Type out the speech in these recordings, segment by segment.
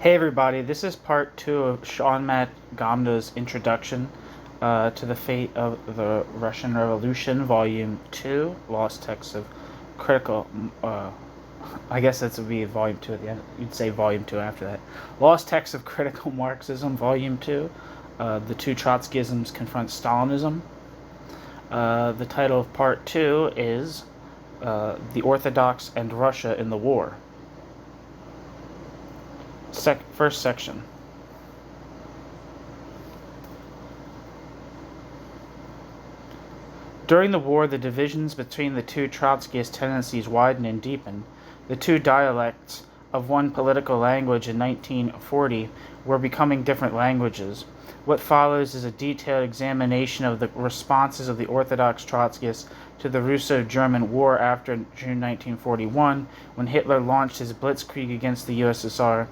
Hey everybody, this is part 2 of Sean Matgamna's introduction to the fate of the Russian Revolution, Volume 2, Lost Texts of Critical, I guess that would be Volume 2 at the end, you'd say Volume 2 after that. Lost Texts of Critical Marxism, Volume 2, The Two Trotskyisms Confront Stalinism. The title of part 2 is The Orthodox and Russia in the War. First section. During the war, the divisions between the two Trotskyist tendencies widened and deepened. The two dialects of one political language in 1940 were becoming different languages. What follows is a detailed examination of the responses of the Orthodox Trotskyists to the Russo-German War after June 1941, when Hitler launched his blitzkrieg against the USSR,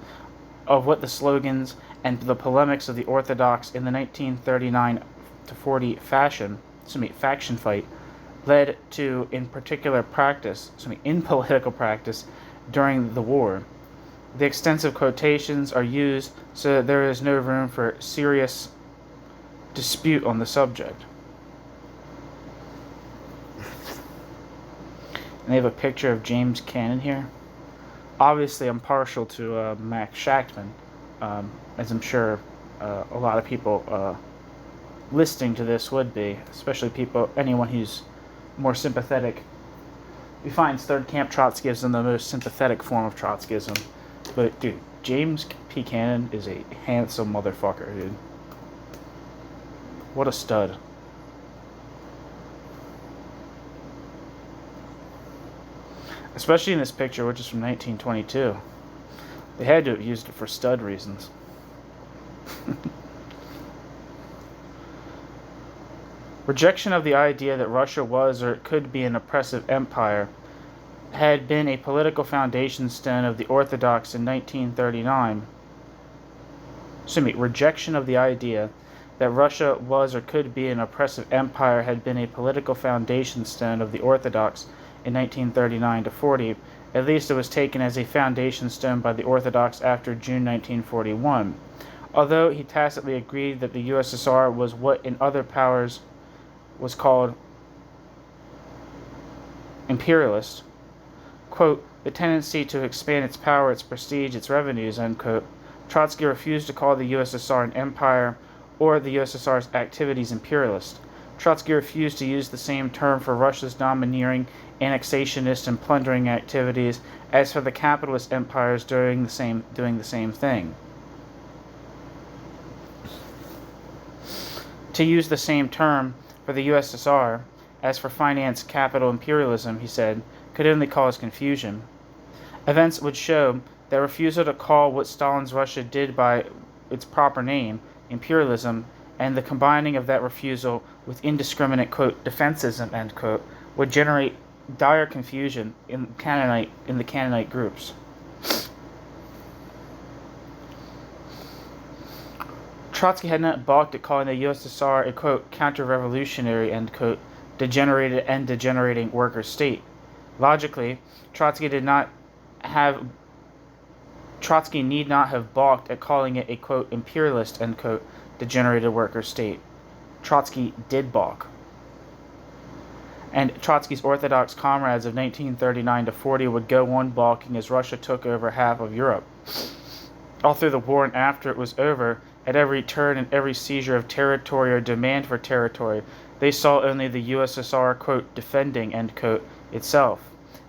of what the slogans and the polemics of the Orthodox in the 1939-40 faction fight led to in political practice during the war. The extensive quotations are used so that there is no room for serious dispute on the subject. And they have a picture of James Cannon here. Obviously, I'm partial to Max Shachtman, as I'm sure a lot of people listening to this would be, especially anyone who's more sympathetic. He finds Third Camp Trotskyism the most sympathetic form of Trotskyism. But, dude, James P. Cannon is a handsome motherfucker, dude. What a stud. Especially in this picture, which is from 1922. They had to have used it for stud reasons. Rejection of the idea that Russia was or could be an oppressive empire had been a political foundation stone of the Orthodox in 1939. Rejection of the idea that Russia was or could be an oppressive empire had been a political foundation stone of the Orthodox in 1939-40, at least it was taken as a foundation stone by the Orthodox after June 1941. Although he tacitly agreed that the USSR was what in other powers was called imperialist, quote, the tendency to expand its power, its prestige, its revenues, unquote, Trotsky refused to call the USSR an empire or the USSR's activities imperialist. Trotsky refused to use the same term for Russia's domineering, annexationist, and plundering activities as for the capitalist empires doing the same thing. To use the same term for the USSR as for finance capital imperialism, he said, could only cause confusion. Events would show that refusal to call what Stalin's Russia did by its proper name, imperialism, and the combining of that refusal with indiscriminate, quote, defensism, end quote, would generate dire confusion in the Cannonite groups. Trotsky had not balked at calling the USSR a, quote, counter-revolutionary, end quote, degenerated and degenerating worker state. Logically, Trotsky need not have balked at calling it a, quote, imperialist, end quote, degenerated worker state. Trotsky did balk. And Trotsky's Orthodox comrades of 1939-40 would go on balking as Russia took over half of Europe. All through the war and after it was over, at every turn and every seizure of territory or demand for territory, they saw only the USSR, quote, defending, end quote, itself.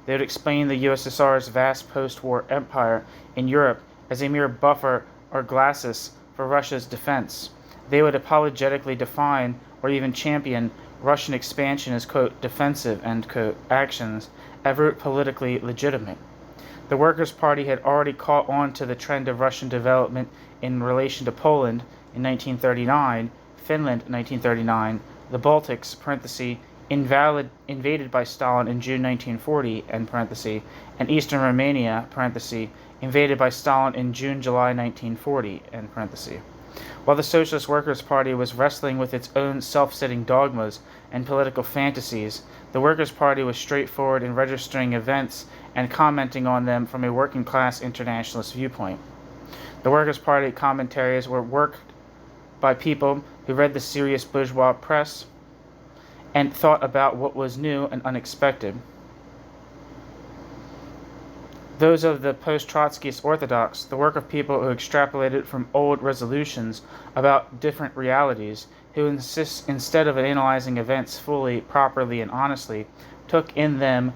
They would explain the USSR's vast post-war empire in Europe as a mere buffer or glacis for Russia's defense. They would apologetically define or even champion Russian expansion as, quote, defensive, end quote, actions, ever politically legitimate. The Workers' Party had already caught on to the trend of Russian development in relation to Poland in 1939, Finland in 1939, the Baltics, parenthesis, invaded by Stalin in June 1940, end parenthesis, and Eastern Romania, parenthesis, invaded by Stalin in June-July 1940, end parenthesis. While the Socialist Workers' Party was wrestling with its own self-setting dogmas and political fantasies, the Workers' Party was straightforward in registering events and commenting on them from a working-class internationalist viewpoint. The Workers' Party commentaries were worked by people who read the serious bourgeois press and thought about what was new and unexpected. Those of the post-Trotskyist Orthodox, the work of people who extrapolated from old resolutions about different realities, who insist, instead of analyzing events fully, properly, and honestly, looked in them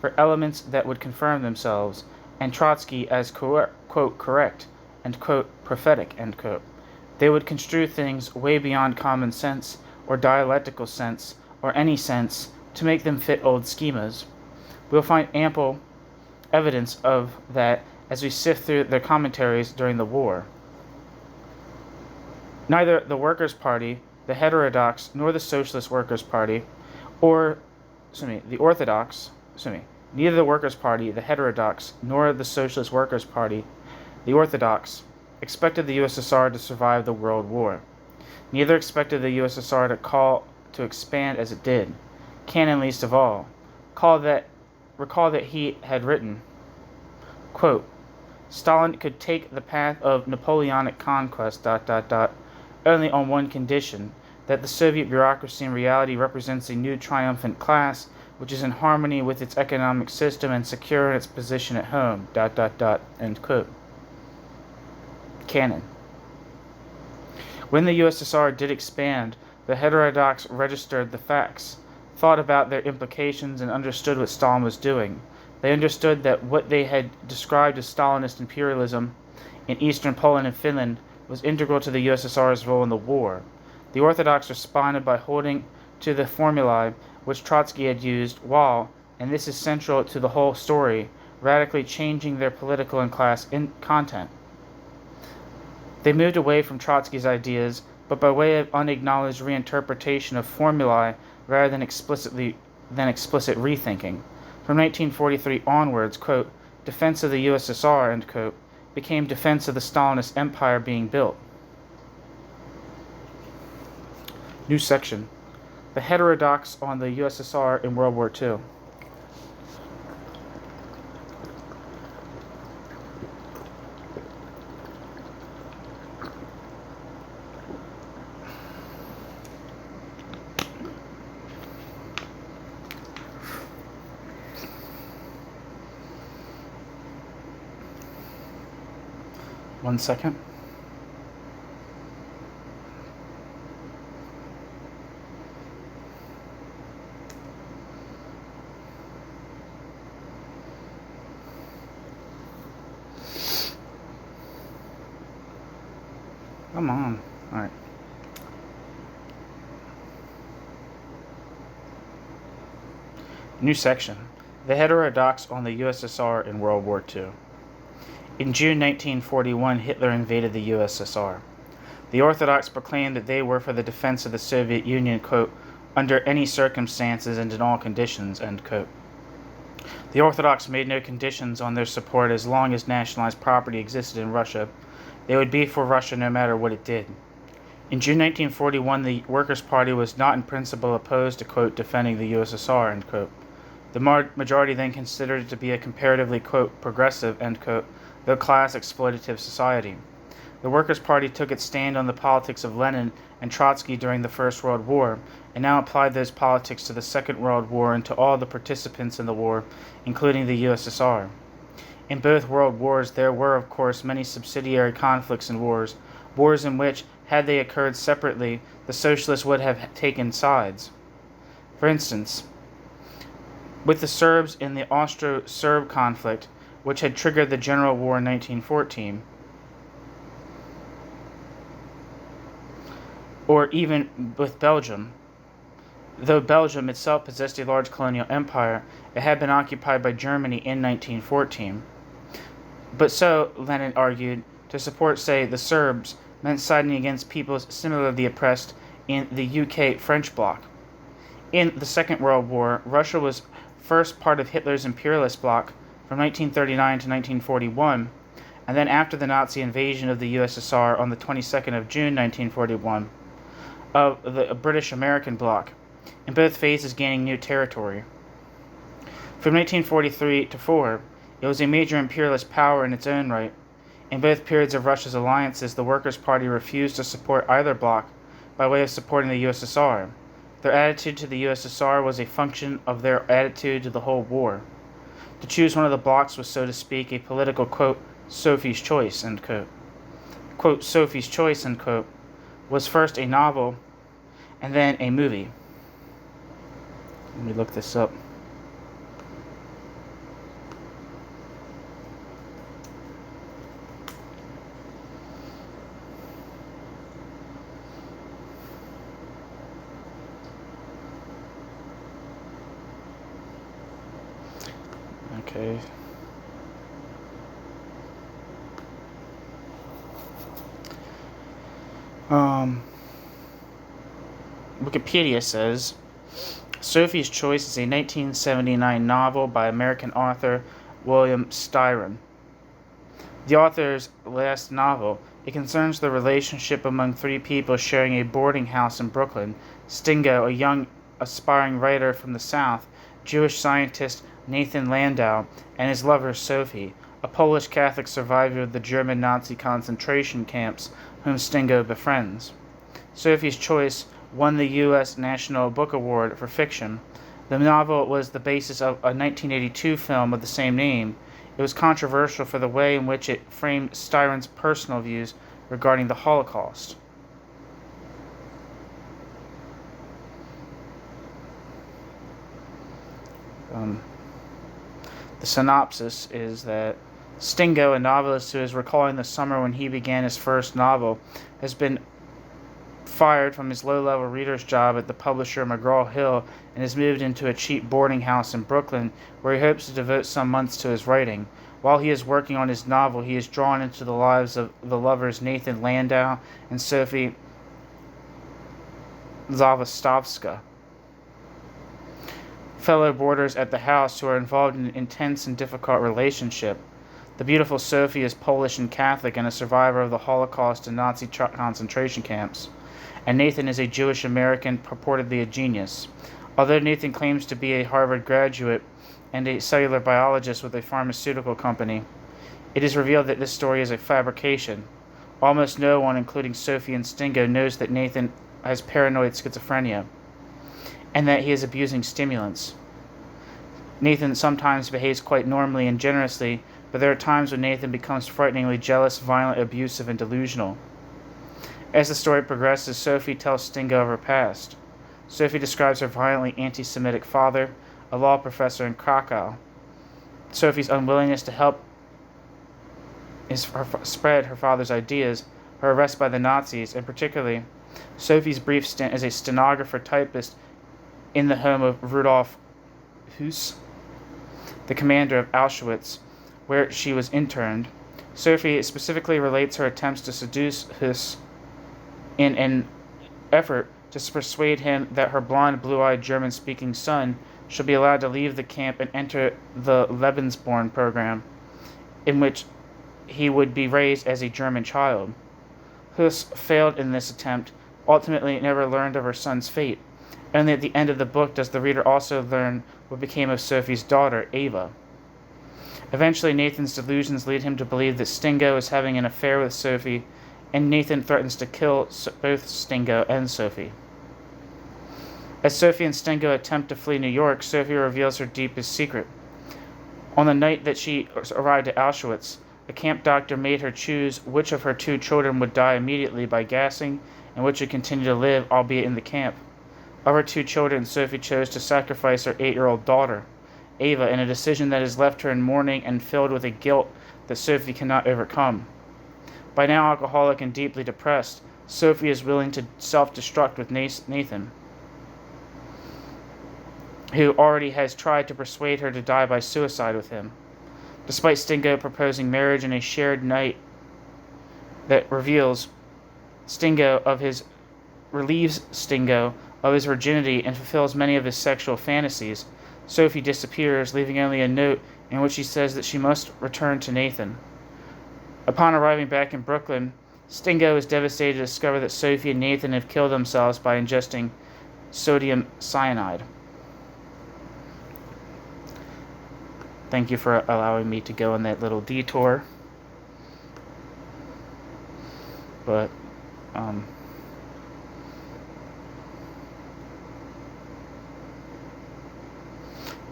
for elements that would confirm themselves, and Trotsky as quote, correct, and quote, prophetic, end quote. They would construe things way beyond common sense, or dialectical sense, or any sense, to make them fit old schemas. We'll find ample evidence of that as we sift through their commentaries during the war. Neither the Workers' Party, the Heterodox, nor the Socialist Workers' Party, the Orthodox, neither the Workers' Party, the Heterodox, nor the Socialist Workers' Party, the Orthodox, expected the USSR to survive the World War. Neither expected the USSR to expand as it did. Cannon least of all. Recall that he had written, quote, Stalin could take the path of Napoleonic conquest, only on one condition, that the Soviet bureaucracy in reality represents a new triumphant class, which is in harmony with its economic system and secure in its position at home, end quote. Cannon. When the USSR did expand, the heterodox registered the facts, thought about their implications, and understood what Stalin was doing. They understood that what they had described as Stalinist imperialism in eastern Poland and Finland was integral to the USSR's role in the war. The Orthodox responded by holding to the formulae which Trotsky had used while, and this is central to the whole story, radically changing their political and class content. They moved away from Trotsky's ideas, but by way of unacknowledged reinterpretation of formulae rather than explicit rethinking. From 1943 onwards, quote, defense of the USSR, end quote, became defense of the Stalinist empire being built. New section. The heterodox on the USSR in World War II. One second. Come on. All right. New section. The heterodox on the USSR in World War II. In June 1941, Hitler invaded the USSR. The Orthodox proclaimed that they were for the defense of the Soviet Union, quote, under any circumstances and in all conditions, end quote. The Orthodox made no conditions on their support as long as nationalized property existed in Russia. They would be for Russia no matter what it did. In June 1941, the Workers' Party was not in principle opposed to, quote, defending the USSR, end quote. The majority then considered it to be a comparatively, quote, progressive, end quote, though class exploitative society. The Workers' Party took its stand on the politics of Lenin and Trotsky during the First World War, and now applied those politics to the Second World War and to all the participants in the war, including the USSR. In both world wars there were, of course, many subsidiary conflicts and wars in which, had they occurred separately, the socialists would have taken sides. For instance, with the Serbs in the Austro-Serb conflict, which had triggered the General War in 1914, or even with Belgium. Though Belgium itself possessed a large colonial empire, it had been occupied by Germany in 1914. But so, Lenin argued, to support, say, the Serbs meant siding against peoples similarly oppressed in the UK French bloc. In the Second World War, Russia was first part of Hitler's imperialist bloc from 1939 to 1941, and then after the Nazi invasion of the USSR on the 22nd of June 1941, of the British-American bloc, in both phases gaining new territory. From 1943 to 4, it was a major imperialist power in its own right. In both periods of Russia's alliances, the Workers' Party refused to support either bloc by way of supporting the USSR. Their attitude to the USSR was a function of their attitude to the whole war. To choose one of the blocs was, so to speak, a political, quote, Sophie's choice, end quote. Quote, Sophie's Choice, end quote, was first a novel and then a movie. Let me look this up. Okay. Wikipedia says, Sophie's Choice is a 1979 novel by American author William Styron. The author's last novel, it concerns the relationship among three people sharing a boarding house in Brooklyn: Stingo, a young aspiring writer from the South, Jewish scientist Nathan Landau, and his lover Sophie, a Polish Catholic survivor of the German Nazi concentration camps whom Stingo befriends. Sophie's Choice won the U.S. National Book Award for fiction. The novel was the basis of a 1982 film of the same name. It was controversial for the way in which it framed Styron's personal views regarding the Holocaust. The synopsis is that Stingo, a novelist who is recalling the summer when he began his first novel, has been fired from his low-level reader's job at the publisher McGraw-Hill and has moved into a cheap boarding house in Brooklyn, where he hopes to devote some months to his writing. While he is working on his novel, he is drawn into the lives of the lovers Nathan Landau and Sophie Zavostovska, fellow boarders at the house who are involved in an intense and difficult relationship. The beautiful Sophie is Polish and Catholic and a survivor of the Holocaust and Nazi concentration camps, and Nathan is a Jewish American, purportedly a genius. Although Nathan claims to be a Harvard graduate and a cellular biologist with a pharmaceutical company, it is revealed that this story is a fabrication. Almost no one, including Sophie and Stingo, knows that Nathan has paranoid schizophrenia and that he is abusing stimulants. Nathan sometimes behaves quite normally and generously, but there are times when Nathan becomes frighteningly jealous, violent, abusive, and delusional. As the story progresses, Sophie tells Stingo of her past. Sophie describes her violently anti-Semitic father, a law professor in Krakow, Sophie's unwillingness to help spread her father's ideas, her arrest by the Nazis, and particularly Sophie's brief stint as a stenographer typist in the home of Rudolf Höss, the commander of Auschwitz, where she was interned. Sophie specifically relates her attempts to seduce Höss in an effort to persuade him that her blonde, blue-eyed, German-speaking son should be allowed to leave the camp and enter the Lebensborn program, in which he would be raised as a German child. Höss failed in this attempt, ultimately never learned of her son's fate. Only at the end of the book does the reader also learn what became of Sophie's daughter, Ava. Eventually, Nathan's delusions lead him to believe that Stingo is having an affair with Sophie, and Nathan threatens to kill both Stingo and Sophie. As Sophie and Stingo attempt to flee New York, Sophie reveals her deepest secret. On the night that she arrived at Auschwitz, a camp doctor made her choose which of her two children would die immediately by gassing and which would continue to live, albeit in the camp. Of her two children, Sophie chose to sacrifice her 8-year-old daughter, Ava, in a decision that has left her in mourning and filled with a guilt that Sophie cannot overcome. By now alcoholic and deeply depressed, Sophie is willing to self-destruct with Nathan, who already has tried to persuade her to die by suicide with him. Despite Stingo proposing marriage in a shared night that relieves Stingo of his virginity and fulfills many of his sexual fantasies, Sophie disappears, leaving only a note in which she says that she must return to Nathan. Upon arriving back in Brooklyn, Stingo is devastated to discover that Sophie and Nathan have killed themselves by ingesting sodium cyanide. Thank you for allowing me to go on that little detour. But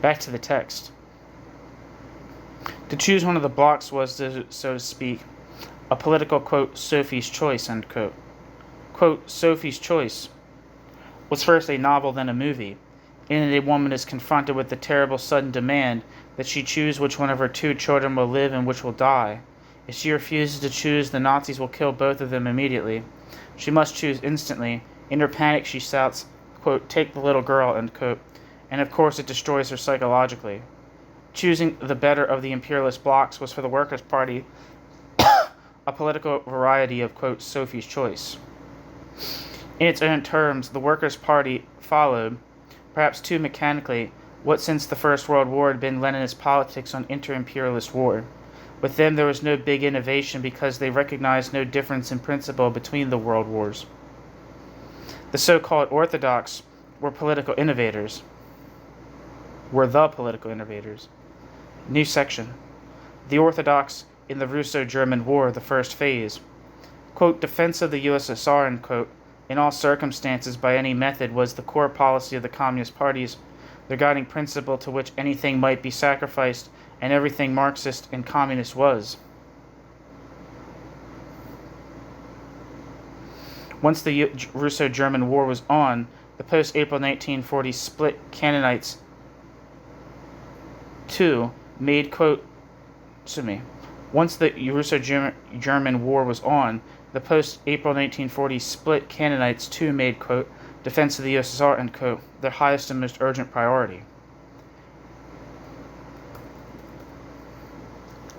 back to the text. To choose one of the blocks was, so to speak, a political, quote, Sophie's choice, end quote. Quote, Sophie's Choice was first a novel, then a movie. In it, a woman is confronted with the terrible sudden demand that she choose which one of her two children will live and which will die. If she refuses to choose, the Nazis will kill both of them immediately. She must choose instantly. In her panic, she shouts, quote, take the little girl, end quote, and of course it destroys her psychologically. Choosing the better of the imperialist blocs was for the Workers' Party a political variety of, quote, Sophie's Choice. In its own terms, the Workers' Party followed, perhaps too mechanically, what since the First World War had been Leninist politics on inter-imperialist war. With them there was no big innovation because they recognized no difference in principle between the world wars. The so-called Orthodox were the political innovators. New section. The Orthodox in the Russo-German War, the first phase. Quote, defense of the USSR, end quote, in all circumstances by any method was the core policy of the Communist parties, their guiding principle to which anything might be sacrificed and everything Marxist and Communist was. Once the Russo-German War was on, the post-April 1940 split Canaanites too made, quote, Once the Russo-German War was on, the post-April 1940 split Canaanites too made, quote, defense of the USSR, end quote, their highest and most urgent priority.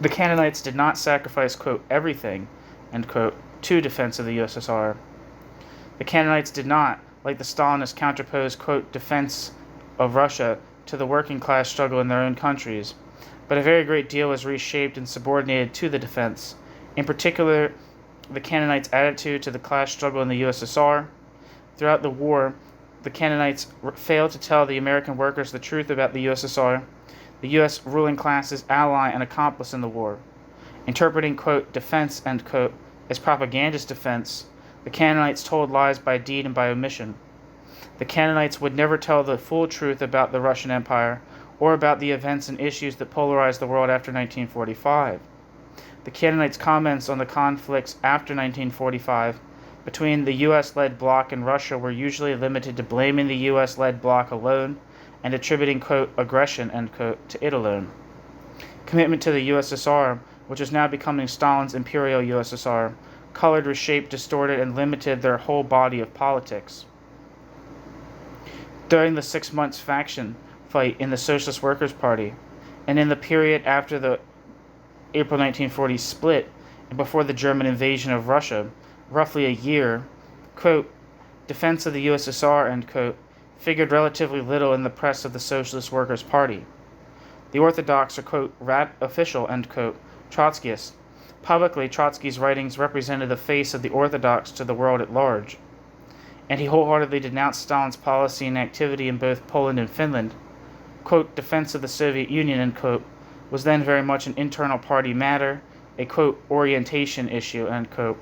The Canaanites did not sacrifice, quote, everything, end quote, to defense of the USSR. The Canaanites did not, like the Stalinists, counterpose, quote, defense of Russia to the working class struggle in their own countries, but a very great deal was reshaped and subordinated to the defense. In particular, the Canaanites' attitude to the class struggle in the USSR. Throughout the war, the Canaanites failed to tell the American workers the truth about the USSR, the U.S. ruling class's ally and accomplice in the war. Interpreting, quote, defense, end quote, as propagandist defense, the Canaanites told lies by deed and by omission. The Canaanites would never tell the full truth about the Russian Empire or about the events and issues that polarized the world after 1945. The Canaanites' comments on the conflicts after 1945 between the U.S.-led bloc and Russia were usually limited to blaming the U.S.-led bloc alone and attributing, quote, aggression, end quote, to it alone. Commitment to the USSR, which was now becoming Stalin's imperial USSR, colored, reshaped, distorted, and limited their whole body of politics. During the 6 months faction fight in the Socialist Workers' Party, and in the period after the April 1940 split and before the German invasion of Russia, roughly a year, quote, defense of the USSR, end quote, figured relatively little in the press of the Socialist Workers' Party. The Orthodox are, quote, official, end quote, Trotskyist. Publicly, Trotsky's writings represented the face of the Orthodox to the world at large, and he wholeheartedly denounced Stalin's policy and activity in both Poland and Finland. Quote, defense of the Soviet Union, end quote, was then very much an internal party matter, a, quote, orientation issue, end quote,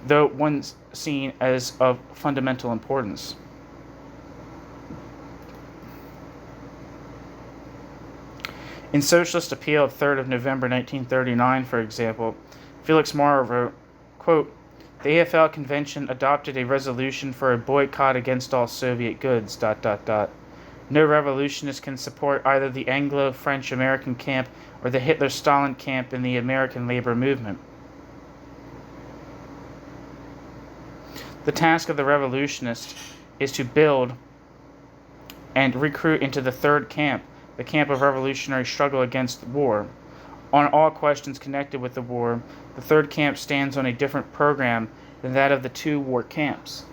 though one seen as of fundamental importance. In Socialist Appeal of 3rd of November 1939, for example, Felix Maurer wrote, quote, the AFL convention adopted a resolution for a boycott against all Soviet goods, ... No revolutionist can support either the Anglo-French-American camp or the Hitler-Stalin camp in the American labor movement. The task of the revolutionist is to build and recruit into the third camp, the camp of revolutionary struggle against war. On all questions connected with the war, the third camp stands on a different program than that of the two war camps.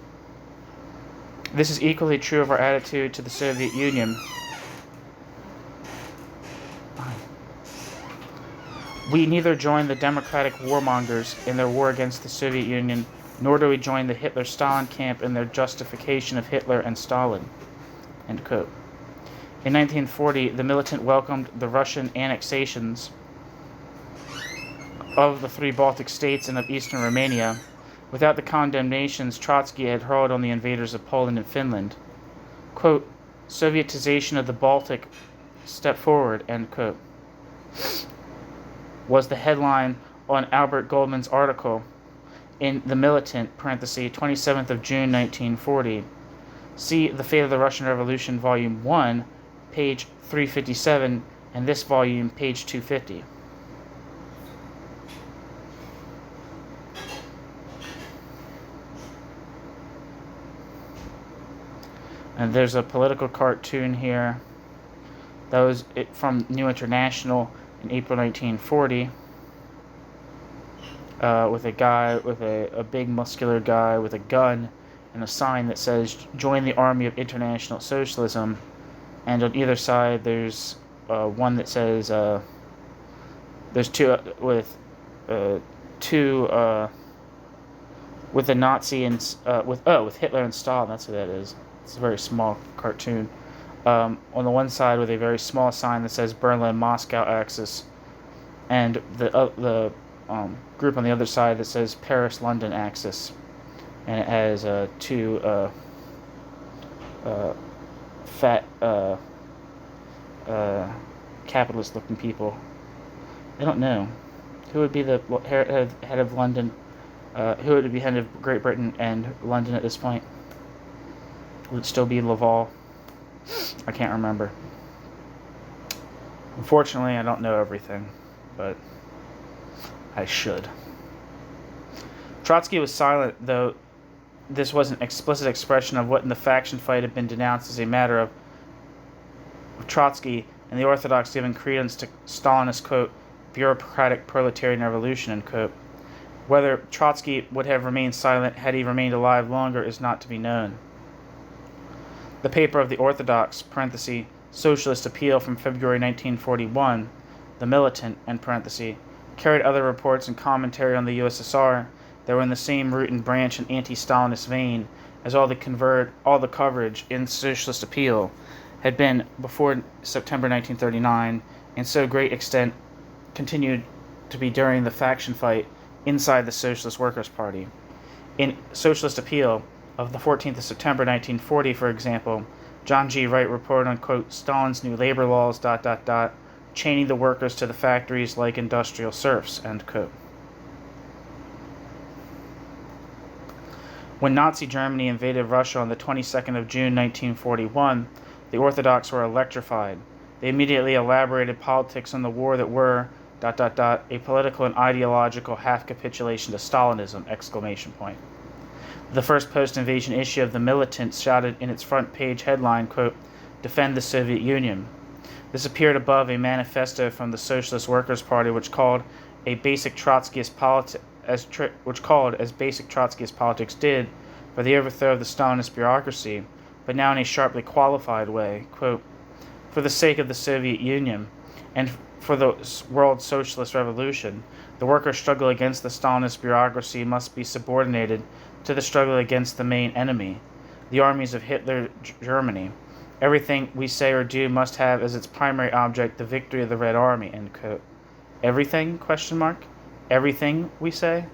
This is equally true of our attitude to the Soviet Union. We neither join the democratic warmongers in their war against the Soviet Union, nor do we join the Hitler-Stalin camp in their justification of Hitler and Stalin. End quote. In 1940, the militant welcomed the Russian annexations of the three Baltic states and of eastern Romania, without the condemnations Trotsky had hurled on the invaders of Poland and Finland. Quote, Sovietization of the Baltic, step forward, end quote, was the headline on Albert Goldman's article in The Militant, parenthesis, 27th of June 1940. See The Fate of the Russian Revolution, Volume 1, page 357, and this volume, page 250. And there's a political cartoon here. That was it from New International in April 1940. With a guy, with a big muscular guy with a gun and a sign that says, join the army of international socialism. And on either side there's one that says, there's two, with a Nazi and, with Hitler and Stalin, that's what that is. It's a very small cartoon. On the one side with a very small sign that says Berlin-Moscow axis, and the group on the other side that says Paris-London axis, and it has two fat capitalist-looking people. I don't know who would be the head of London. Who would be head of Great Britain and London at this point? Would it still be Laval? I can't remember. Unfortunately, I don't know everything, but I should. Trotsky was silent, though this was an explicit expression of what in the faction fight had been denounced as a matter of Trotsky and the Orthodox giving credence to Stalinist, quote, bureaucratic proletarian revolution, end quote. Whether Trotsky would have remained silent had he remained alive longer is not to be known. The paper of the Orthodox, parenthesis, Socialist Appeal from February 1941, The Militant, end parenthesis, carried other reports and commentary on the USSR that were in the same root and branch and anti-Stalinist vein as all the coverage in Socialist Appeal had been before September 1939, and so great extent continued to be during the faction fight inside the Socialist Workers' Party. In Socialist Appeal of the 14th of September 1940, for example, John G. Wright reported on, quote, Stalin's new labor laws, ... chaining the workers to the factories like industrial serfs, end quote. When Nazi Germany invaded Russia on the 22nd of June 1941, the Orthodox were electrified. They immediately elaborated politics on the war that were ... a political and ideological half-capitulation to Stalinism, exclamation point. The first post-invasion issue of The Militant shouted in its front page headline, quote, Defend the Soviet Union. This appeared above a manifesto from the Socialist Workers' Party which called as basic Trotskyist politics did for the overthrow of the Stalinist bureaucracy, but now in a sharply qualified way, quote, for the sake of the Soviet Union and for the world socialist revolution, the workers' struggle against the Stalinist bureaucracy must be subordinated to the struggle against the main enemy, the armies of Hitler Germany. Everything we say or do must have as its primary object the victory of the Red Army, end quote. Everything, question mark? Everything we say?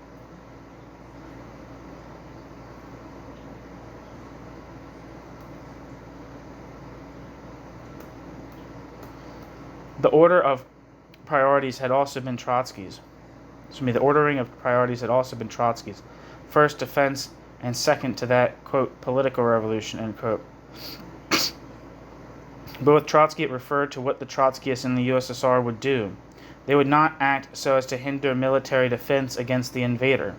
The order of priorities had also been Trotsky's. The ordering of priorities had also been Trotsky's. First, defense, and second to that, quote, political revolution, end quote. But with Trotsky, it referred to what the Trotskyists in the USSR would do. They would not act so as to hinder military defense against the invader.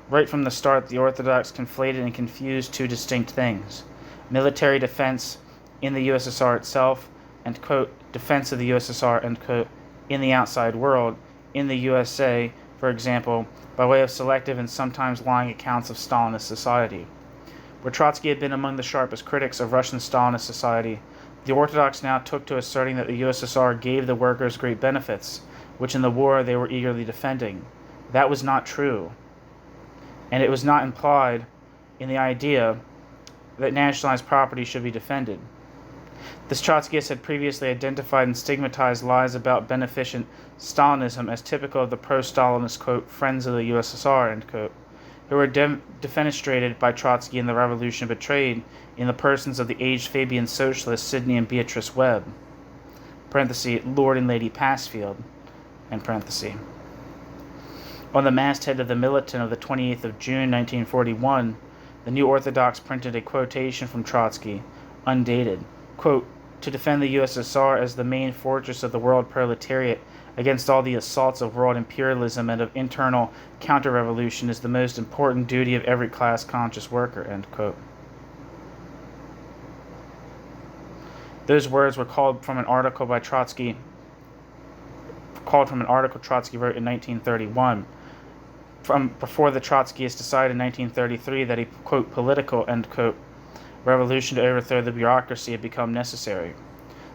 Right from the start, the Orthodox conflated and confused two distinct things. Military defense in the USSR itself, and, quote, defense of the USSR, end quote, in the outside world, in the USA, for example, by way of selective and sometimes lying accounts of Stalinist society. Where Trotsky had been among the sharpest critics of Russian Stalinist society, the Orthodox now took to asserting that the USSR gave the workers great benefits, which in the war they were eagerly defending. That was not true, and it was not implied in the idea that nationalized property should be defended. This Trotskyists had previously identified and stigmatized lies about beneficent Stalinism as typical of the pro-Stalinist, quote, friends of the USSR, end quote, who who were defenestrated by Trotsky in the revolution, betrayed in the persons of the aged Fabian socialists Sidney and Beatrice Webb (Lord and Lady Passfield). On the masthead of the Militant of the 28th of June, 1941, the New Orthodox printed a quotation from Trotsky, undated. Quote, "To defend the USSR as the main fortress of the world proletariat against all the assaults of world imperialism and of internal counter-revolution is the most important duty of every class-conscious worker." End quote. Those words were called from an article Trotsky wrote in 1931. From before the Trotskyists decided in 1933 that a, quote, "political," end quote, revolution to overthrow the bureaucracy had become necessary.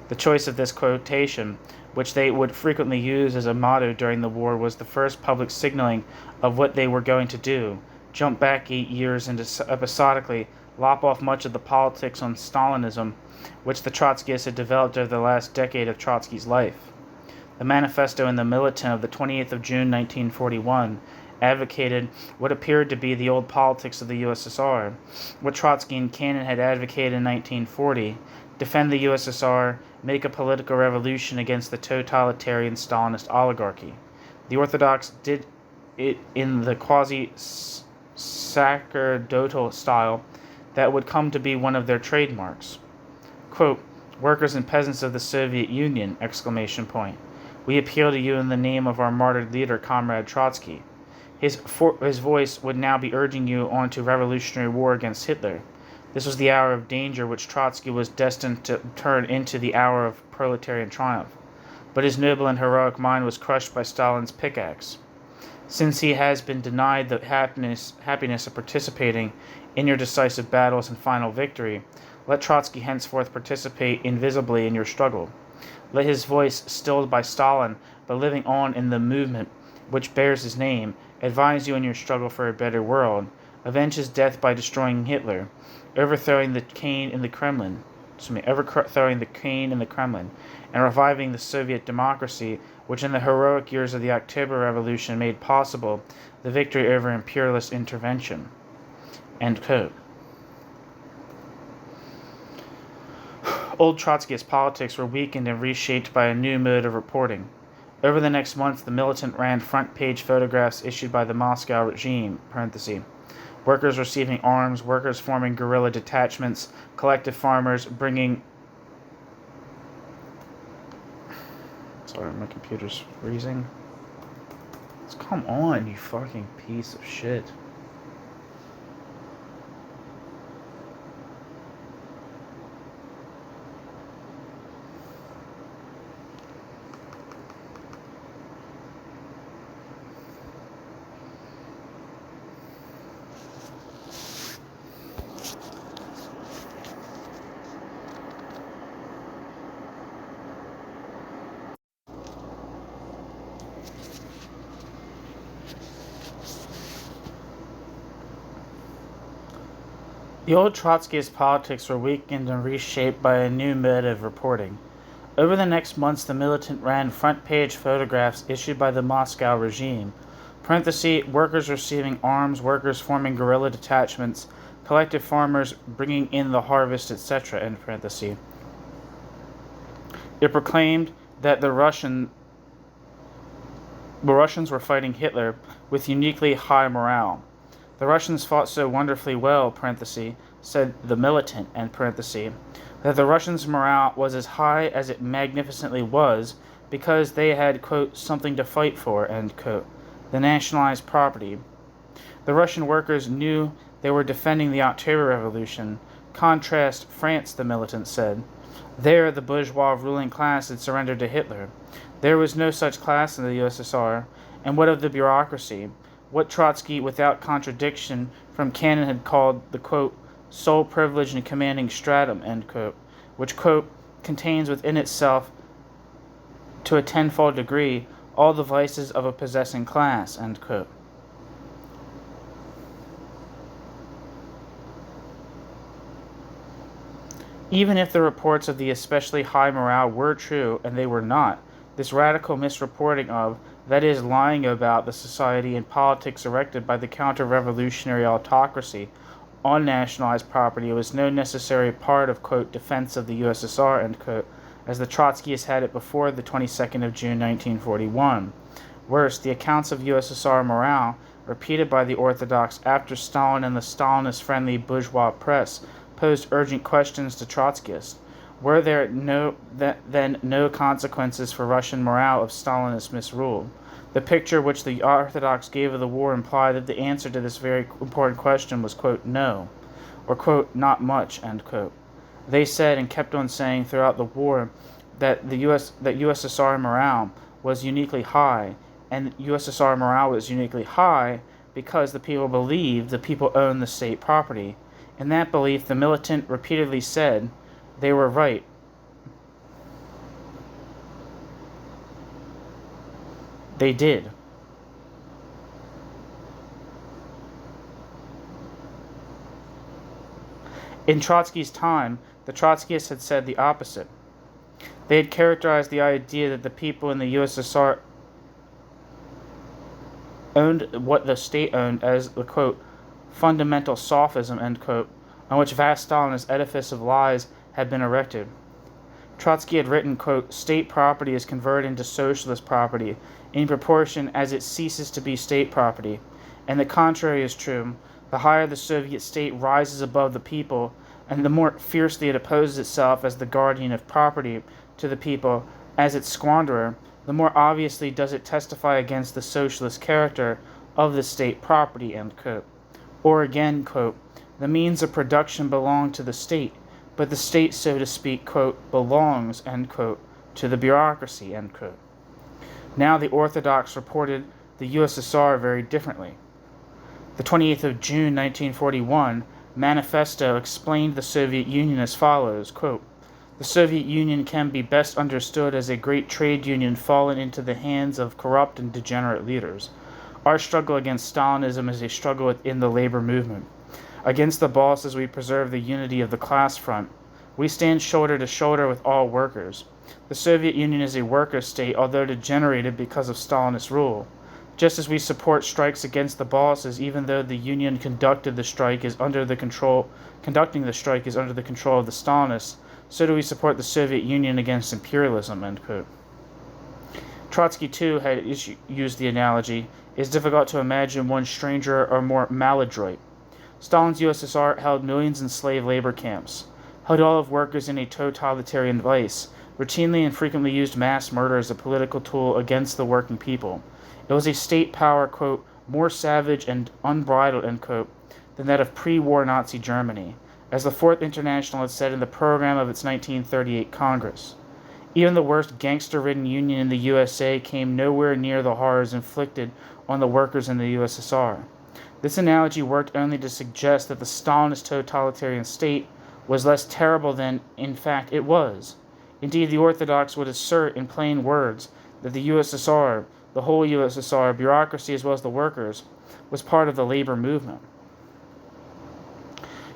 The choice of this quotation, which they would frequently use as a motto during the war, was the first public signaling of what they were going to do: jump back 8 years and episodically lop off much of the politics on Stalinism, which the Trotskyists had developed over the last decade of Trotsky's life. The manifesto in the Militant of the 28th of June 1941 advocated what appeared to be the old politics of the USSR, what Trotsky and Cannon had advocated in 1940, defend the USSR, make a political revolution against the totalitarian Stalinist oligarchy. The Orthodox did it in the quasi-sacerdotal style that would come to be one of their trademarks. Quote, "Workers and peasants of the Soviet Union!" We appeal to you in the name of our martyred leader, Comrade Trotsky. His voice would now be urging you on to revolutionary war against Hitler. This was the hour of danger which Trotsky was destined to turn into the hour of proletarian triumph. But his noble and heroic mind was crushed by Stalin's pickaxe. Since he has been denied the happiness of participating in your decisive battles and final victory, let Trotsky henceforth participate invisibly in your struggle. Let his voice, stilled by Stalin, but living on in the movement which bears his name, advise you in your struggle for a better world, avenge his death by destroying Hitler, overthrowing the Kane in the Kremlin, and reviving the Soviet democracy, which in the heroic years of the October Revolution made possible the victory over imperialist intervention." End quote. Old Trotskyist politics were weakened and reshaped by a new mode of reporting. Over the next months, the Militant ran front-page photographs issued by the Moscow regime, workers receiving arms, workers forming guerrilla detachments, collective farmers bringing... Sorry, my computer's freezing. Come on, you fucking piece of shit. The old Trotskyist politics were weakened and reshaped by a new mode of reporting. Over the next months, the Militant ran front-page photographs issued by the Moscow regime, workers receiving arms, workers forming guerrilla detachments, collective farmers bringing in the harvest, etc. It proclaimed that the Russians were fighting Hitler with uniquely high morale. The Russians fought so wonderfully well, said the Militant, that the Russians' morale was as high as it magnificently was because they had, quote, something to fight for, end quote, the nationalized property. The Russian workers knew they were defending the October Revolution. Contrast France, the Militant said. There, the bourgeois ruling class had surrendered to Hitler. There was no such class in the USSR. And what of the bureaucracy? What Trotsky, without contradiction from Cannon, had called the, quote, sole privileged and commanding stratum, end quote, which, quote, contains within itself, to a tenfold degree, all the vices of a possessing class, end quote. Even if the reports of the especially high morale were true, and they were not, this radical misreporting of that is, lying about the society and politics erected by the counter-revolutionary autocracy on nationalized property, was no necessary part of, quote, defense of the USSR, end quote, as the Trotskyists had it before the 22nd of June 1941. Worse, the accounts of USSR morale, repeated by the Orthodox after Stalin and the Stalinist-friendly bourgeois press, posed urgent questions to Trotskyists. Were there then no consequences for Russian morale of Stalinist misrule? The picture which the Orthodox gave of the war implied that the answer to this very important question was, quote, no, or, quote, not much, end quote. They said and kept on saying throughout the war that USSR morale was uniquely high, and USSR morale was uniquely high because the people believed the people owned the state property. In that belief, the militant repeatedly said they were right. They did. In Trotsky's time, the Trotskyists had said the opposite. They had characterized the idea that the people in the USSR owned what the state owned as the, quote, fundamental sophism, end quote, on which vast Stalinist edifice of lies had been erected. Trotsky had written, quote, state property is converted into socialist property in proportion as it ceases to be state property, and the contrary is true. The higher the Soviet state rises above the people, and the more fiercely it opposes itself as the guardian of property to the people, as its squanderer, the more obviously does it testify against the socialist character of the state property, end quote. Or again, quote, the means of production belong to the state, but the state, so to speak, quote, belongs, end quote, to the bureaucracy, end quote. Now the Orthodox reported the USSR very differently. The 28th of June 1941 manifesto explained the Soviet Union as follows, quote, the Soviet Union can be best understood as a great trade union fallen into the hands of corrupt and degenerate leaders. Our struggle against Stalinism is a struggle within the labor movement. Against the bosses, we preserve the unity of the class front. We stand shoulder to shoulder with all workers. The Soviet Union is a worker state, although degenerated because of Stalinist rule. Just as we support strikes against the bosses, even though the Union conducting the strike is under the control of the Stalinists, so do we support the Soviet Union against imperialism, end quote. Trotsky, too, had used the analogy. It is difficult to imagine one stranger or more maladroit. Stalin's USSR held millions in slave labor camps, held all of workers in a totalitarian vice, routinely and frequently used mass murder as a political tool against the working people. It was a state power, quote, more savage and unbridled, end quote, than that of pre-war Nazi Germany, as the Fourth International had said in the program of its 1938 Congress. Even the worst gangster-ridden union in the USA came nowhere near the horrors inflicted on the workers in the USSR. This analogy worked only to suggest that the Stalinist totalitarian state was less terrible than, in fact, it was. Indeed, the Orthodox would assert in plain words that the USSR, the whole USSR, bureaucracy as well as the workers, was part of the labor movement.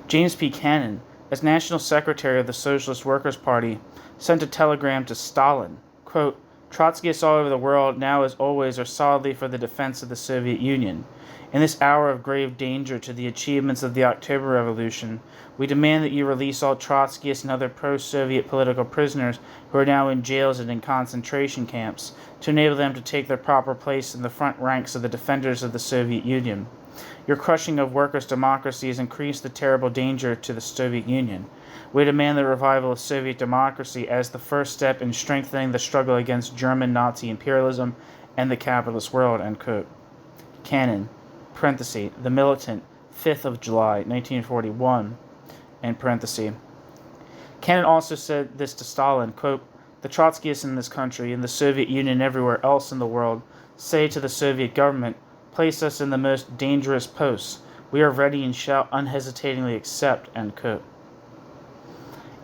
James P. Cannon, as National Secretary of the Socialist Workers' Party, sent a telegram to Stalin, quote, Trotskyists all over the world, now as always, are solidly for the defense of the Soviet Union. In this hour of grave danger to the achievements of the October Revolution, we demand that you release all Trotskyists and other pro-Soviet political prisoners who are now in jails and in concentration camps, to enable them to take their proper place in the front ranks of the defenders of the Soviet Union. Your crushing of workers' democracy has increased the terrible danger to the Soviet Union. We demand the revival of Soviet democracy as the first step in strengthening the struggle against German Nazi imperialism and the capitalist world, end quote. Cannon, parenthesis, the militant, 5th of July, 1941, end parenthesis. Cannon also said this to Stalin, quote, the Trotskyists in this country and the Soviet Union everywhere else in the world say to the Soviet government, place us in the most dangerous posts. We are ready and shall unhesitatingly accept, end quote.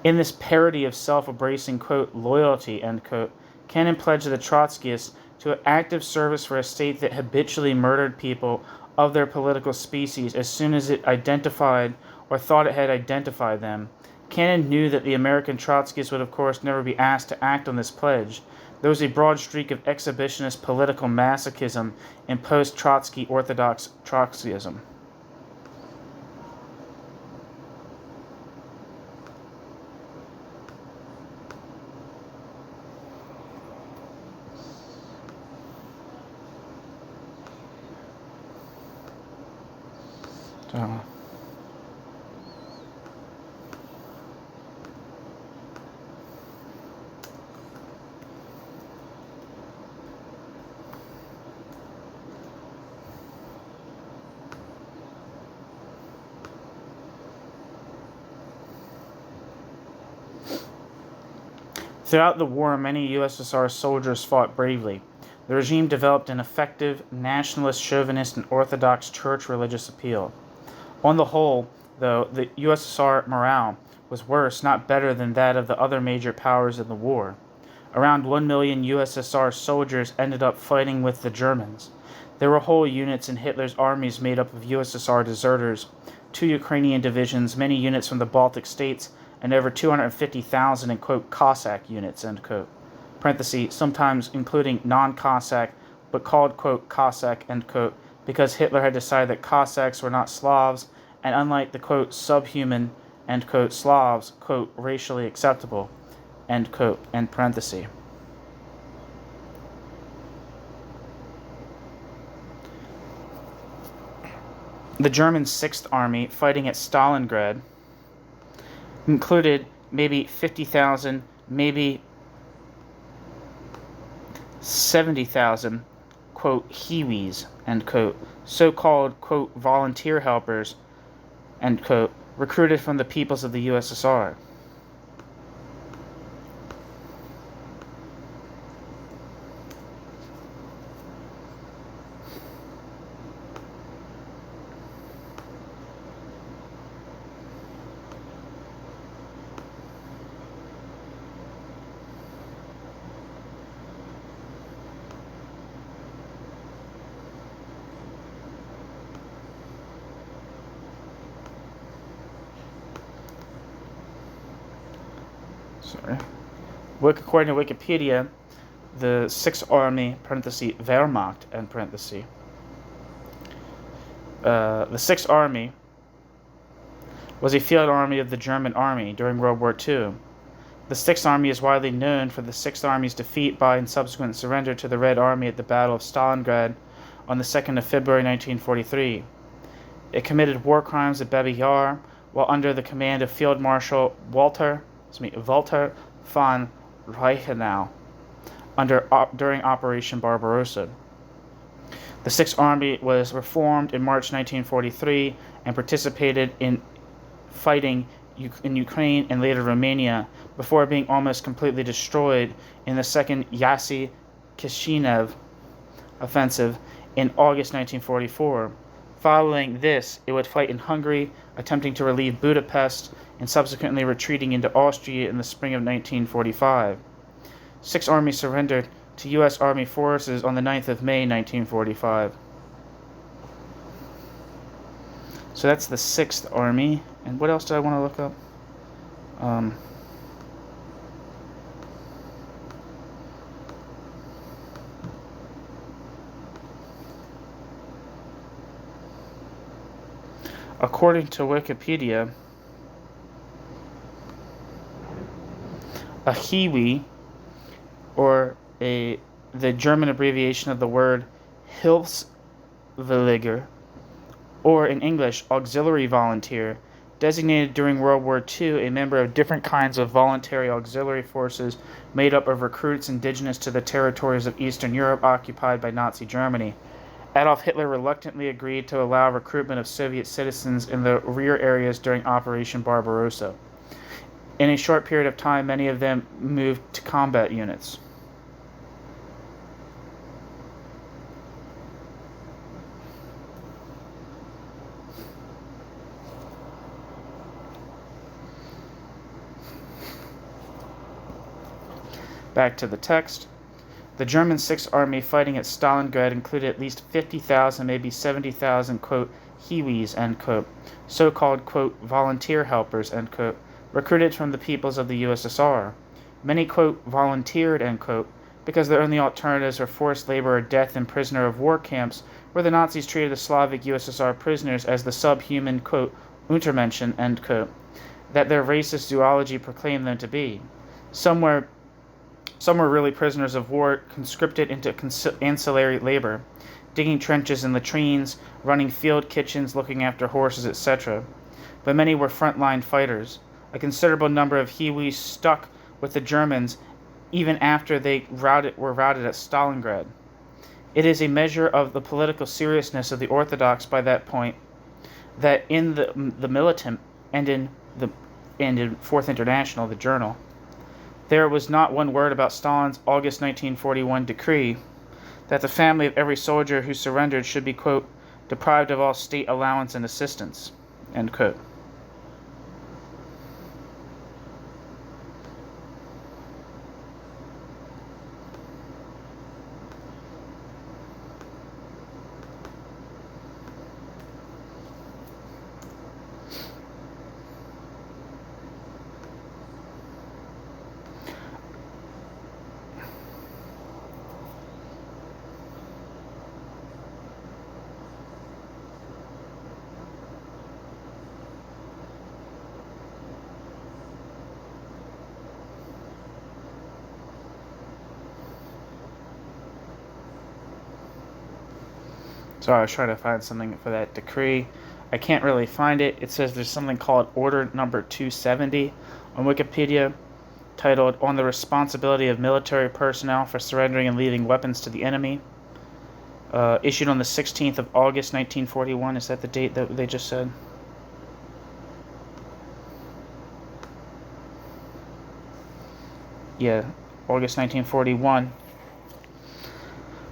In this parody of self-embracing, quote, loyalty, end quote, Cannon pledged the Trotskyists to active service for a state that habitually murdered people of their political species as soon as it identified or thought it had identified them. Cannon knew that the American Trotskyists would of course never be asked to act on this pledge. There was a broad streak of exhibitionist political masochism in post-Trotsky Orthodox Trotskyism. Throughout the war, many USSR soldiers fought bravely. The regime developed an effective nationalist, chauvinist, and Orthodox church religious appeal. On the whole, though, the USSR morale was worse, not better, than that of the other major powers in the war. Around 1 million USSR soldiers ended up fighting with the Germans. There were whole units in Hitler's armies made up of USSR deserters, 2 Ukrainian divisions, many units from the Baltic states, and over 250,000 in, quote, Cossack units, end quote, parenthesis, sometimes including non-Cossack, but called, quote, Cossack, end quote, because Hitler had decided that Cossacks were not Slavs, and unlike the, quote, subhuman, end quote, Slavs, quote, racially acceptable, end quote, end parenthesis. The German Sixth Army, fighting at Stalingrad, included maybe 50,000, maybe 70,000, quote, Hiwis, end quote, so-called, quote, volunteer helpers, end quote, recruited from the peoples of the USSR. According to Wikipedia, the Sixth Army, parenthesis, Wehrmacht, end parenthesis. The Sixth Army was a field army of the German army during World War II. The Sixth Army is widely known for the Sixth Army's defeat by and subsequent surrender to the Red Army at the Battle of Stalingrad on the 2nd of February 1943. It committed war crimes at Babi Yar while under the command of Field Marshal Walter von Reichenau during Operation Barbarossa. The Sixth Army was reformed in March 1943 and participated in fighting in Ukraine and later Romania before being almost completely destroyed in the Second Yassy-Kishinev offensive in August 1944. Following this, it would fight in Hungary, attempting to relieve Budapest, and subsequently retreating into Austria in the spring of 1945. Sixth Army surrendered to U.S. Army forces on the 9th of May 1945. So that's the Sixth Army. And what else did I want to look up? According to Wikipedia, a Hiwi, or the German abbreviation of the word Hilfswilliger, or in English, auxiliary volunteer, designated during World War II a member of different kinds of voluntary auxiliary forces made up of recruits indigenous to the territories of Eastern Europe occupied by Nazi Germany. Adolf Hitler reluctantly agreed to allow recruitment of Soviet citizens in the rear areas during Operation Barbarossa. In a short period of time, many of them moved to combat units. Back to the text. The German Sixth Army fighting at Stalingrad included at least 50,000, maybe 70,000, quote, Hiwis, end quote, so-called, quote, volunteer helpers, end quote, recruited from the peoples of the USSR. Many, quote, volunteered, end quote, because their only alternatives were forced labor or death in prisoner of war camps, where the Nazis treated the Slavic USSR prisoners as the subhuman, quote, Untermenschen, end quote, that their racist zoology proclaimed them to be. Some were really prisoners of war conscripted into ancillary labor, digging trenches in latrines, running field kitchens, looking after horses, etc. But many were frontline fighters. A considerable number of Hiwis stuck with the Germans even after they were routed at Stalingrad. It is a measure of the political seriousness of the Orthodox by that point that in the militant and in Fourth International, the journal, there was not one word about Stalin's August 1941 decree that the family of every soldier who surrendered should be, quote, deprived of all state allowance and assistance, end quote. So I was trying to find something for that decree. I can't really find it. It says there's something called Order Number 270 on Wikipedia, titled On the Responsibility of Military Personnel for Surrendering and Leaving Weapons to the Enemy. Issued on the 16th of August 1941. Is that the date that they just said? Yeah, August 1941.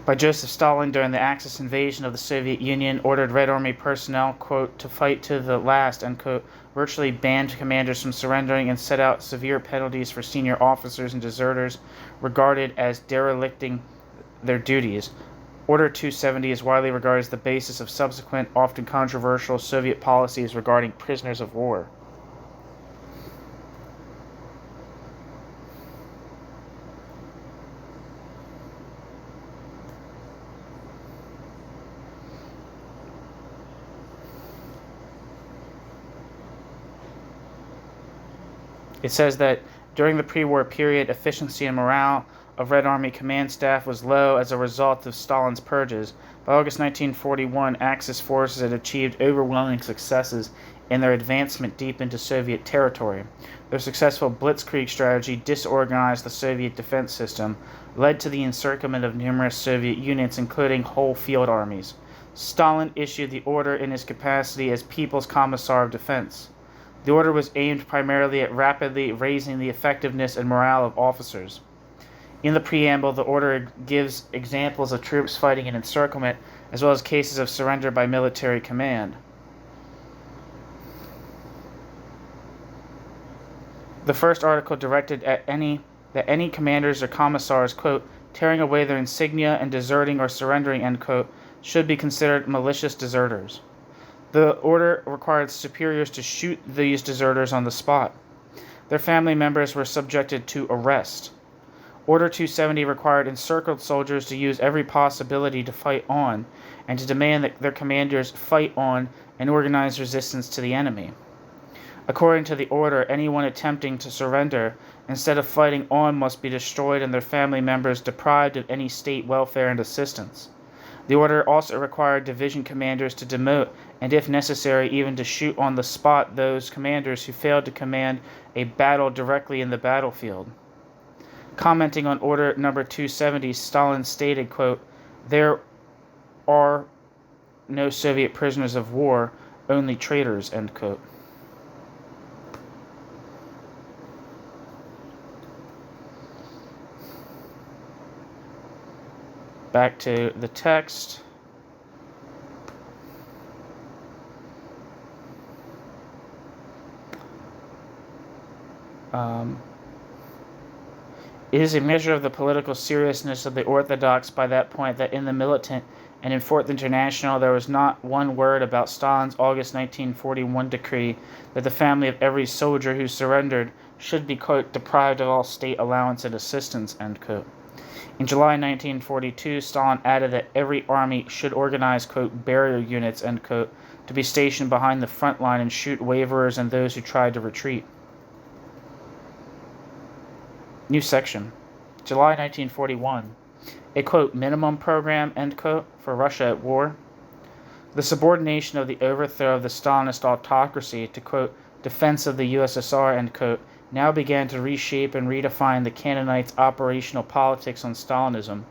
By Joseph Stalin during the Axis invasion of the Soviet Union, ordered Red Army personnel, quote, to fight to the last, unquote, virtually banned commanders from surrendering and set out severe penalties for senior officers and deserters regarded as derelicting their duties. Order 270 is widely regarded as the basis of subsequent, often controversial Soviet policies regarding prisoners of war. It says that during the pre-war period, efficiency and morale of Red Army command staff was low as a result of Stalin's purges. By August 1941, Axis forces had achieved overwhelming successes in their advancement deep into Soviet territory. Their successful blitzkrieg strategy disorganized the Soviet defense system, led to the encirclement of numerous Soviet units, including whole field armies. Stalin issued the order in his capacity as People's Commissar of Defense. The order was aimed primarily at rapidly raising the effectiveness and morale of officers. In the preamble, the order gives examples of troops fighting in encirclement, as well as cases of surrender by military command. The first article directed at any commanders or commissars, quote, tearing away their insignia and deserting or surrendering, end quote, should be considered malicious deserters. The order required superiors to shoot these deserters on the spot. Their family members were subjected to arrest. Order 270 required encircled soldiers to use every possibility to fight on, and to demand that their commanders fight on and organize resistance to the enemy. According to the order, anyone attempting to surrender instead of fighting on must be destroyed and their family members deprived of any state welfare and assistance. The order also required division commanders to demote, and if necessary, even to shoot on the spot those commanders who failed to command a battle directly in the battlefield. Commenting on Order Number 270, Stalin stated, quote, there are no Soviet prisoners of war, only traitors, end quote. Back to the text. It is a measure of the political seriousness of the Orthodox by that point that in the militant and in Fourth International there was not one word about Stalin's August 1941 decree that the family of every soldier who surrendered should be, quote, deprived of all state allowance and assistance, end quote. In July 1942, Stalin added that every army should organize, quote, barrier units, end quote, to be stationed behind the front line and shoot waverers and those who tried to retreat. New section. July 1941. A, quote, minimum program, end quote, for Russia at war. The subordination of the overthrow of the Stalinist autocracy to, quote, defense of the USSR, end quote, now began to reshape and redefine the Canaanites' operational politics on Stalinism.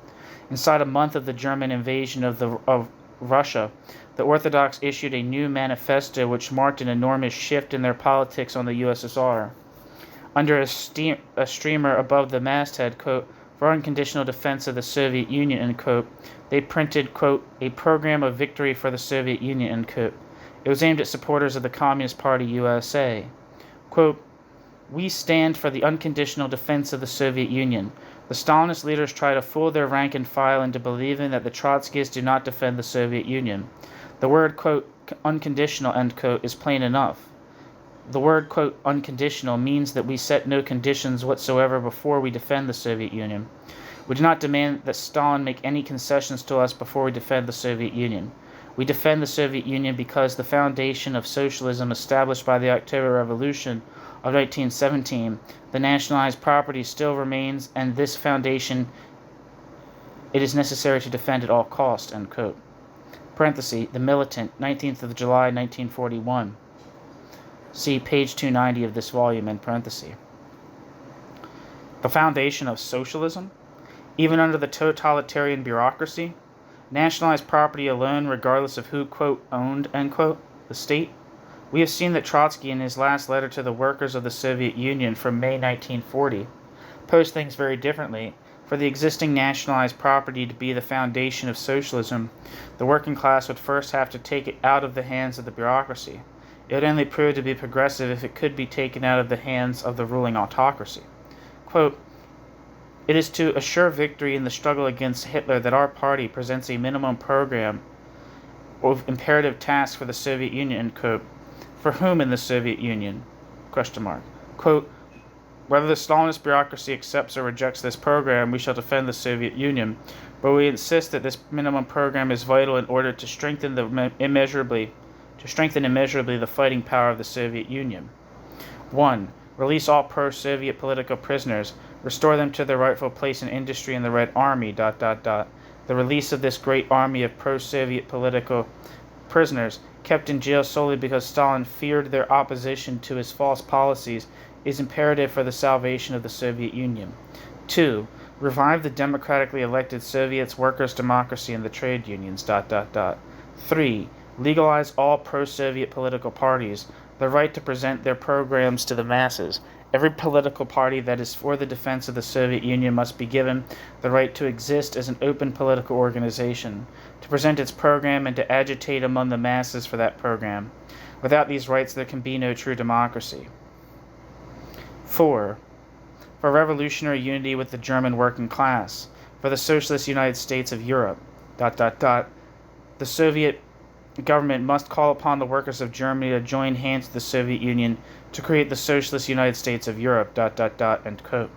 Inside a month of the German invasion of Russia, the Orthodox issued a new manifesto which marked an enormous shift in their politics on the USSR. Under a streamer above the masthead, quote, for unconditional defense of the Soviet Union, end quote, they printed, quote, a program of victory for the Soviet Union, end quote. It was aimed at supporters of the Communist Party USA. Quote, we stand for the unconditional defense of the Soviet Union. The Stalinist leaders try to fool their rank and file into believing that the Trotskyists do not defend the Soviet Union. The word, quote, unconditional, end quote, is plain enough. The word, quote, unconditional means that we set no conditions whatsoever before we defend the Soviet Union. We do not demand that Stalin make any concessions to us before we defend the Soviet Union. We defend the Soviet Union because the foundation of socialism established by the October Revolution of 1917, the nationalized property still remains, and this foundation it is necessary to defend at all costs, end quote. Parenthesis, The Militant, 19th of July, 1941. See page 290 of this volume, in parenthesis. The foundation of socialism, even under the totalitarian bureaucracy, nationalized property alone, regardless of who, quote, owned, end quote, the state. We have seen that Trotsky, in his last letter to the workers of the Soviet Union from May 1940, posed things very differently. For the existing nationalized property to be the foundation of socialism, the working class would first have to take it out of the hands of the bureaucracy. It would only prove to be progressive if it could be taken out of the hands of the ruling autocracy. Quote, it is to assure victory in the struggle against Hitler that our party presents a minimum program of imperative tasks for the Soviet Union, end quote. For whom in the Soviet Union? Question mark. Quote, whether the Stalinist bureaucracy accepts or rejects this program, we shall defend the Soviet Union, but we insist that this minimum program is vital in order to strengthen immeasurably the fighting power of the Soviet Union. 1. Release all pro-Soviet political prisoners. Restore them to their rightful place in industry in the Red Army, ... The release of this great army of pro-Soviet political prisoners, kept in jail solely because Stalin feared their opposition to his false policies, is imperative for the salvation of the Soviet Union. 2. Revive the democratically elected Soviets, workers' democracy, and the trade unions, ... 3. Legalize all pro-Soviet political parties, the right to present their programs to the masses. Every political party that is for the defense of the Soviet Union must be given the right to exist as an open political organization, to present its program and to agitate among the masses for that program. Without these rights, there can be no true democracy. 4. For revolutionary unity with the German working class, for the Socialist United States of Europe, ... The Soviet government must call upon the workers of Germany to join hands with the Soviet Union to create the Socialist United States of Europe, ... end quote.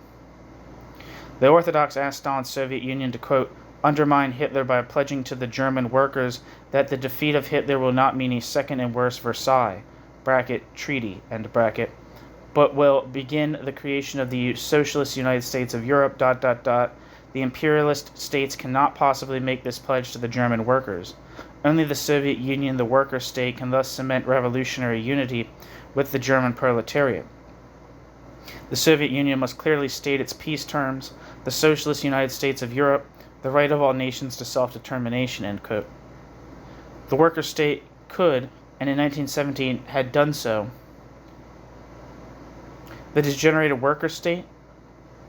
The Orthodox asked Stalin's Soviet Union to, quote, undermine Hitler by pledging to the German workers that the defeat of Hitler will not mean a second and worse Versailles, treaty, but will begin the creation of the Socialist United States of Europe, ... The imperialist states cannot possibly make this pledge to the German workers. Only the Soviet Union, the worker state, can thus cement revolutionary unity with the German proletariat. The Soviet Union must clearly state its peace terms, the Socialist United States of Europe, the right of all nations to self-determination, end quote. The worker state could, and in 1917 had done so. The degenerated worker state,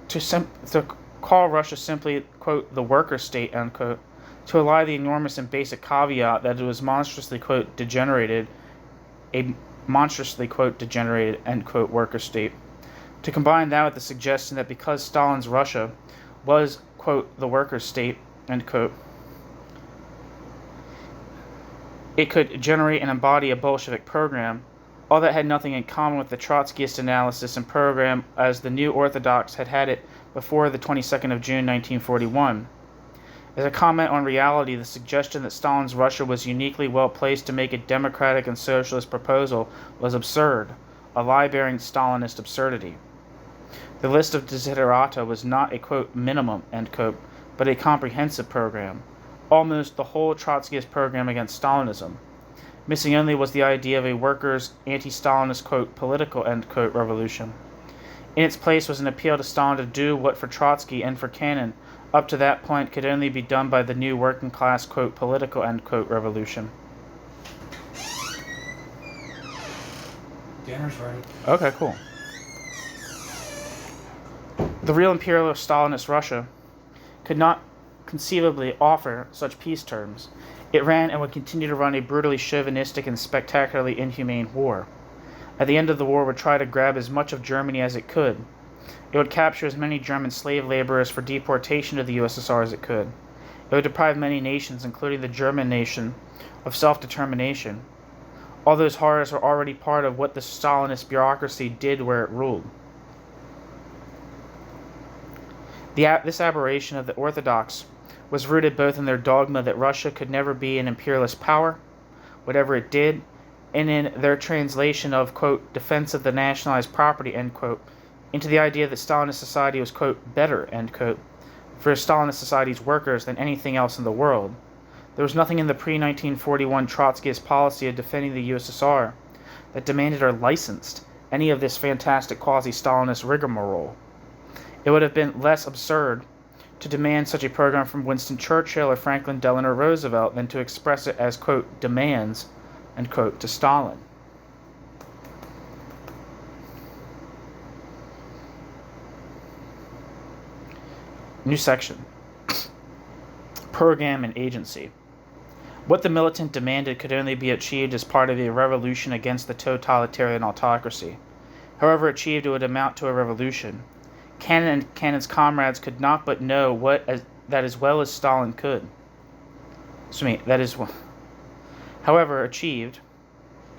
to call Russia simply, quote, the worker state, end quote, to ally the enormous and basic caveat that it was monstrously, quote, degenerated, a monstrously, quote, degenerated, end quote, worker state. To combine that with the suggestion that because Stalin's Russia was, quote, the worker state, end quote, it could generate and embody a Bolshevik program, all that had nothing in common with the Trotskyist analysis and program as the new Orthodox had had it before the 22nd of June 1941. As a comment on reality, the suggestion that Stalin's Russia was uniquely well placed to make a democratic and socialist proposal was absurd, a lie-bearing Stalinist absurdity. The list of desiderata was not a, quote, minimum, end quote, but a comprehensive program, almost the whole Trotskyist program against Stalinism. Missing only was the idea of a workers' anti-Stalinist, quote, political, end quote, revolution. In its place was an appeal to Stalin to do what for Trotsky and for Cannon, up to that point, could only be done by the new working class, quote, political, end quote, revolution. Dinner's ready. Okay, cool. The real imperialist Stalinist Russia could not conceivably offer such peace terms. It ran and would continue to run a brutally chauvinistic and spectacularly inhumane war. At the end of the war, it would try to grab as much of Germany as it could. It would capture as many German slave laborers for deportation to the USSR as it could. It would deprive many nations, including the German nation, of self-determination. All those horrors were already part of what the Stalinist bureaucracy did where it ruled. This aberration of the Orthodox was rooted both in their dogma that Russia could never be an imperialist power, whatever it did, and in their translation of, quote, defense of the nationalized property, end quote, into the idea that Stalinist society was, quote, better, end quote, for Stalinist society's workers than anything else in the world. There was nothing in the pre-1941 Trotskyist policy of defending the USSR that demanded or licensed any of this fantastic quasi-Stalinist rigmarole. It would have been less absurd to demand such a program from Winston Churchill or Franklin Delano Roosevelt than to express it as, quote, demands, end quote, to Stalin. New section. Program and agency. What the militant demanded could only be achieved as part of a revolution against the totalitarian autocracy. However achieved, it would amount to a revolution. Cannon and Cannon's comrades could not but know that as well as Stalin could. However achieved,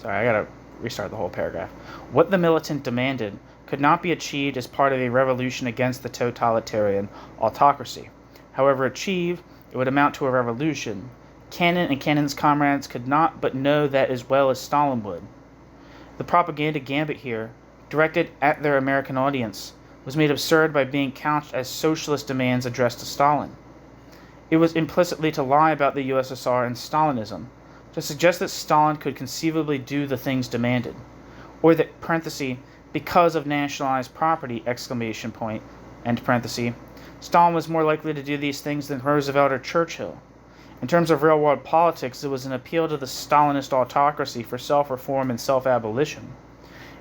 I gotta restart the whole paragraph. What the militant demanded could not be achieved as part of a revolution against the totalitarian autocracy. However achieved, it would amount to a revolution. Cannon and Cannon's comrades could not but know that as well as Stalin would. The propaganda gambit here, directed at their American audience, was made absurd by being couched as socialist demands addressed to Stalin. It was implicitly to lie about the USSR and Stalinism, to suggest that Stalin could conceivably do the things demanded, or that, parenthesis, because of nationalized property, exclamation point, end parenthesis, Stalin was more likely to do these things than Roosevelt or Churchill. In terms of real-world politics, it was an appeal to the Stalinist autocracy for self-reform and self-abolition.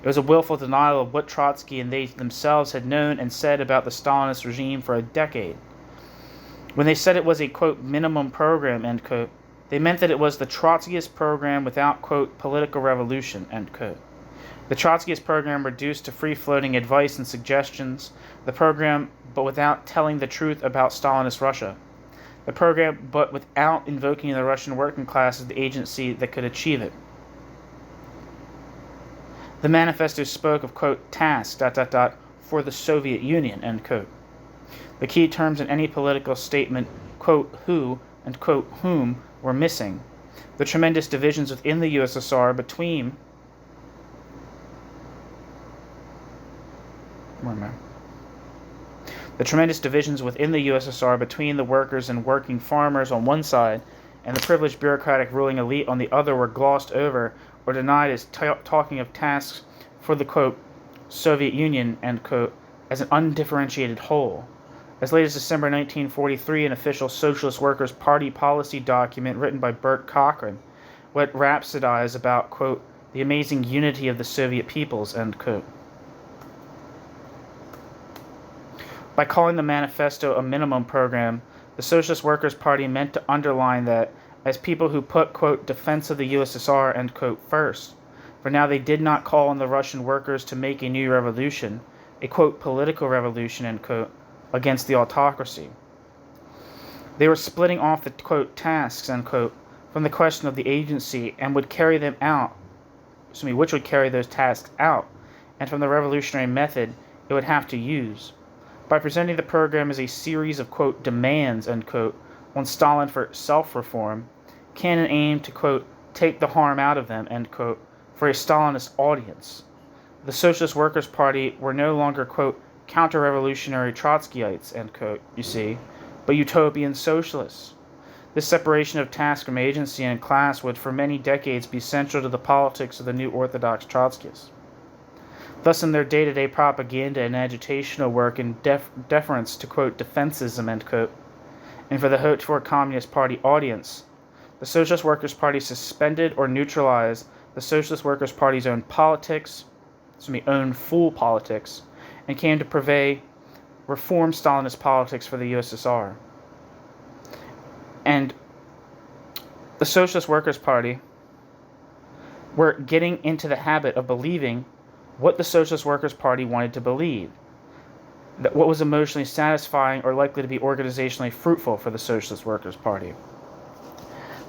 It was a willful denial of what Trotsky and they themselves had known and said about the Stalinist regime for a decade. When they said it was a, quote, minimum program, end quote, they meant that it was the Trotskyist program without, quote, political revolution, end quote. The Trotskyist program reduced to free-floating advice and suggestions, the program but without telling the truth about Stalinist Russia. The program but without invoking the Russian working class as the agency that could achieve it. The manifesto spoke of, quote, tasks, for the Soviet Union, end quote. The key terms in any political statement, quote, who, and, quote, whom, were missing. The tremendous divisions within the USSR between the workers and working farmers on one side and the privileged bureaucratic ruling elite on the other were glossed over or denied as talking of tasks for the, quote, Soviet Union, end quote, as an undifferentiated whole. As late as December 1943, an official Socialist Workers' Party policy document written by Bert Cochran would rhapsodize about, quote, the amazing unity of the Soviet peoples, end quote. By calling the manifesto a minimum program, the Socialist Workers' Party meant to underline that, as people who put, quote, defense of the USSR, end quote, first, for now they did not call on the Russian workers to make a new revolution, a, quote, political revolution, end quote, against the autocracy. They were splitting off the, quote, tasks, end quote, from the question of the agency and would carry them out, which would carry those tasks out, and from the revolutionary method it would have to use. By presenting the program as a series of, quote, demands, end quote, on Stalin for self-reform, Cannon aimed to, quote, take the harm out of them, end quote, for a Stalinist audience. The Socialist Workers' Party were no longer, quote, counter-revolutionary Trotskyites, end quote, you see, but utopian socialists. This separation of task from agency and class would for many decades be central to the politics of the new Orthodox Trotskyists. Thus, in their day-to-day propaganda and agitational work in deference to, quote, defensism, end quote, and for the hoped-for Communist Party audience, the Socialist Workers' Party suspended or neutralized the Socialist Workers' Party's own politics, own fool politics, and came to purvey reform Stalinist politics for the USSR. And the Socialist Workers' Party were getting into the habit of believing what the Socialist Workers' Party wanted to believe, that what was emotionally satisfying or likely to be organizationally fruitful for the Socialist Workers' Party.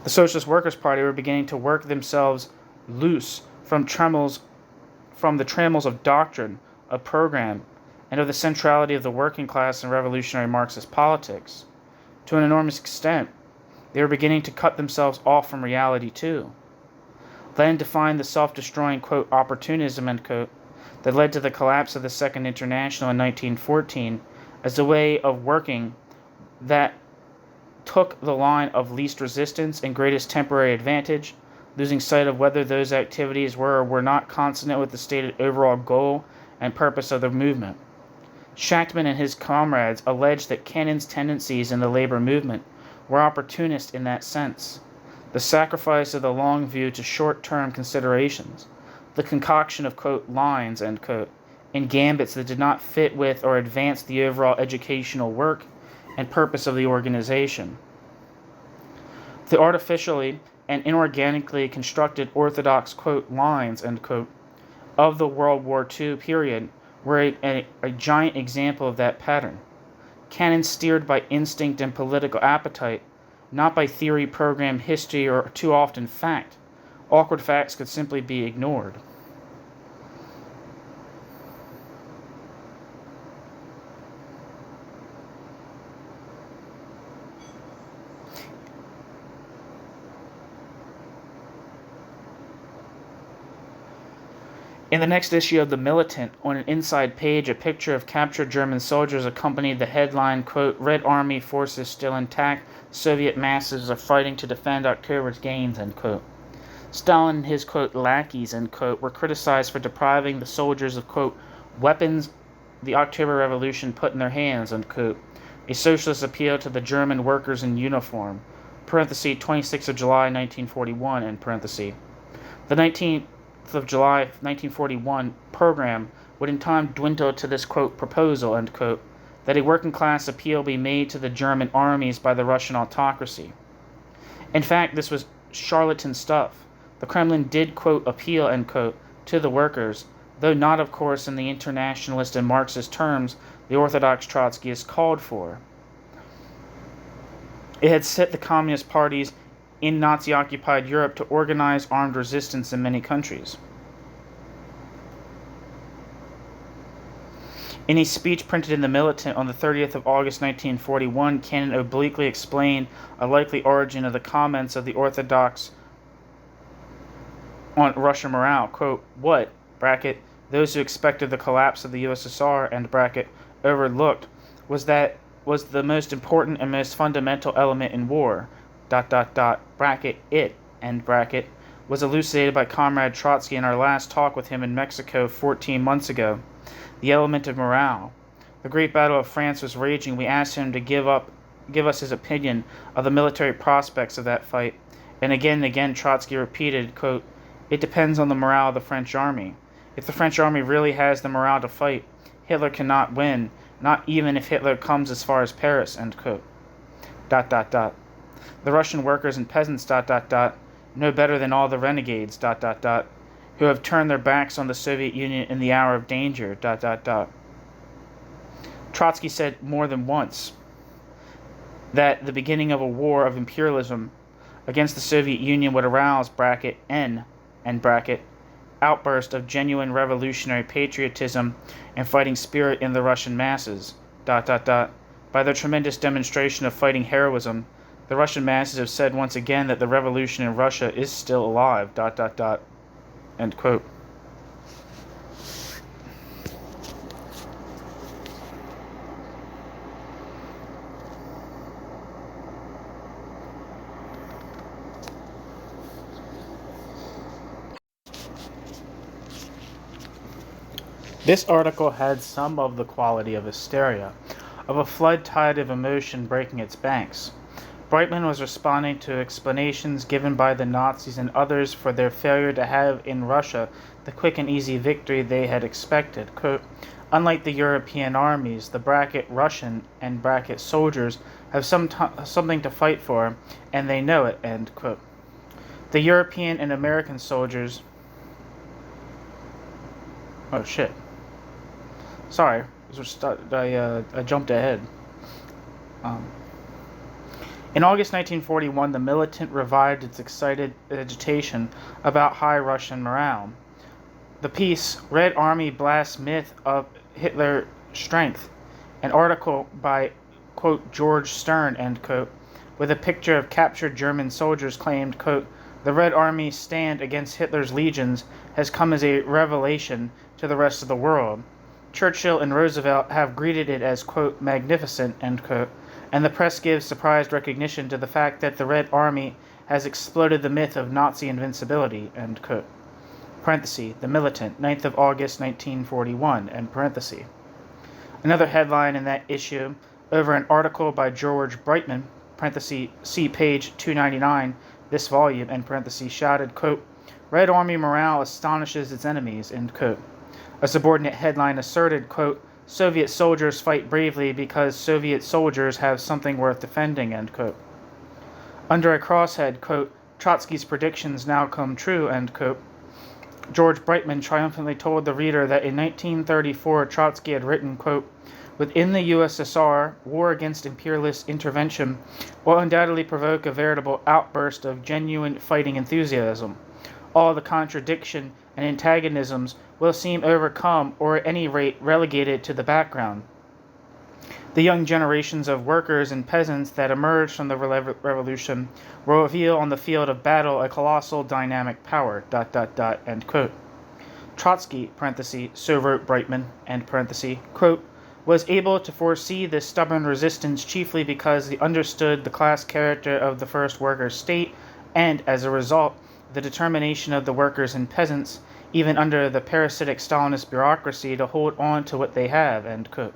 The Socialist Workers' Party were beginning to work themselves loose from the trammels of doctrine, of program, and of the centrality of the working class in revolutionary Marxist politics. To an enormous extent, they were beginning to cut themselves off from reality too. Lenin defined the self-destroying, quote, opportunism, end quote, that led to the collapse of the Second International in 1914 as a way of working that took the line of least resistance and greatest temporary advantage, losing sight of whether those activities were or were not consonant with the stated overall goal and purpose of the movement. Shachtman and his comrades alleged that Cannon's tendencies in the labor movement were opportunist in that sense, the sacrifice of the long view to short-term considerations, the concoction of, quote, lines, end quote, and gambits that did not fit with or advance the overall educational work and purpose of the organization. The artificially and inorganically constructed orthodox, quote, lines, end quote, of the World War II period were a giant example of that pattern. Cannon steered by instinct and political appetite, not by theory, program, history, or too often fact. Awkward facts could simply be ignored. In the next issue of The Militant, on an inside page, a picture of captured German soldiers accompanied the headline, quote, Red Army forces still intact, Soviet masses are fighting to defend October's gains, end quote. Stalin and his, quote, lackeys, end quote, were criticized for depriving the soldiers of, quote, weapons the October Revolution put in their hands, end quote. A socialist appeal to the German workers in uniform, parenthesis, 26th of July, 1941, end parenthesis. The 19th of July 1941 program would in time dwindle to this, quote, proposal, end quote, that a working class appeal be made to the German armies by the Russian autocracy. In fact, this was charlatan stuff. The Kremlin did, quote, appeal, end quote, to the workers, though not, of course, in the internationalist and Marxist terms the Orthodox Trotskyists called for. It had set the communist parties in Nazi-occupied Europe to organize armed resistance in many countries. In a speech printed in The Militant on the 30th of August 1941, Cannon obliquely explained a likely origin of the comments of the Orthodox on Russian morale. Quote, what, bracket, those who expected the collapse of the USSR, end bracket, overlooked was the most important and most fundamental element in war, bracket, it, end bracket, was elucidated by Comrade Trotsky in our last talk with him in Mexico 14 months ago. The element of morale. The great battle of France was raging. We asked him to give us his opinion of the military prospects of that fight. And again, Trotsky repeated, quote, it depends on the morale of the French army. If the French army really has the morale to fight, Hitler cannot win, not even if Hitler comes as far as Paris, end quote. The Russian workers and peasants, know better than all the renegades, who have turned their backs on the Soviet Union in the hour of danger, Trotsky said more than once that the beginning of a war of imperialism against the Soviet Union would arouse, bracket, end bracket, outburst of genuine revolutionary patriotism and fighting spirit in the Russian masses, By their tremendous demonstration of fighting heroism, the Russian masses have said once again that the revolution in Russia is still alive. End quote. This article had some of the quality of hysteria, of a flood tide of emotion breaking its banks. Brightman was responding to explanations given by the Nazis and others for their failure to have in Russia the quick and easy victory they had expected. Quote, unlike the European armies, the Russian and soldiers have something to fight for, and they know it. End quote. The European and American soldiers... Oh shit. Sorry, I jumped ahead. In August 1941, the militant revived its excited agitation about high Russian morale. The piece, Red Army Blasts Myth of Hitler Strength, an article by, quote, George Stern, end quote, with a picture of captured German soldiers claimed, quote, the Red Army's stand against Hitler's legions has come as a revelation to the rest of the world. Churchill and Roosevelt have greeted it as, quote, magnificent, end quote, and the press gives surprised recognition to the fact that the Red Army has exploded the myth of Nazi invincibility, end quote. Parenthesis, The Militant, 9th of August, 1941, end parenthesis. Another headline in that issue, over an article by George Brightman, parenthesis, see page 299, this volume, end parenthesis, shouted, quote, Red Army morale astonishes its enemies, end quote. A subordinate headline asserted, quote, Soviet soldiers fight bravely because Soviet soldiers have something worth defending, end quote. Under a crosshead, quote, Trotsky's predictions now come true, end quote, George Brightman triumphantly told the reader that in 1934 Trotsky had written, quote, within the USSR, war against imperialist intervention will undoubtedly provoke a veritable outburst of genuine fighting enthusiasm. All the contradiction and antagonisms will seem overcome or at any rate relegated to the background. The young generations of workers and peasants that emerged from the revolution will reveal on the field of battle a colossal dynamic power, end quote. Trotsky, parenthesis, so wrote Brightman, end parenthesis, quote, was able to foresee this stubborn resistance chiefly because he understood the class character of the first worker state and, as a result, the determination of the workers and peasants, even under the parasitic Stalinist bureaucracy, to hold on to what they have, end quote.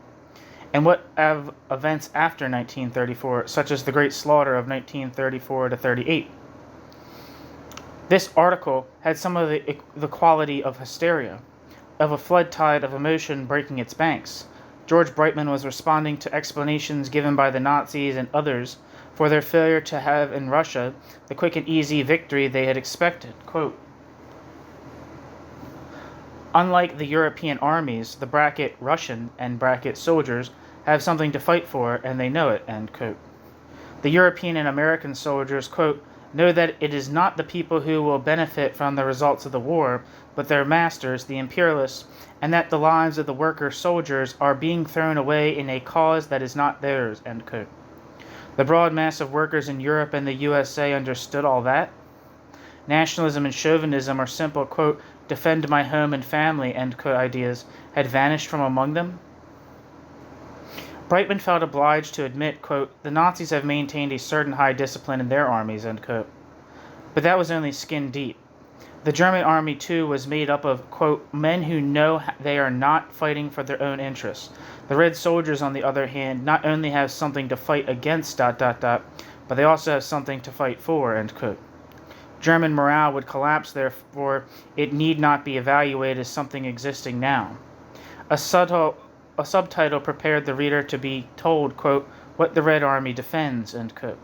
And what of events after 1934, such as the Great Slaughter of 1934 to 38? This article had some of the quality of hysteria, of a flood tide of emotion breaking its banks. George Brightman was responding to explanations given by the Nazis and others for their failure to have in Russia the quick and easy victory they had expected. Quote, unlike the European armies, the Russian and soldiers have something to fight for, and they know it, end quote. The European and American soldiers, quote, know that it is not the people who will benefit from the results of the war, but their masters, the imperialists, and that the lives of the worker soldiers are being thrown away in a cause that is not theirs, end quote. The broad mass of workers in Europe and the USA understood all that. Nationalism and chauvinism or simple, quote, defend my home and family, end quote, ideas had vanished from among them. Brightman felt obliged to admit, quote, the Nazis have maintained a certain high discipline in their armies, end quote. But that was only skin deep. The German army, too, was made up of, quote, men who know they are not fighting for their own interests. The Red soldiers, on the other hand, not only have something to fight against, but they also have something to fight for, end quote. German morale would collapse, therefore it need not be evaluated as something existing now. A subtitle prepared the reader to be told, quote, what the Red Army defends, end quote.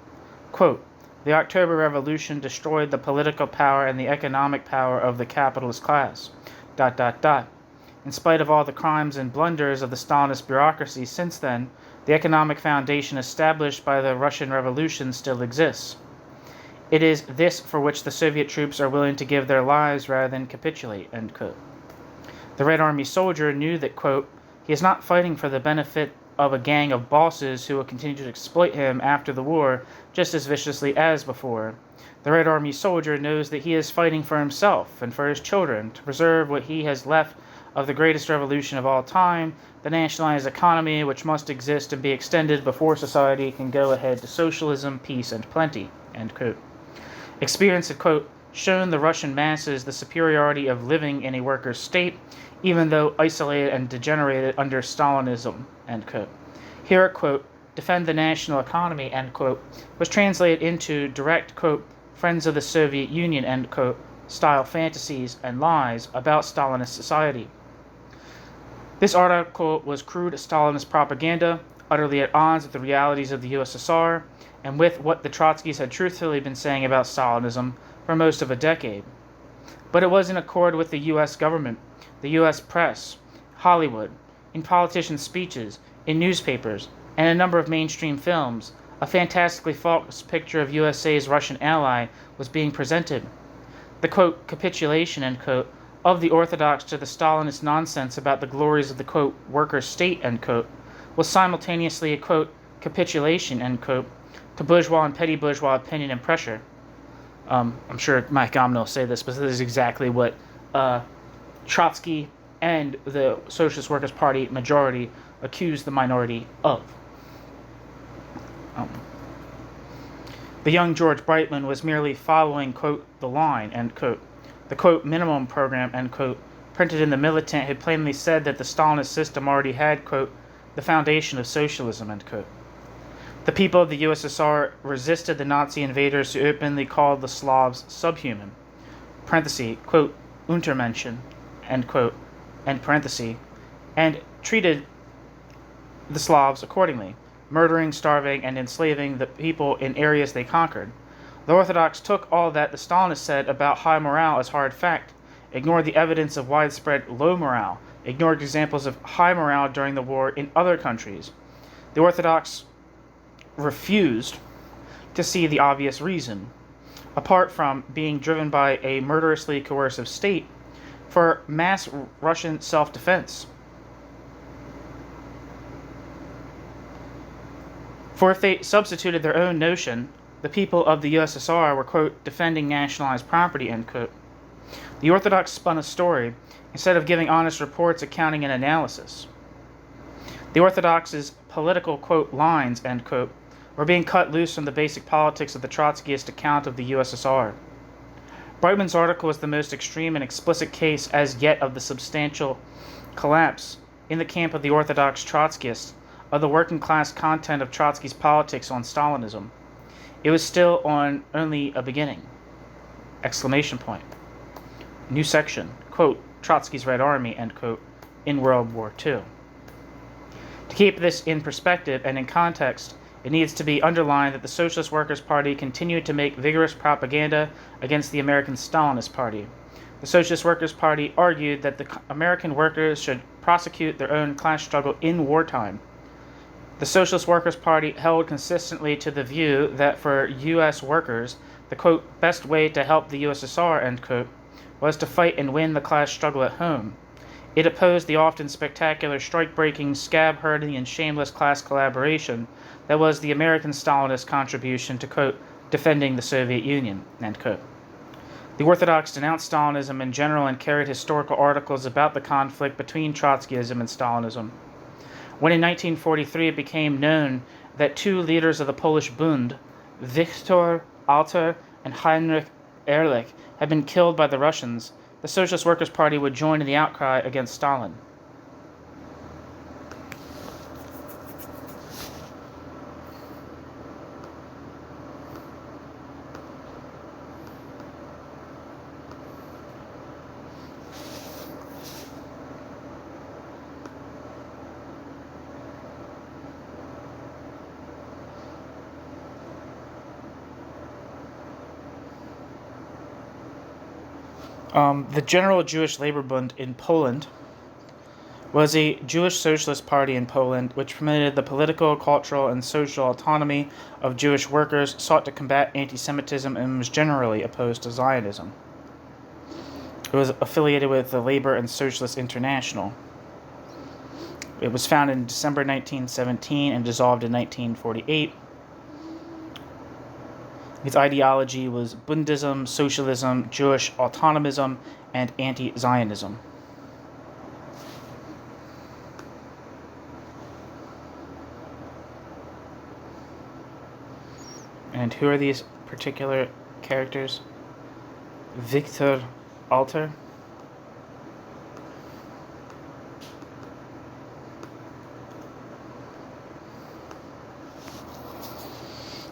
Quote, the October Revolution destroyed the political power and the economic power of the capitalist class, In spite of all the crimes and blunders of the Stalinist bureaucracy since then, the economic foundation established by the Russian Revolution still exists. It is this for which the Soviet troops are willing to give their lives rather than capitulate, end quote. The Red Army soldier knew that, quote, he is not fighting for the benefit of a gang of bosses who will continue to exploit him after the war just as viciously as before. The Red Army soldier knows that he is fighting for himself and for his children to preserve what he has left of the greatest revolution of all time, the nationalized economy, which must exist and be extended before society can go ahead to socialism, peace, and plenty. End quote. Experience had, quote, shown the Russian masses the superiority of living in a workers' state, even though isolated and degenerated under Stalinism. End quote. Here, quote, defend the national economy, end quote, was translated into direct, quote, friends of the Soviet Union, end quote, style fantasies and lies about Stalinist society. This article was crude Stalinist propaganda, utterly at odds with the realities of the USSR, and with what the Trotskyists had truthfully been saying about Stalinism for most of a decade. But it was in accord with the U.S. government, the U.S. press, Hollywood, in politicians' speeches, in newspapers, and a number of mainstream films. A fantastically false picture of USA's Russian ally was being presented. The, quote, capitulation, end quote, of the Orthodox to the Stalinist nonsense about the glories of the, quote, worker state, end quote, was simultaneously a, quote, capitulation, end quote, to bourgeois and petty bourgeois opinion and pressure. I'm sure Matgamna will say this, but this is exactly what Trotsky and the Socialist Workers' Party majority accused the minority of. The young George Brightman was merely following, quote, the line, end quote. The, quote, minimum program, end quote, printed in the Militant had plainly said that the Stalinist system already had, quote, the foundation of socialism, end quote. The people of the USSR resisted the Nazi invaders who openly called the Slavs subhuman, parenthesis, quote, Untermenschen, end quote, end parenthesis, and treated the Slavs accordingly, murdering, starving, and enslaving the people in areas they conquered. The Orthodox took all that the Stalinists said about high morale as hard fact, ignored the evidence of widespread low morale, ignored examples of high morale during the war in other countries. The Orthodox refused to see the obvious reason, apart from being driven by a murderously coercive state, for mass Russian self-defense. For if they substituted their own notion, the people of the USSR were, quote, defending nationalized property, end quote. The Orthodox spun a story instead of giving honest reports, accounting, and analysis. The Orthodox's political, quote, lines, end quote, were being cut loose from the basic politics of the Trotskyist account of the USSR. Brightman's article was the most extreme and explicit case as yet of the substantial collapse in the camp of the Orthodox Trotskyists of the working class content of Trotsky's politics on Stalinism. It was still on only a beginning. Exclamation point. New section, quote, Trotsky's Red Army, end quote, in World War II. To keep this in perspective and in context, it needs to be underlined that the Socialist Workers' Party continued to make vigorous propaganda against the American Stalinist Party. The Socialist Workers' Party argued that the American workers should prosecute their own class struggle in wartime. The Socialist Workers' Party held consistently to the view that for U.S. workers, the, quote, best way to help the USSR, end quote, was to fight and win the class struggle at home. It opposed the often spectacular, strike-breaking, scab-herding, and shameless class collaboration that was the American Stalinist contribution to, quote, defending the Soviet Union, end quote. The Orthodox denounced Stalinism in general and carried historical articles about the conflict between Trotskyism and Stalinism. When in 1943 it became known that two leaders of the Polish Bund, Viktor Alter and Heinrich Ehrlich, had been killed by the Russians, the Socialist Workers' Party would join in the outcry against Stalin. The General Jewish Labor Bund in Poland was a Jewish socialist party in Poland which promoted the political, cultural, and social autonomy of Jewish workers, sought to combat anti-Semitism, and was generally opposed to Zionism. It was affiliated with the Labor and Socialist International. It was founded in December 1917 and dissolved in 1948. Its ideology was Bundism, socialism, Jewish autonomism, and anti-Zionism. And who are these particular characters? Victor Alter.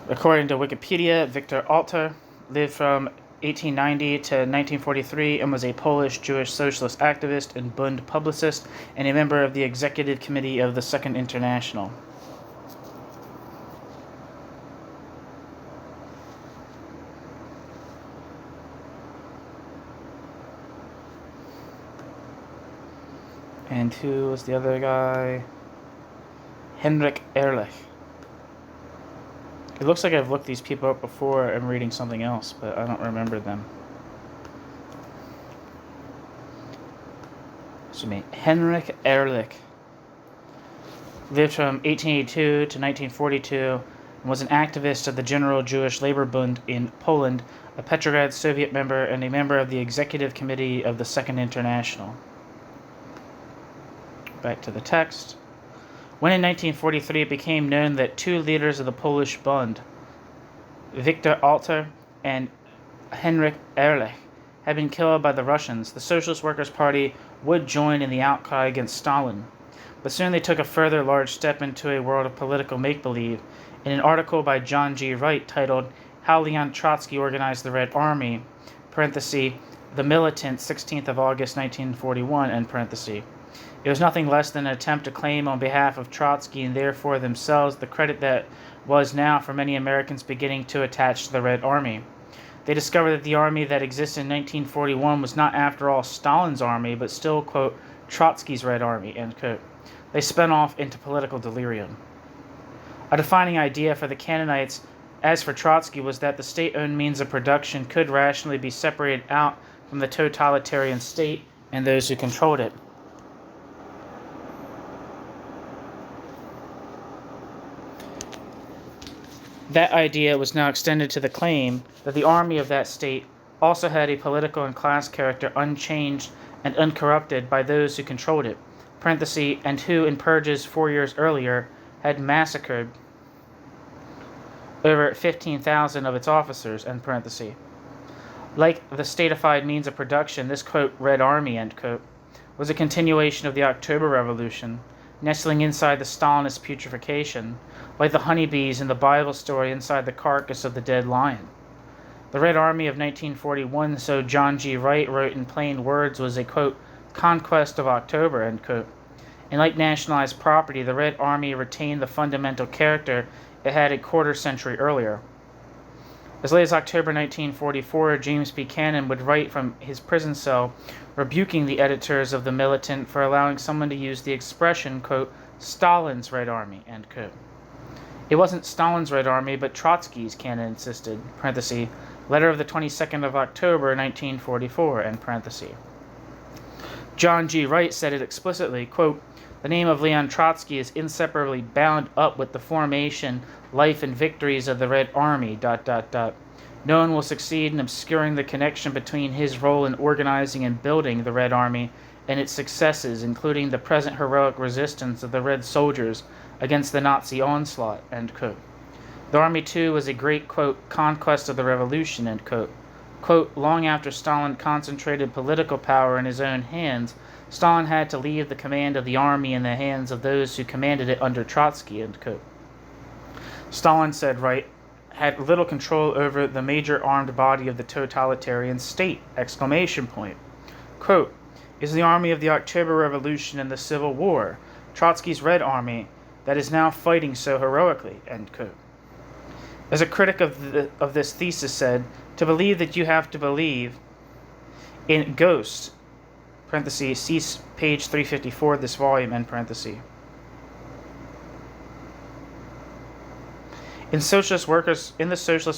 According to Wikipedia, Victor Alter lived from 1890 to 1943 and was a Polish Jewish socialist activist and Bund publicist and a member of the executive committee of the Second International. And who was the other guy? Henrik Ehrlich. It looks like I've looked these people up before. I'm reading something else, but I don't remember them. Excuse me. Henrik Ehrlich lived from 1882 to 1942 and was an activist of the General Jewish Labor Bund in Poland, a Petrograd Soviet member, and a member of the executive committee of the Second International. Back to the text. When in 1943 it became known that two leaders of the Polish Bund, Victor Alter and Henrik Ehrlich, had been killed by the Russians, the Socialist Workers' Party would join in the outcry against Stalin. But soon they took a further large step into a world of political make-believe. In an article by John G. Wright titled How Leon Trotsky Organized the Red Army, parenthesis, The Militant, 16th of August 1941, end parenthesis. It was nothing less than an attempt to claim on behalf of Trotsky and therefore themselves the credit that was now for many Americans beginning to attach to the Red Army. They discovered that the army that existed in 1941 was not after all Stalin's army, but still, quote, Trotsky's Red Army, end quote. They spun off into political delirium. A defining idea for the Canaanites, as for Trotsky, was that the state-owned means of production could rationally be separated out from the totalitarian state and those who controlled it. That idea was now extended to the claim that the army of that state also had a political and class character unchanged and uncorrupted by those who controlled it, parenthesis, and who, in purges 4 years earlier, had massacred over 15,000 of its officers, end parenthesis. Like the statified means of production, this, quote, Red Army, end quote, was a continuation of the October Revolution, nestling inside the Stalinist putrefaction, like the honeybees in the Bible story inside the carcass of the dead lion. The Red Army of 1941, so John G. Wright wrote in plain words, was a, quote, conquest of October, end quote. And like nationalized property, the Red Army retained the fundamental character it had a quarter-century earlier. As late as October 1944, James Buchanan would write from his prison cell, rebuking the editors of The Militant for allowing someone to use the expression, quote, Stalin's Red Army, end quote. It wasn't Stalin's Red Army, but Trotsky's, Cannon insisted, parenthesis, letter of the 22nd of October, 1944, end parenthesis. John G. Wright said it explicitly, quote, the name of Leon Trotsky is inseparably bound up with the formation, life, and victories of the Red Army, ... No one will succeed in obscuring the connection between his role in organizing and building the Red Army and its successes, including the present heroic resistance of the Red soldiers against the Nazi onslaught, end quote. The Army, too, was a great, quote, conquest of the revolution, end quote. Quote, long after Stalin concentrated political power in his own hands, Stalin had to leave the command of the army in the hands of those who commanded it under Trotsky, end quote. Stalin, said Wright, had little control over the major armed body of the totalitarian state, exclamation point. Quote, is the army of the October Revolution and the Civil War, Trotsky's Red Army, that is now fighting so heroically, end quote. As a critic of this thesis said, to believe that you have to believe in ghosts, parenthesis, see page 354 of this volume, end parenthesis. In the Socialist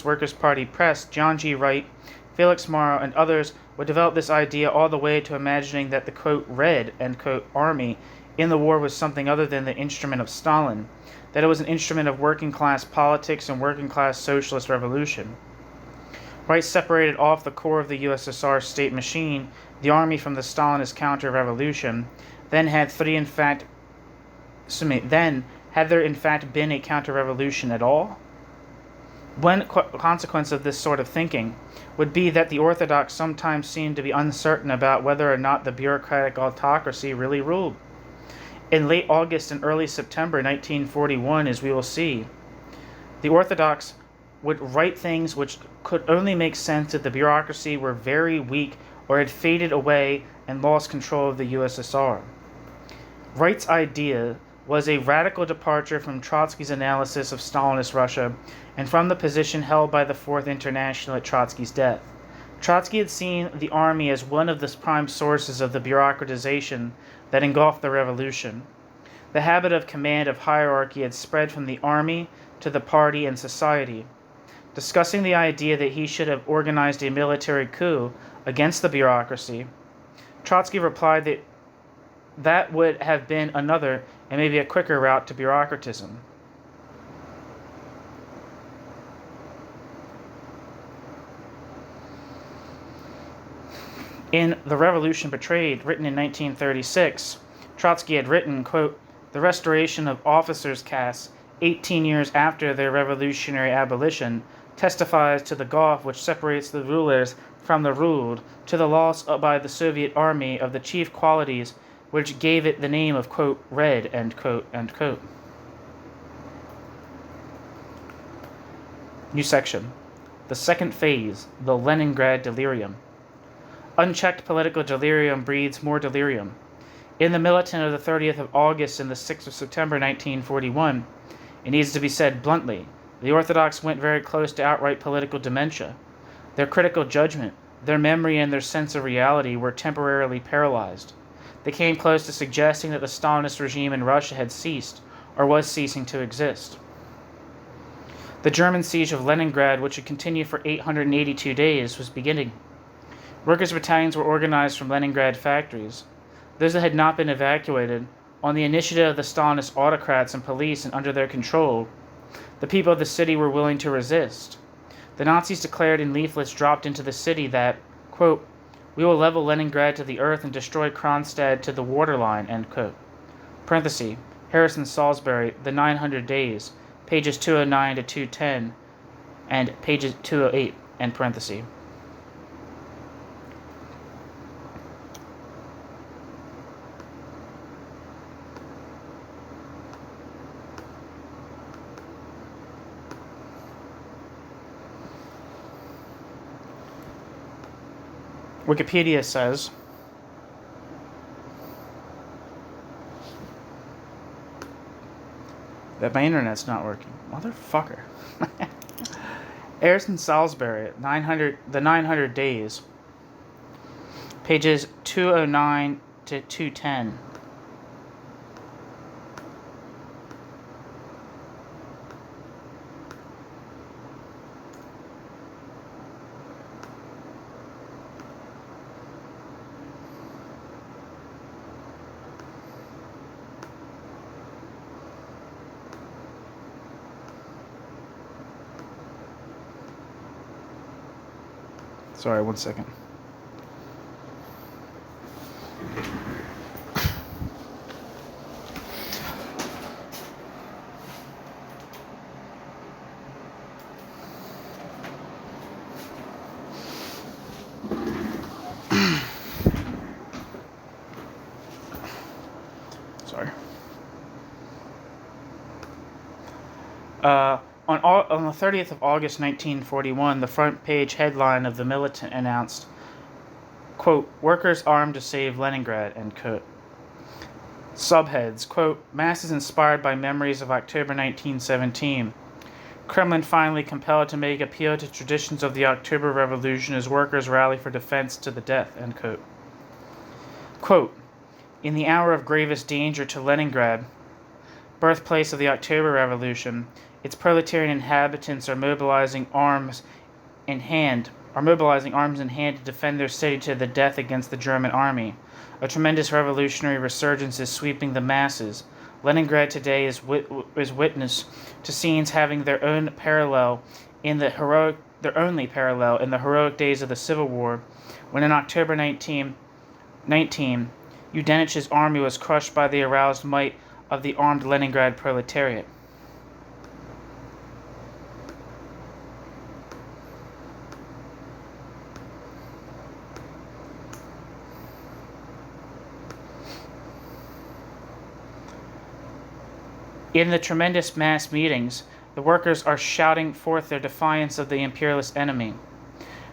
Workers' Party press, John G. Wright, Felix Morrow, and others would develop this idea all the way to imagining that the, quote, Red, end quote, Army in the war was something other than the instrument of Stalin, that it was an instrument of working-class politics and working-class socialist revolution. Right separated off the core of the USSR state machine, the army from the Stalinist counter-revolution, then had there in fact been a counter-revolution at all? One consequence of this sort of thinking would be that the Orthodox sometimes seemed to be uncertain about whether or not the bureaucratic autocracy really ruled. In late August and early September 1941, as we will see, the Orthodox would write things which could only make sense if the bureaucracy were very weak or had faded away and lost control of the USSR. Wright's idea was a radical departure from Trotsky's analysis of Stalinist Russia and from the position held by the Fourth International at Trotsky's death. Trotsky had seen the army as one of the prime sources of the bureaucratization that engulfed the revolution. The habit of command of hierarchy had spread from the army to the party and society. Discussing the idea that he should have organized a military coup against the bureaucracy, Trotsky replied that that would have been another and maybe a quicker route to bureaucratism. In The Revolution Betrayed, written in 1936, Trotsky had written, quote, "The restoration of officers' castes 18 years after their revolutionary abolition testifies to the gulf which separates the rulers from the ruled, to the loss by the Soviet army of the chief qualities which gave it the name of, quote, red," end quote, end quote. New section. The second phase, the Leningrad delirium. Unchecked political delirium breeds more delirium. In the militant of the 30th of August and the 6th of September 1941, it needs to be said bluntly, the Orthodox went very close to outright political dementia. Their critical judgment, their memory, and their sense of reality were temporarily paralyzed. They came close to suggesting that the Stalinist regime in Russia had ceased, or was ceasing to exist. The German siege of Leningrad, which had continued for 882 days, was beginning. Workers' battalions were organized from Leningrad factories. Those that had not been evacuated, on the initiative of the Stalinist autocrats and police and under their control, the people of the city were willing to resist. The Nazis declared in leaflets dropped into the city that, quote, "We will level Leningrad to the earth and destroy Kronstadt to the waterline," end quote. Parenthesis, Harrison Salisbury, The 900 Days, pages 209 to 210, and pages 208, end parenthesis. Wikipedia says, that my internet's not working. Motherfucker. Harrison Salisbury, The 900 Days, pages 209 to 210. Sorry, 1 second. Sorry. On the 30th of August 1941, the front page headline of the Militant announced, quote, "Workers armed to save Leningrad," end quote. Subheads, quote, "Masses inspired by memories of October 1917. Kremlin finally compelled to make appeal to traditions of the October Revolution as workers rally for defense to the death," end quote. Quote, "In the hour of gravest danger to Leningrad, birthplace of the October Revolution, its proletarian inhabitants are mobilizing arms in hand are mobilizing arms in hand to defend their city to the death against the German army. A tremendous revolutionary resurgence is sweeping the masses. Leningrad today is witness to scenes having their only parallel in the heroic days of the Civil War, when in October 1919, Udenich's army was crushed by the aroused might of the armed Leningrad proletariat. In the tremendous mass meetings, the workers are shouting forth their defiance of the imperialist enemy.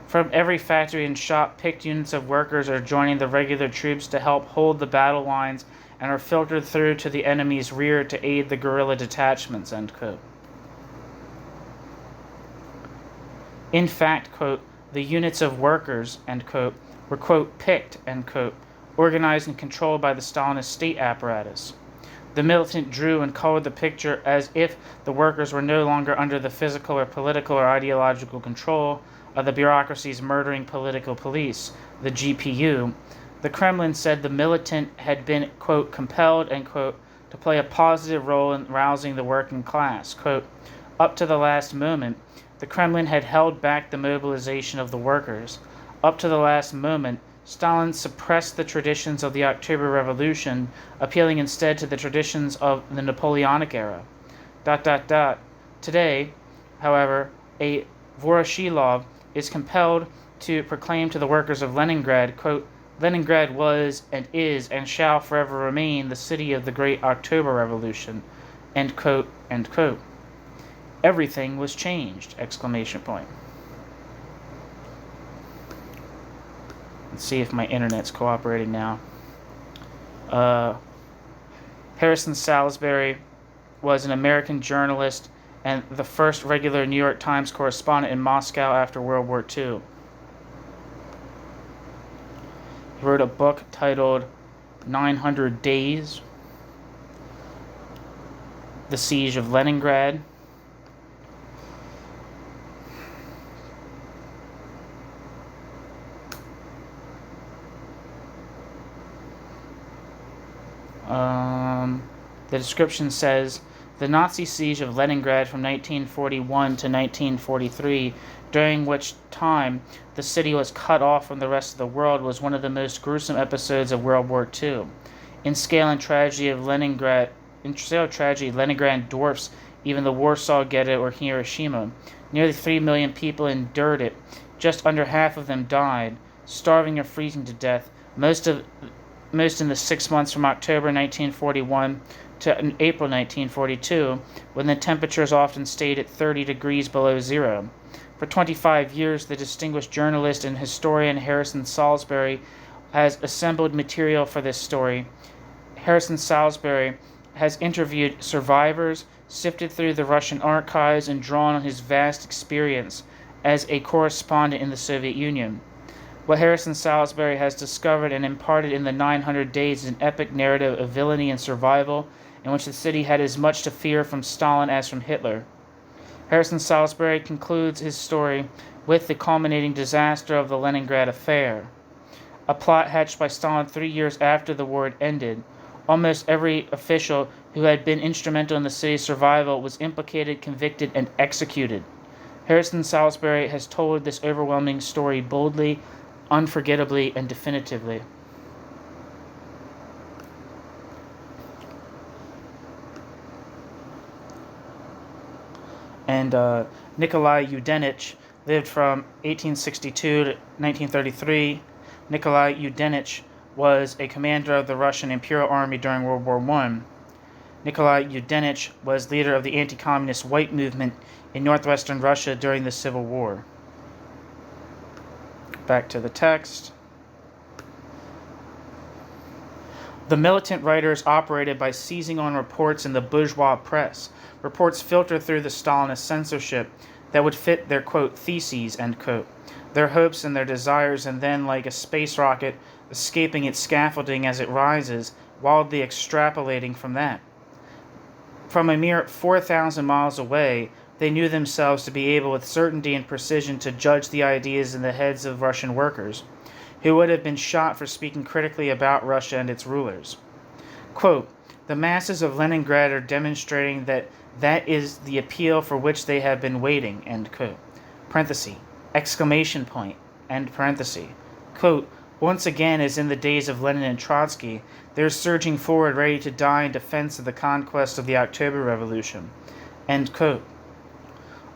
From every factory and shop, picked units of workers are joining the regular troops to help hold the battle lines and are filtered through to the enemy's rear to aid the guerrilla detachments, end quote. In fact, quote, the units of workers, end quote, were, quote, picked, end quote, organized and controlled by the Stalinist state apparatus. The militant drew and colored the picture as if the workers were no longer under the physical or political or ideological control of the bureaucracy's murdering political police, the GPU. The Kremlin said the militant had been, quote, compelled, end quote, to play a positive role in rousing the working class. Quote, up to the last moment, the Kremlin had held back the mobilization of the workers. Up to the last moment, Stalin suppressed the traditions of the October Revolution, appealing instead to the traditions of the Napoleonic era. Today, however, a Voroshilov is compelled to proclaim to the workers of Leningrad, quote, Leningrad was and is and shall forever remain the city of the great October Revolution, end quote, end quote. Everything was changed, exclamation point. Let's see if my internet's cooperating now. Harrison Salisbury was an American journalist and the first regular New York Times correspondent in Moscow after World War II. He wrote a book titled 900 Days, The Siege of Leningrad. The description says, the Nazi siege of Leningrad from 1941 to 1943, during which time the city was cut off from the rest of the world, was one of the most gruesome episodes of World War II. In scale and tragedy, Leningrad dwarfs even the Warsaw Ghetto or Hiroshima. Nearly 3 million people endured it. Just under half of them died, starving or freezing to death, most in the 6 months from October 1941 to April 1942, when the temperatures often stayed at 30 degrees below zero. For 25 years, the distinguished journalist and historian Harrison Salisbury has assembled material for this story. Harrison Salisbury has interviewed survivors, sifted through the Russian archives, and drawn on his vast experience as a correspondent in the Soviet Union. What Harrison Salisbury has discovered and imparted in the 900 Days is an epic narrative of villainy and survival, in which the city had as much to fear from Stalin as from Hitler. Harrison Salisbury concludes his story with the culminating disaster of the Leningrad affair, a plot hatched by Stalin 3 years after the war had ended. Almost every official who had been instrumental in the city's survival was implicated, convicted, and executed. Harrison Salisbury has told this overwhelming story boldly, unforgettably, and definitively. And Nikolai Udenich lived from 1862 to 1933. Nikolai Udenich was a commander of the Russian Imperial Army during World War I. Nikolai Udenich was leader of the anti-communist white movement in northwestern Russia during the Civil War. Back to the text. The militant writers operated by seizing on reports in the bourgeois press, reports filtered through the Stalinist censorship that would fit their, quote, theses, end quote, their hopes and their desires, and then, like a space rocket, escaping its scaffolding as it rises, wildly extrapolating from that. From a mere 4,000 miles away, they knew themselves to be able with certainty and precision to judge the ideas in the heads of Russian workers, who would have been shot for speaking critically about Russia and its rulers. Quote, "The masses of Leningrad are demonstrating that is the appeal for which they have been waiting," end quote. Parenthesis, exclamation point, end parenthesis. Quote, "Once again, as in the days of Lenin and Trotsky, they are surging forward ready to die in defense of the conquest of the October Revolution," end quote.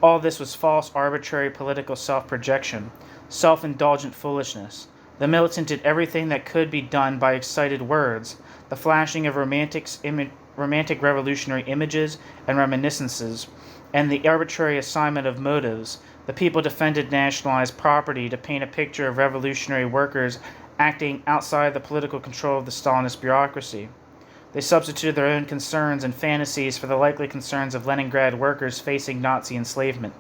All this was false, arbitrary political self-projection, self-indulgent foolishness. The militant did everything that could be done by excited words, the flashing of romantic revolutionary images and reminiscences, and the arbitrary assignment of motives. The people defended nationalized property to paint a picture of revolutionary workers acting outside the political control of the Stalinist bureaucracy. They substituted their own concerns and fantasies for the likely concerns of Leningrad workers facing Nazi enslavement.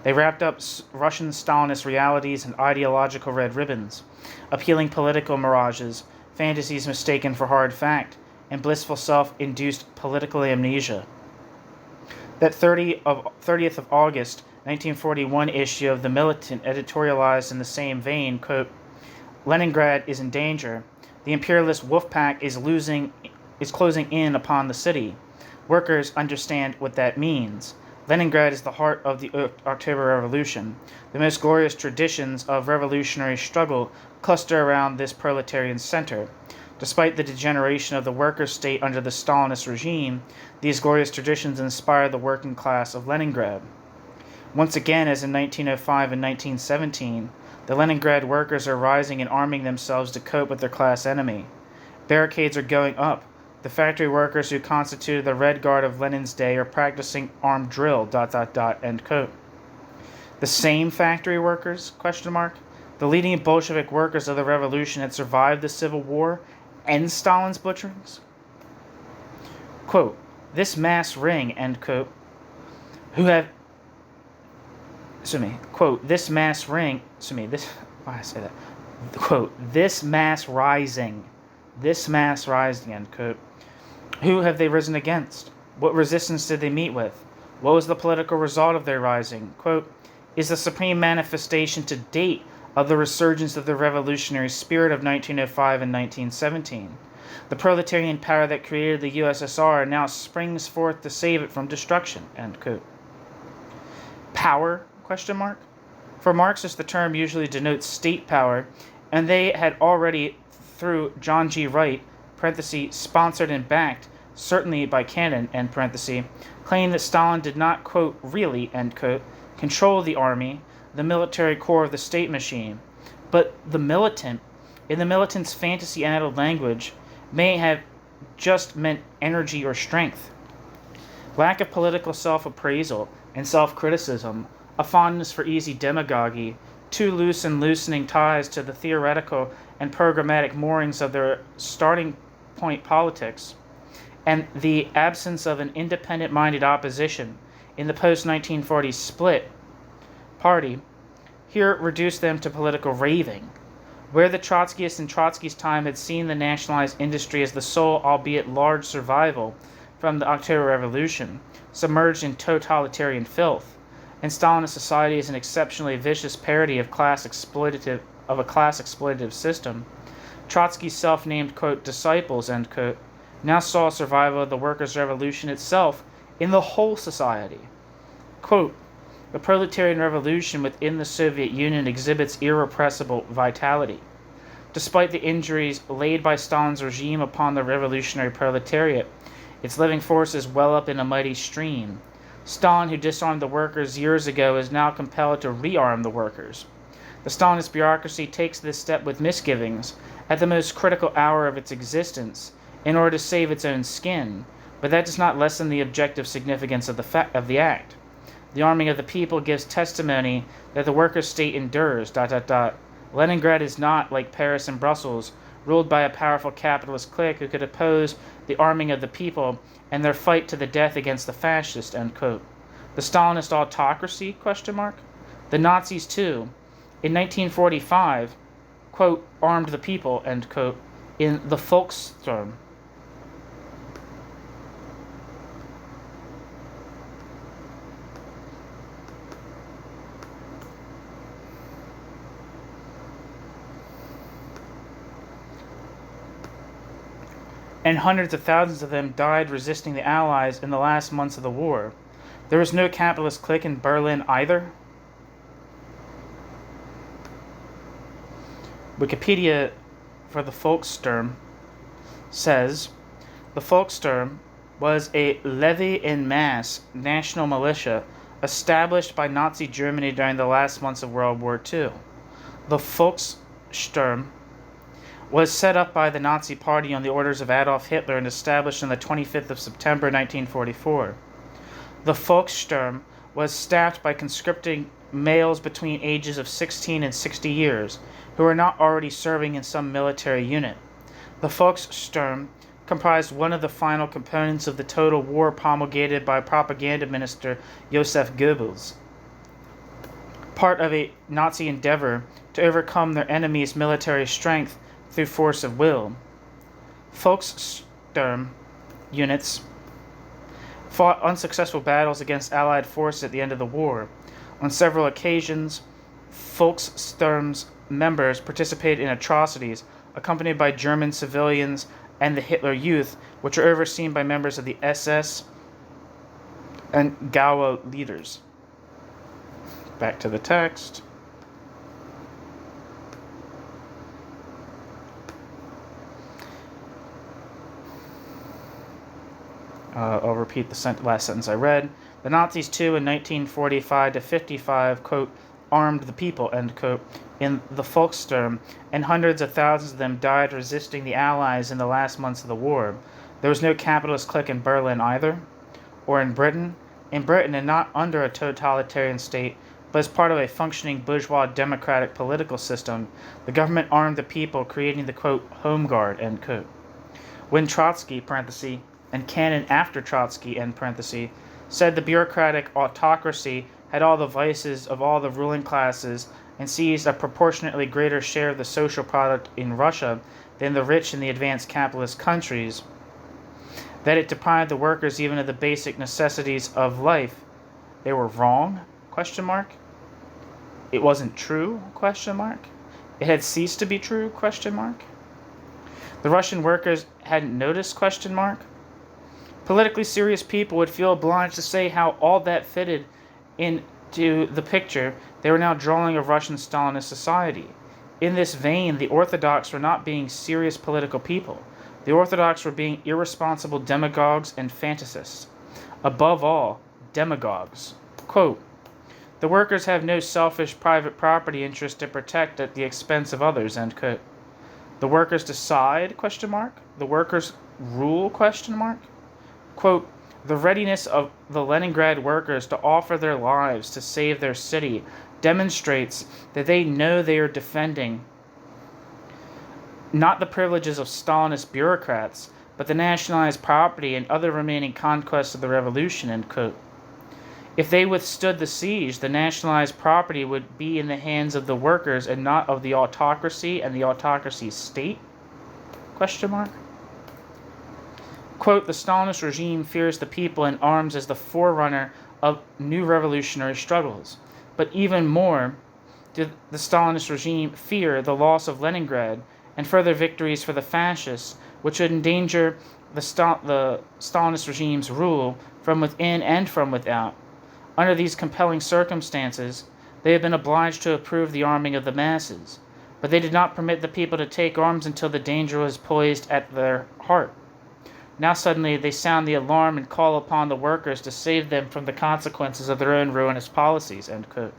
They wrapped up Russian Stalinist realities in ideological red ribbons, appealing political mirages, fantasies mistaken for hard fact, and blissful self-induced political amnesia. That 30th of August 1941 issue of The Militant editorialized in the same vein, quote, "Leningrad is in danger. The imperialist wolf pack is closing in upon the city. Workers understand what that means. Leningrad is the heart of the October Revolution. The most glorious traditions of revolutionary struggle cluster around this proletarian center. Despite the degeneration of the worker state under the Stalinist regime, these glorious traditions inspire the working class of Leningrad." Once again, as in 1905 and 1917, the Leningrad workers are rising and arming themselves to cope with their class enemy. Barricades are going up. The factory workers who constituted the Red Guard of Lenin's day are practicing armed drill, ... end quote. The same factory workers, ? The leading Bolshevik workers of the revolution had survived the Civil War and Stalin's butcherings? Quote, "This mass ring," end quote, quote, "this mass ring," why I say that? Quote, "this mass rising," end quote. Who have they risen against? What resistance did they meet with? What was the political result of their rising? Quote, "is the supreme manifestation to date of the resurgence of the revolutionary spirit of 1905 and 1917. The proletarian power that created the USSR now springs forth to save it from destruction," end quote. Power? For Marxists, the term usually denotes state power, and they had already, through John G. Wright, sponsored and backed, certainly by Cannon, end claimed that Stalin did not, quote, "really," end quote, control the army, the military core of the state machine, but the militant, in the militant's fantasy-addled language, may have just meant energy or strength. Lack of political self-appraisal and self-criticism, a fondness for easy demagoguery, too loose and loosening ties to the theoretical and programmatic moorings of their starting point politics, and the absence of an independent-minded opposition in the post-1940s split party, here reduced them to political raving. Where the Trotskyists in Trotsky's time had seen the nationalized industry as the sole, albeit large, survival from the October Revolution, submerged in totalitarian filth, and Stalinist society as an exceptionally vicious parody of a class exploitative system, Trotsky's self-named, quote, "disciples," end quote, now saw survival of the workers' revolution itself in the whole society. Quote, "The proletarian revolution within the Soviet Union exhibits irrepressible vitality. Despite the injuries laid by Stalin's regime upon the revolutionary proletariat, its living forces well up in a mighty stream. Stalin, who disarmed the workers years ago, is now compelled to rearm the workers. The Stalinist bureaucracy takes this step with misgivings at the most critical hour of its existence in order to save its own skin, but that does not lessen the objective significance of the act. The arming of the people gives testimony that the worker state endures, ... Leningrad is not, like Paris and Brussels, ruled by a powerful capitalist clique who could oppose the arming of the people and their fight to the death against the fascists," end quote. The Stalinist autocracy, ? The Nazis, too, in 1945, quote, "armed the people," end quote, in the Volkssturm. and hundreds of thousands of them died resisting the Allies in the last months of the war. There was no capitalist clique in Berlin either. Wikipedia for the Volkssturm says, the Volkssturm was a levy in mass national militia established by Nazi Germany during the last months of World War II. The Volkssturm was set up by the Nazi Party on the orders of Adolf Hitler and established on the 25th of September 1944. The Volkssturm was staffed by conscripting males between ages of 16 and 60 years who were not already serving in some military unit. The Volkssturm comprised one of the final components of the total war promulgated by propaganda minister Joseph Goebbels, part of a Nazi endeavor to overcome their enemy's military strength through force of will. Volkssturm units fought unsuccessful battles against Allied forces at the end of the war. On several occasions, Volkssturm's members participated in atrocities accompanied by German civilians and the Hitler Youth, which were overseen by members of the SS and Gaulle leaders. Back to the text. I'll repeat the last sentence I read. The Nazis, too, in 1945 to 55, quote, armed the people, end quote, in the Volkssturm, and hundreds of thousands of them died resisting the Allies in the last months of the war. There was no capitalist clique in Berlin either, or in Britain. In Britain, and not under a totalitarian state, but as part of a functioning bourgeois democratic political system, the government armed the people, creating the, quote, home guard, end quote. When Trotsky, parenthesis, and canon after Trotsky, end parenthesis, said the bureaucratic autocracy had all the vices of all the ruling classes and seized a proportionately greater share of the social product in Russia than the rich in the advanced capitalist countries, that it deprived the workers even of the basic necessities of life. They were wrong? Question mark. It wasn't true? Question mark. It had ceased to be true? Question mark. The Russian workers hadn't noticed? Question mark. Politically serious people would feel obliged to say how all that fitted into the picture they were now drawing of Russian Stalinist society. In this vein, the Orthodox were not being serious political people. The Orthodox were being irresponsible demagogues and fantasists. Above all, demagogues. Quote, the workers have no selfish private property interest to protect at the expense of others, end quote. The workers decide? Question mark. The workers rule? Question mark. Quote, the readiness of the Leningrad workers to offer their lives to save their city demonstrates that they know they are defending not the privileges of Stalinist bureaucrats, but the nationalized property and other remaining conquests of the revolution, end quote. If they withstood the siege, the nationalized property would be in the hands of the workers and not of the autocracy and the autocracy state? Question mark. Quote, the Stalinist regime fears the people and arms as the forerunner of new revolutionary struggles. But even more, did the Stalinist regime fear the loss of Leningrad and further victories for the fascists, which would endanger the Stalinist regime's rule from within and from without. Under these compelling circumstances, they have been obliged to approve the arming of the masses, but they did not permit the people to take arms until the danger was poised at their heart. Now suddenly they sound the alarm and call upon the workers to save them from the consequences of their own ruinous policies, end quote.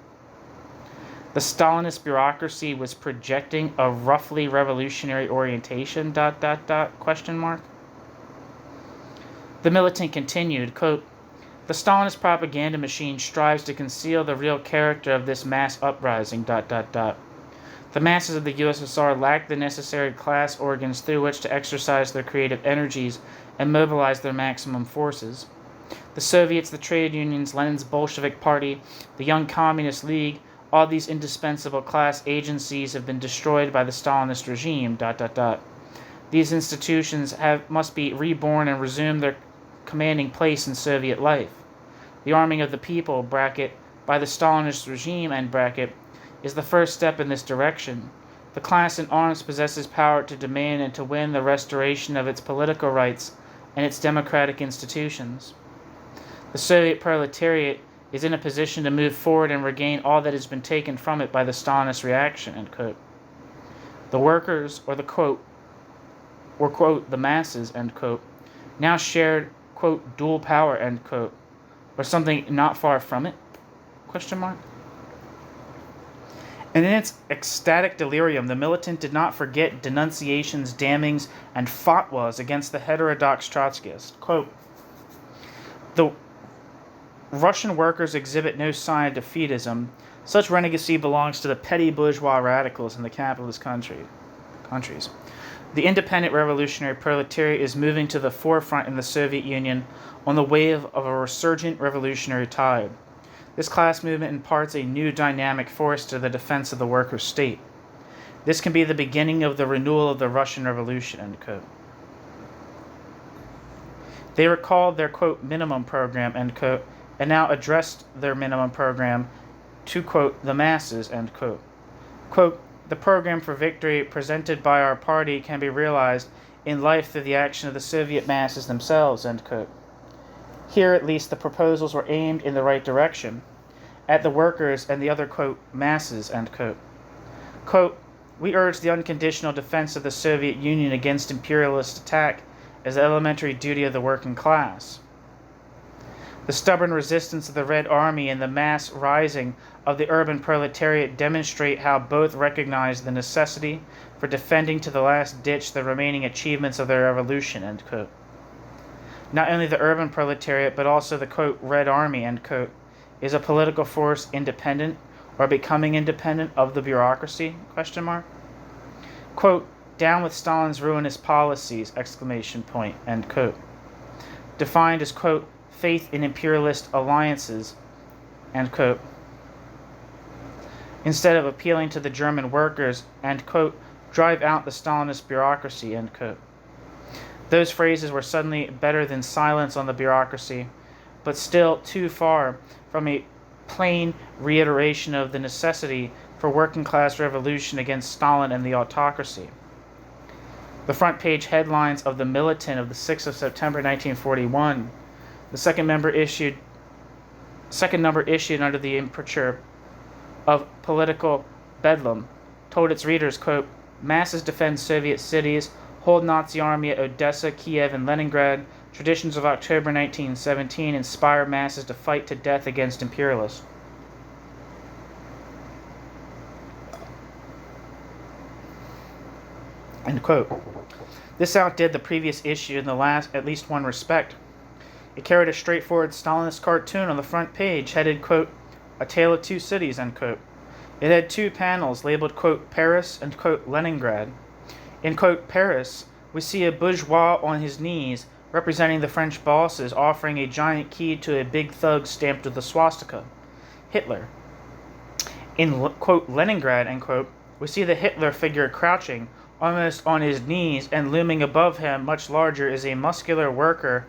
The Stalinist bureaucracy was projecting a roughly revolutionary orientation, ... question mark. The militant continued, quote, the Stalinist propaganda machine strives to conceal the real character of this mass uprising, ... The masses of the USSR lack the necessary class organs through which to exercise their creative energies and mobilize their maximum forces. The Soviets, the trade unions, Lenin's Bolshevik Party, the Young Communist League, all these indispensable class agencies have been destroyed by the Stalinist regime, ... These institutions must be reborn and resume their commanding place in Soviet life. The arming of the people, by the Stalinist regime, is the first step in this direction. The class in arms possesses power to demand and to win the restoration of its political rights and its democratic institutions. The Soviet proletariat is in a position to move forward and regain all that has been taken from it by the Stalinist reaction, end quote. The workers, or the quote, the masses, end quote, now shared, quote, dual power, end quote, or something not far from it, question mark. And in its ecstatic delirium, the militant did not forget denunciations, damnings, and fatwas against the heterodox Trotskyist. Quote, the Russian workers exhibit no sign of defeatism. Such renegacy belongs to the petty bourgeois radicals in the capitalist countries. The independent revolutionary proletariat is moving to the forefront in the Soviet Union on the wave of a resurgent revolutionary tide. This class movement imparts a new dynamic force to the defense of the workers' state. This can be the beginning of the renewal of the Russian Revolution, end quote. They recalled their, quote, minimum program, end quote, and now addressed their minimum program to, quote, the masses, end quote. Quote, the program for victory presented by our party can be realized in life through the action of the Soviet masses themselves, end quote. Here, at least, the proposals were aimed in the right direction, at the workers and the other, quote, masses, end quote. Quote, we urge the unconditional defense of the Soviet Union against imperialist attack as the elementary duty of the working class. The stubborn resistance of the Red Army and the mass rising of the urban proletariat demonstrate how both recognize the necessity for defending to the last ditch the remaining achievements of their revolution, end quote. Not only the urban proletariat, but also the, quote, Red Army, end quote, is a political force independent or becoming independent of the bureaucracy, question mark. Quote, down with Stalin's ruinous policies, exclamation point, end quote. Defined as, quote, faith in imperialist alliances, end quote. Instead of appealing to the German workers and, quote, drive out the Stalinist bureaucracy, end quote. Those phrases were suddenly better than silence on the bureaucracy, but still too far from a plain reiteration of the necessity for working-class revolution against Stalin and the autocracy. The front page headlines of the Militant of the 6th of September 1941, the second number issued under the imprimatur of Political Bedlam, told its readers, quote, masses defend Soviet cities, hold Nazi army at Odessa, Kiev, and Leningrad. Traditions of October 1917 inspire masses to fight to death against imperialists. End quote. This outdid the previous issue in the last, at least one respect. It carried a straightforward Stalinist cartoon on the front page, headed, quote, A Tale of Two Cities, end quote. It had two panels labeled, quote, Paris and, quote, Leningrad. In, quote, Paris, we see a bourgeois on his knees, representing the French bosses, offering a giant key to a big thug stamped with the swastika, Hitler. In, quote, Leningrad, end quote, we see the Hitler figure crouching, almost on his knees, and looming above him, much larger, is a muscular worker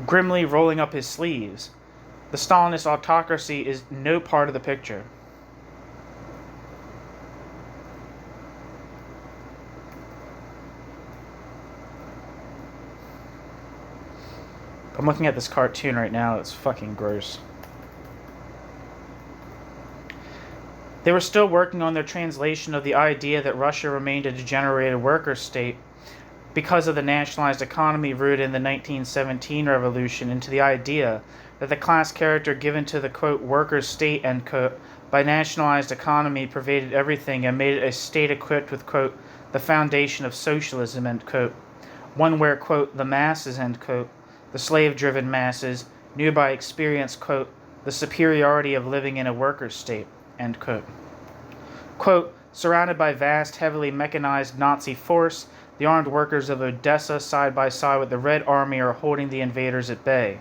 grimly rolling up his sleeves. The Stalinist autocracy is no part of the picture. I'm looking at this cartoon right now. It's fucking gross. They were still working on their translation of the idea that Russia remained a degenerated worker state because of the nationalized economy rooted in the 1917 revolution into the idea that the class character given to the, quote, workers' state, end quote, by nationalized economy pervaded everything and made it a state equipped with, quote, the foundation of socialism, end quote, one where, quote, the masses, end quote, the slave-driven masses, knew by experience, quote, the superiority of living in a workers' state, end quote. Quote, surrounded by vast, heavily mechanized Nazi force, the armed workers of Odessa, side by side with the Red Army, are holding the invaders at bay.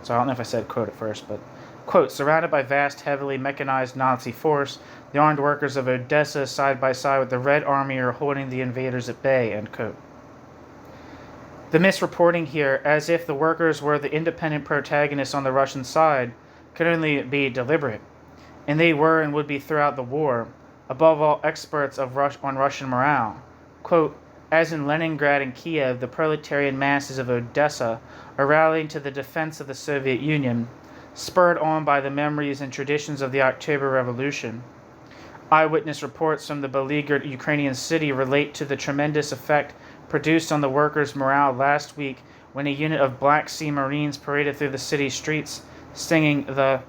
So I don't know if I said quote at first, but quote, surrounded by vast, heavily mechanized Nazi force, the armed workers of Odessa, side by side with the Red Army, are holding the invaders at bay, end quote. The misreporting here, as if the workers were the independent protagonists on the Russian side, could only be deliberate. and they were and would be throughout the war, above all experts on Russian morale. Quote, as in Leningrad and Kiev, the proletarian masses of Odessa are rallying to the defense of the Soviet Union, spurred on by the memories and traditions of the October Revolution. Eyewitness reports from the beleaguered Ukrainian city relate to the tremendous effect produced on the workers' morale last week when a unit of Black Sea Marines paraded through the city streets singing the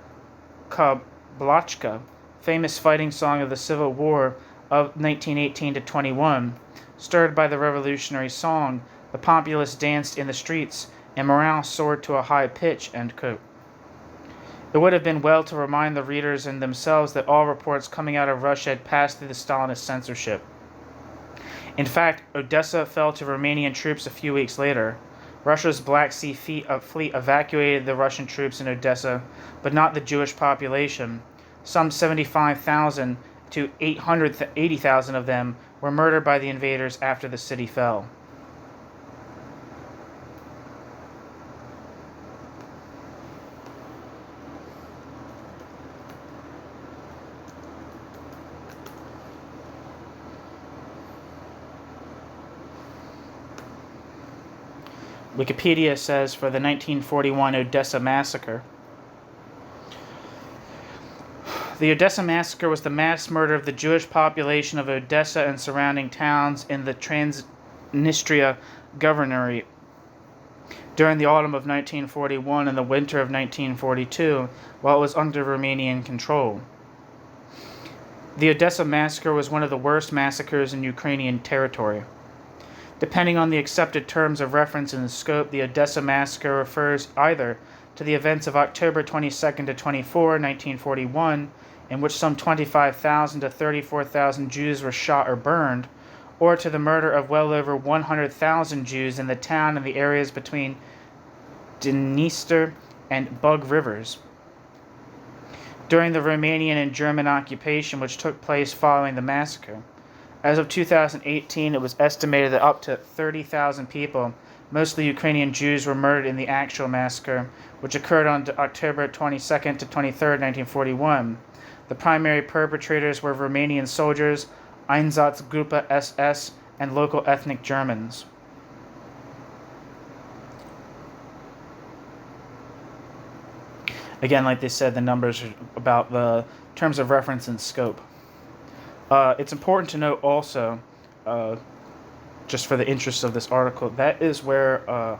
Kablachka, famous fighting song of the Civil War of 1918 to 21. Stirred by the revolutionary song, the populace danced in the streets, and morale soared to a high pitch. End quote. It would have been well to remind the readers and themselves that all reports coming out of Russia had passed through the Stalinist censorship. In fact, Odessa fell to Romanian troops a few weeks later. Russia's Black Sea fleet evacuated the Russian troops in Odessa, but not the Jewish population. Some 75,000 to 880,000 of them were murdered by the invaders after the city fell. Wikipedia says for the 1941 Odessa massacre, the Odessa massacre was the mass murder of the Jewish population of Odessa and surrounding towns in the Transnistria Governorate during the autumn of 1941 and the winter of 1942, while it was under Romanian control. The Odessa massacre was one of the worst massacres in Ukrainian territory. Depending on the accepted terms of reference and the scope, the Odessa massacre refers either to the events of October 22nd to 24, 1941, in which some 25,000 to 34,000 Jews were shot or burned, or to the murder of well over 100,000 Jews in the town and the areas between Dniester and Bug rivers. During the Romanian and German occupation which took place following the massacre, as of 2018, it was estimated that up to 30,000 people, mostly Ukrainian Jews, were murdered in the actual massacre, which occurred on October 22nd to 23rd, 1941. The primary perpetrators were Romanian soldiers, Einsatzgruppe SS, and local ethnic Germans. Again, like they said, the numbers are about the terms of reference and scope. It's important to note also, just for the interest of this article, that is where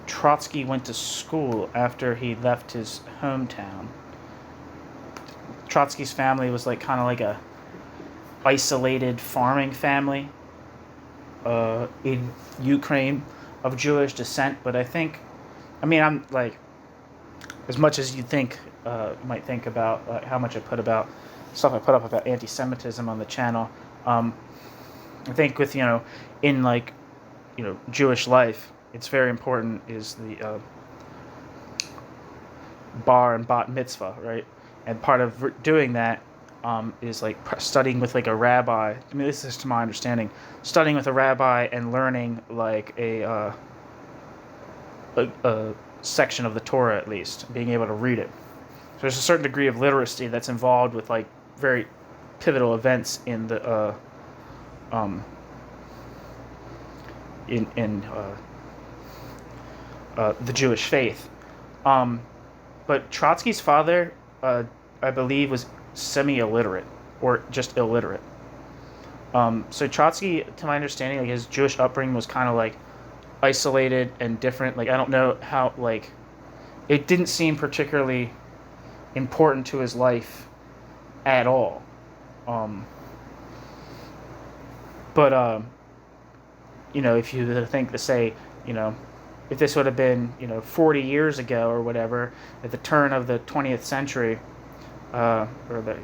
Trotsky went to school after he left his hometown. Trotsky's family was like kind of like a isolated farming family in Ukraine of Jewish descent, but I'm like, as much as you think, you might think about how much I put up about anti-Semitism on the channel. I think with, in Jewish life, it's very important is the bar and bat mitzvah, right? And part of doing that is like studying with like a rabbi. I mean, this is to my understanding, studying with a rabbi and learning like a section of the Torah at least, being able to read it. So there's a certain degree of literacy that's involved with like very pivotal events in the the Jewish faith. But Trotsky's father, I believe, was semi-illiterate or just illiterate. So Trotsky, to my understanding, like his Jewish upbringing was kind of like isolated and different. Like I don't know how, like it didn't seem particularly important to his life at all. If you think to say, if this would have been, 40 years ago or whatever, at the turn of the 20th century, I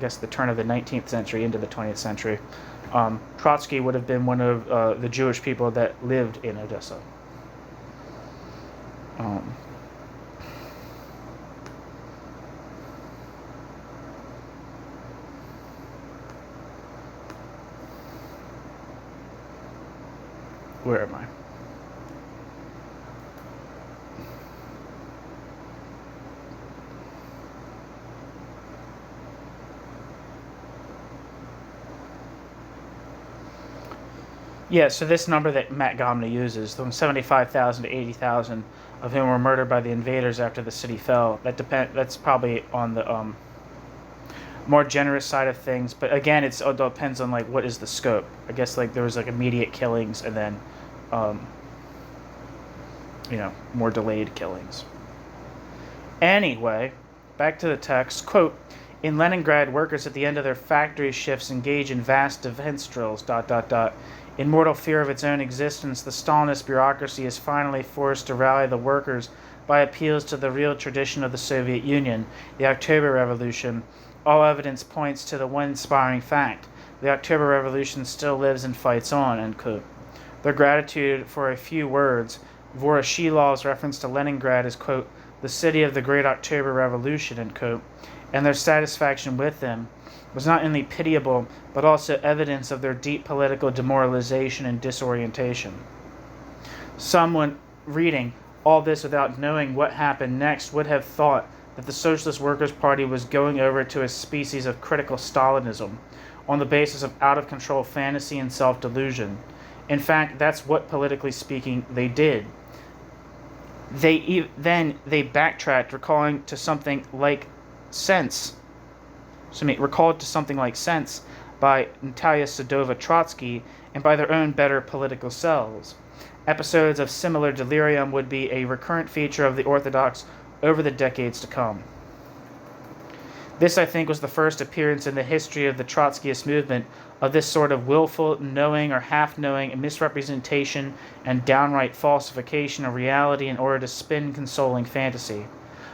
guess the turn of the 19th century into the 20th century, Trotsky would have been one of the Jewish people that lived in Odessa. Where am I? Yeah, so this number that Matgamna uses, the 75,000 to 80,000 of whom were murdered by the invaders after the city fell, that's probably on the more generous side of things. But again, it depends on like what is the scope. I guess like there was like immediate killings and then more delayed killings. Anyway, back to the text. Quote, in Leningrad, workers at the end of their factory shifts engage in vast defense drills, ... In mortal fear of its own existence, the Stalinist bureaucracy is finally forced to rally the workers by appeals to the real tradition of the Soviet Union, the October Revolution. All evidence points to the one inspiring fact. The October Revolution still lives and fights on, end quote. Their gratitude for a few words, Voroshilov's reference to Leningrad as, quote, the city of the great October Revolution, end quote, and their satisfaction with them was not only pitiable, but also evidence of their deep political demoralization and disorientation. Someone reading all this without knowing what happened next would have thought that the Socialist Workers' Party was going over to a species of critical Stalinism on the basis of out-of-control fantasy and self-delusion. In fact, that's what, politically speaking, they did. They backtracked, recalled to something like sense by Natalia Sedova Trotsky and by their own better political selves. Episodes of similar delirium would be a recurrent feature of the Orthodox over the decades to come. This, I think, was the first appearance in the history of the Trotskyist movement of this sort of willful, knowing or half-knowing misrepresentation and downright falsification of reality in order to spin consoling fantasy.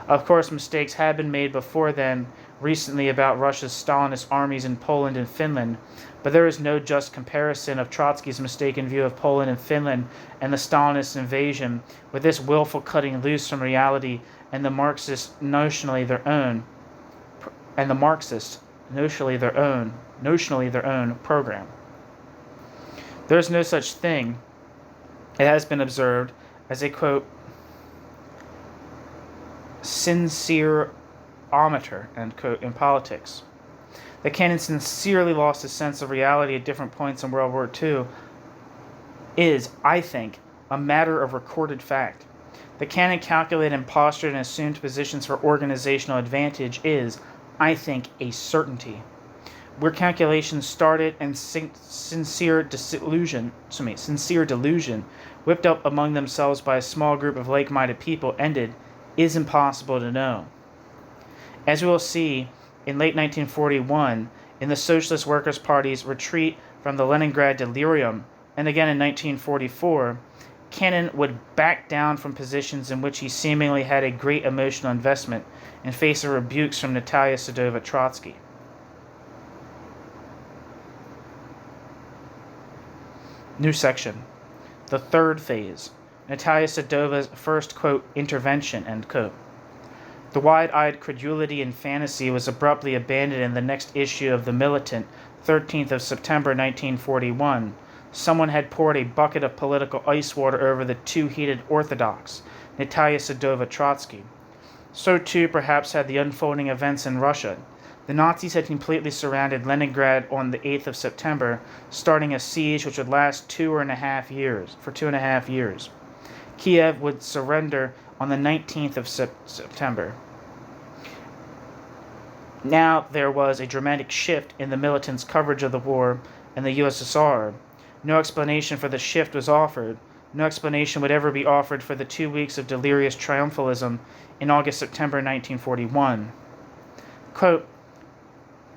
Of course, mistakes had been made before then, recently about Russia's Stalinist armies in Poland and Finland, but there is no just comparison of Trotsky's mistaken view of Poland and Finland and the Stalinist invasion with this willful cutting loose from reality and the Marxist notionally their own program. There is no such thing, it has been observed, as a, quote, sincerometer, end quote, in politics. That Cannon sincerely lost his sense of reality at different points in World War II is, I think, a matter of recorded fact. The Cannon calculated and postured and assumed positions for organizational advantage is, I think, a certainty. Where calculations started and sincere delusion, whipped up among themselves by a small group of like-minded people, ended, is impossible to know. As we will see in late 1941, in the Socialist Workers' Party's retreat from the Leningrad delirium, and again in 1944, Cannon would back down from positions in which he seemingly had a great emotional investment in face of rebukes from Natalia Sedova Trotsky. New section. The third phase. Natalia Sedova's first, quote, intervention, end quote. The wide-eyed credulity and fantasy was abruptly abandoned in the next issue of The Militant, 13th of September 1941. Someone had poured a bucket of political ice water over the too-heated Orthodox, Natalia Sedova Trotsky. So too, perhaps, had the unfolding events in Russia. The Nazis had completely surrounded Leningrad on the 8th of September, starting a siege which would last 2.5 years. Kiev would surrender on the 19th of September. Now there was a dramatic shift in the militants' coverage of the war in the USSR. No explanation for the shift was offered. No explanation would ever be offered for the 2 weeks of delirious triumphalism in August-September 1941. Quote,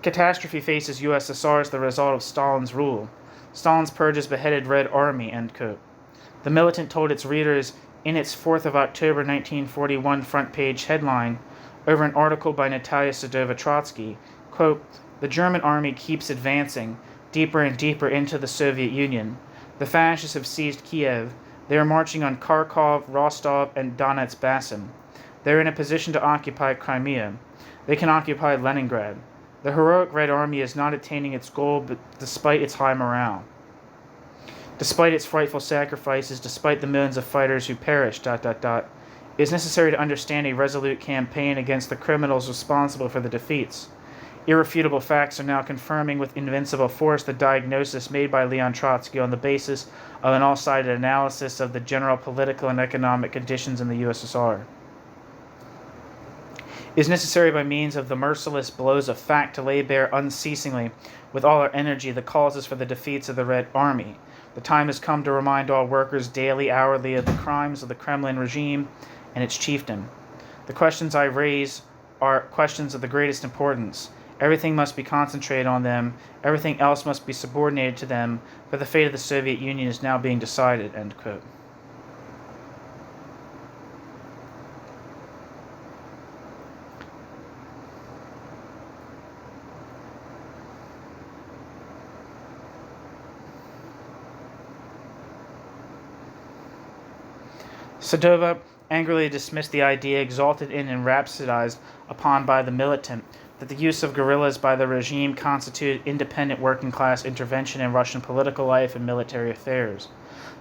catastrophe faces USSR as the result of Stalin's rule. Stalin's purges beheaded Red Army, end quote. The Militant told its readers in its 4th of October 1941 front page headline over an article by Natalia Sedova Trotsky, quote, the German army keeps advancing deeper and deeper into the Soviet Union. The fascists have seized Kiev. They are marching on Kharkov, Rostov, and Donetsk-Basin. They are in a position to occupy Crimea. They can occupy Leningrad. The heroic Red Army is not attaining its goal, but despite its high morale. Despite its frightful sacrifices, despite the millions of fighters who perished, ... it is necessary to understand a resolute campaign against the criminals responsible for the defeats. Irrefutable facts are now confirming with invincible force the diagnosis made by Leon Trotsky on the basis of an all-sided analysis of the general political and economic conditions in the USSR. It is necessary by means of the merciless blows of fact to lay bare unceasingly, with all our energy, the causes for the defeats of the Red Army. The time has come to remind all workers daily, hourly of the crimes of the Kremlin regime and its chieftain. The questions I raise are questions of the greatest importance. Everything must be concentrated on them. Everything else must be subordinated to them, for the fate of the Soviet Union is now being decided." End quote. Sadova angrily dismissed the idea exalted in and rhapsodized upon by the militant that the use of guerrillas by the regime constituted independent working-class intervention in Russian political life and military affairs.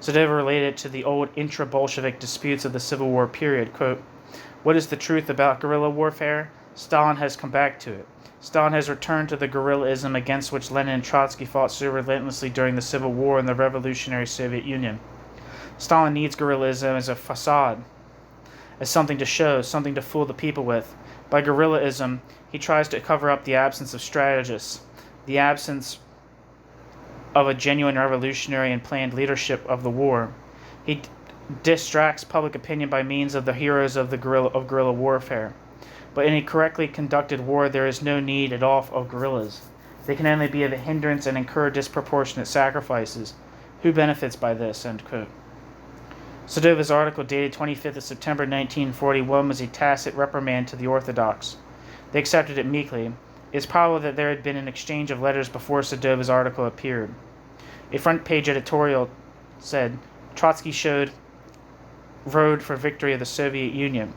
Sadova related to the old intra-Bolshevik disputes of the Civil War period, quote, "What is the truth about guerrilla warfare? Stalin has come back to it. Stalin has returned to the guerrillism against which Lenin and Trotsky fought so relentlessly during the Civil War in the revolutionary Soviet Union. Stalin needs guerrillism as a facade, as something to show, something to fool the people with. By guerrillism, he tries to cover up the absence of strategists, the absence of a genuine revolutionary and planned leadership of the war. He distracts public opinion by means of the heroes of guerrilla warfare. But in a correctly conducted war, there is no need at all of guerrillas. They can only be of a hindrance and incur disproportionate sacrifices. Who benefits by this?" End quote. Sadova's article dated 25th of September 1941 was a tacit reprimand to the Orthodox. They accepted it meekly. It is probable that there had been an exchange of letters before Sadova's article appeared. A front-page editorial said, "Trotsky showed road for victory of the Soviet Union.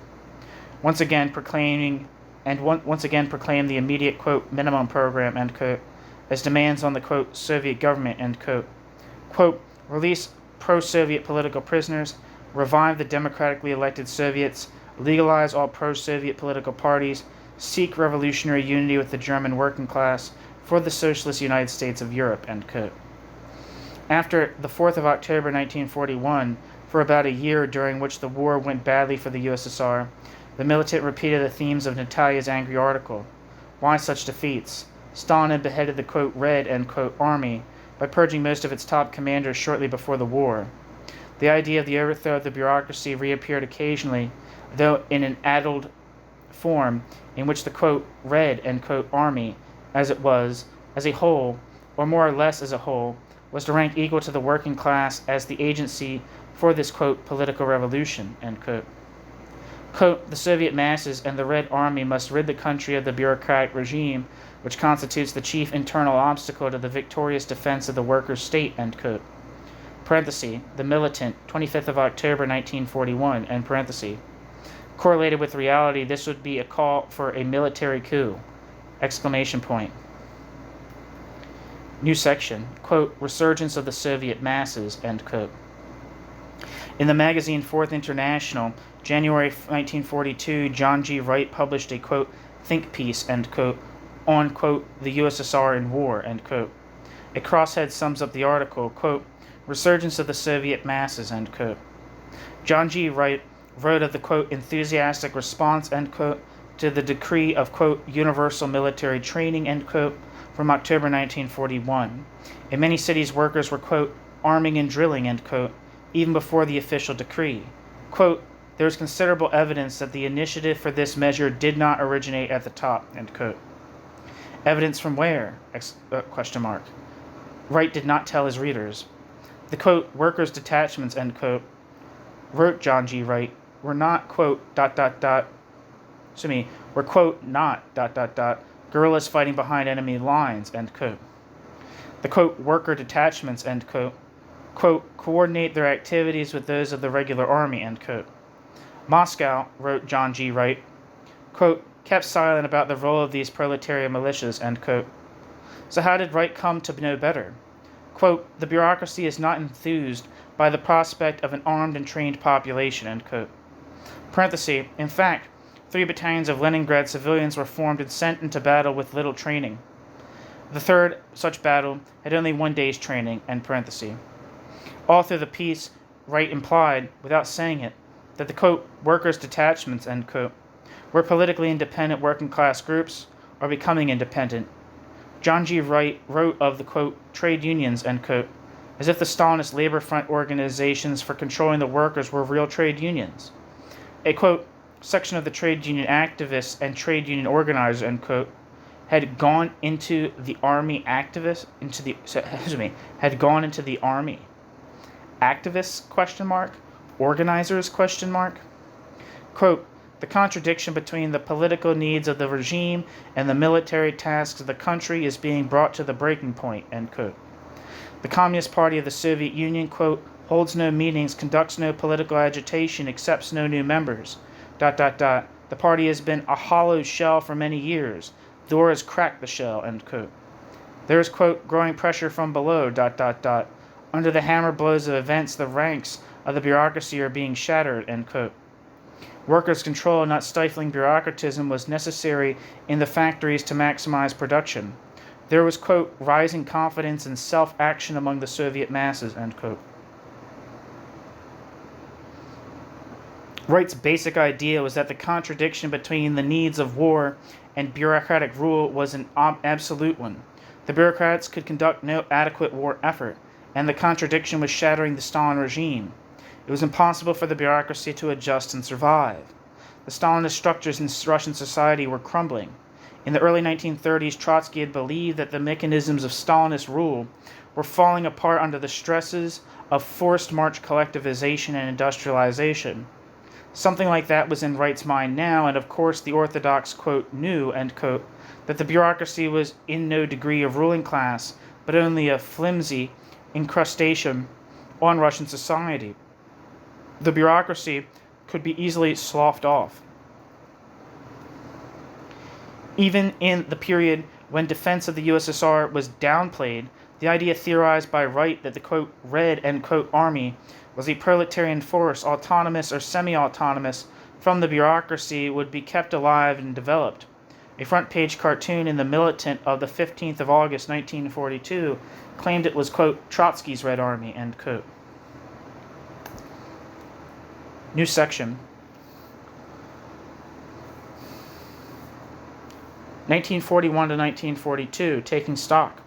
Once again proclaimed the immediate, quote, minimum program," end quote, as demands on the, quote, Soviet government, end quote. Quote, "Release pro-Soviet political prisoners, revive the democratically elected Soviets, legalize all pro-Soviet political parties, seek revolutionary unity with the German working class for the socialist United States of Europe," end quote. After the 4th of October 1941, for about a year during which the war went badly for the USSR, the militant repeated the themes of Natalia's angry article. Why such defeats? Stalin had beheaded the, quote, Red, end quote, army by purging most of its top commanders shortly before the war. The idea of the overthrow of the bureaucracy reappeared occasionally, though in an addled form, in which the, quote, Red, end quote, army, as it was, as a whole, or more or less as a whole, was to rank equal to the working class as the agency for this, quote, political revolution, end quote. Quote, "The Soviet masses and the Red Army must rid the country of the bureaucratic regime, which constitutes the chief internal obstacle to the victorious defense of the workers' state," end quote. Parenthesis, the militant, 25th of October 1941, end parenthesis. Correlated with reality, this would be a call for a military coup, exclamation point. New section, quote, "Resurgence of the Soviet masses," end quote. In the magazine Fourth International, January 1942, John G. Wright published a, quote, think piece, end quote, on, quote, "the USSR in war," end quote. A crosshead sums up the article, quote, "Resurgence of the Soviet masses," end quote. John G. Wright wrote of the, quote, "enthusiastic response," end quote, to the decree of, quote, "universal military training," end quote, from October 1941. In many cities, workers were, quote, "arming and drilling," end quote, even before the official decree. Quote, "There is considerable evidence that the initiative for this measure did not originate at the top," end quote. Evidence from where? Question mark. Wright did not tell his readers. The, quote, "workers' detachments," end quote, wrote John G. Wright, were not, quote, were, quote, not, guerrillas fighting behind enemy lines, end quote. The, quote, "worker detachments," end quote, "coordinate their activities with those of the regular army," end quote. Moscow, wrote John G. Wright, quote, "kept silent about the role of these proletariat militias," end quote. So how did Wright come to know better? Quote, "The bureaucracy is not enthused by the prospect of an armed and trained population," end quote. Parenthesis, in fact, 3 battalions of Leningrad civilians were formed and sent into battle with little training. The third such battle had only 1 day's training, end parenthesis. All through the piece, Wright implied, without saying it, that the, quote, workers' detachments, end quote, were politically independent working class groups, or becoming independent. John G. Wright wrote of the, quote, trade unions, end quote, as if the Stalinist labor front organizations for controlling the workers were real trade unions. A, quote, section of the trade union activists and trade union organizers, end quote, had gone into the army had gone into the army. Activists, question mark, organizers, question mark. Quote, the contradiction between the political needs of the regime and the military tasks of the country is being brought to the breaking point, end quote. The Communist Party of the Soviet Union, quote, holds no meetings, conducts no political agitation, accepts no new members, ... The party has been a hollow shell for many years. The door has cracked the shell, end quote. There is, quote, growing pressure from below, ... Under the hammer blows of events, the ranks of the bureaucracy are being shattered, end quote. Workers' control, not stifling bureaucratism, was necessary in the factories to maximize production. There was, quote, rising confidence and self-action among the Soviet masses, end quote. Wright's basic idea was that the contradiction between the needs of war and bureaucratic rule was an absolute one. The bureaucrats could conduct no adequate war effort, and the contradiction was shattering the Stalin regime. It was impossible for the bureaucracy to adjust and survive. The Stalinist structures in Russian society were crumbling. In the early 1930s, Trotsky had believed that the mechanisms of Stalinist rule were falling apart under the stresses of forced march collectivization and industrialization. Something like that was in Wright's mind now, and of course the Orthodox, quote, knew, end quote, that the bureaucracy was in no degree a ruling class, but only a flimsy incrustation on Russian society. The bureaucracy could be easily sloughed off. Even in the period when defense of the USSR was downplayed, the idea theorized by Wright that the, quote, red, end quote, army was a proletarian force, autonomous or semi-autonomous from the bureaucracy, would be kept alive and developed. A front-page cartoon in The Militant of the 15th of August, 1942, claimed it was, quote, Trotsky's Red Army, end quote. New section. 1941 to 1942, taking stock.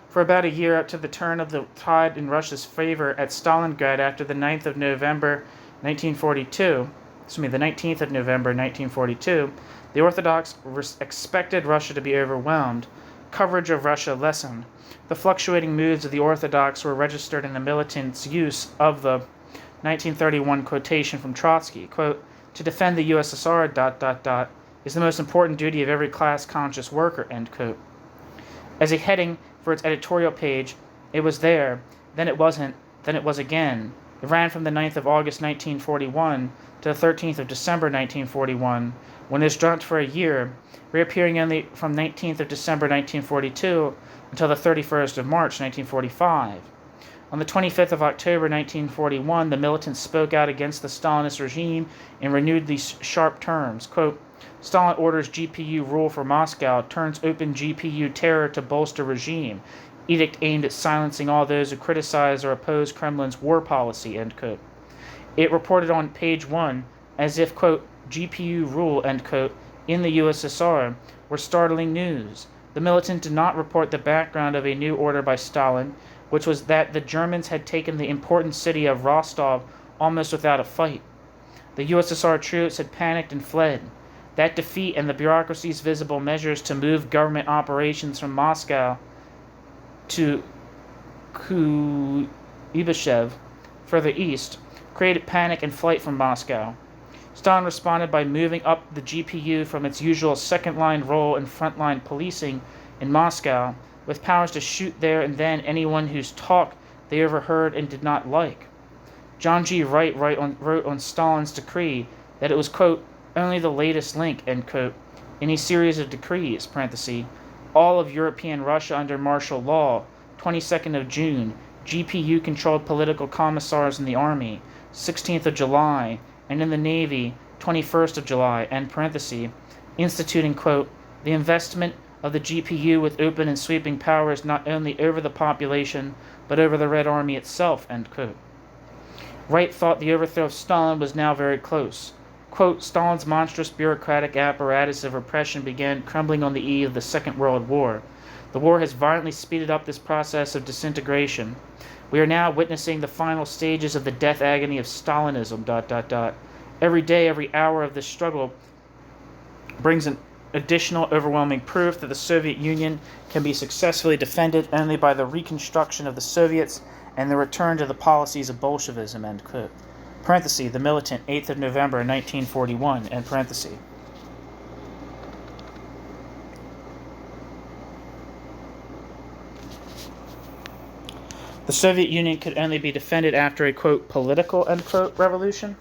For about a year up to the turn of the tide in Russia's favor at Stalingrad after the 9th of November 1942, the 19th of November 1942, the Orthodox expected Russia to be overwhelmed. Coverage of Russia lessened. The fluctuating moods of the Orthodox were registered in the militants' use of the 1931 quotation from Trotsky, quote, to defend the USSR, ... is the most important duty of every class-conscious worker, end quote. As a heading for its editorial page, it was there, then it wasn't, then it was again. It ran from the 9th of August 1941 to the 13th of December 1941, when it was dropped for a year, reappearing only from 19th of December 1942 until the 31st of March 1945. On the 25th of October 1941, the militants spoke out against the Stalinist regime in renewed these sharp terms, quote, Stalin orders GPU rule for Moscow, turns open GPU terror to bolster regime. Edict aimed at silencing all those who criticize or oppose Kremlin's war policy, end quote. It reported on page 1 as if, quote, GPU rule, end quote, in the USSR were startling news. The militant did not report the background of a new order by Stalin, which was that the Germans had taken the important city of Rostov almost without a fight. The USSR troops had panicked and fled. That defeat and the bureaucracy's visible measures to move government operations from Moscow to Kuibyshev, further east, created panic and flight from Moscow. Stalin responded by moving up the GPU from its usual second-line role in front-line policing in Moscow, with powers to shoot there and then anyone whose talk they overheard and did not like. John G. Wright wrote on Stalin's decree that it was, quote, only the latest link, end quote, in a series of decrees, parenthesis, all of European Russia under martial law, 22nd of June, GPU-controlled political commissars in the army, 16th of July, and in the Navy, 21st of July, end parenthesis, instituting, quote, the investment of the GPU with open and sweeping powers not only over the population, but over the Red Army itself, end quote. Wright thought the overthrow of Stalin was now very close. Quote, Stalin's monstrous bureaucratic apparatus of repression began crumbling on the eve of the Second World War. The war has violently speeded up this process of disintegration. We are now witnessing the final stages of the death agony of Stalinism, ... Every day, every hour of this struggle brings an additional overwhelming proof that the Soviet Union can be successfully defended only by the reconstruction of the Soviets and the return to the policies of Bolshevism, end quote. Parenthesis, the militant, 8th of November, 1941, end parenthesis. The Soviet Union could only be defended after a, quote, political, end quote, revolution?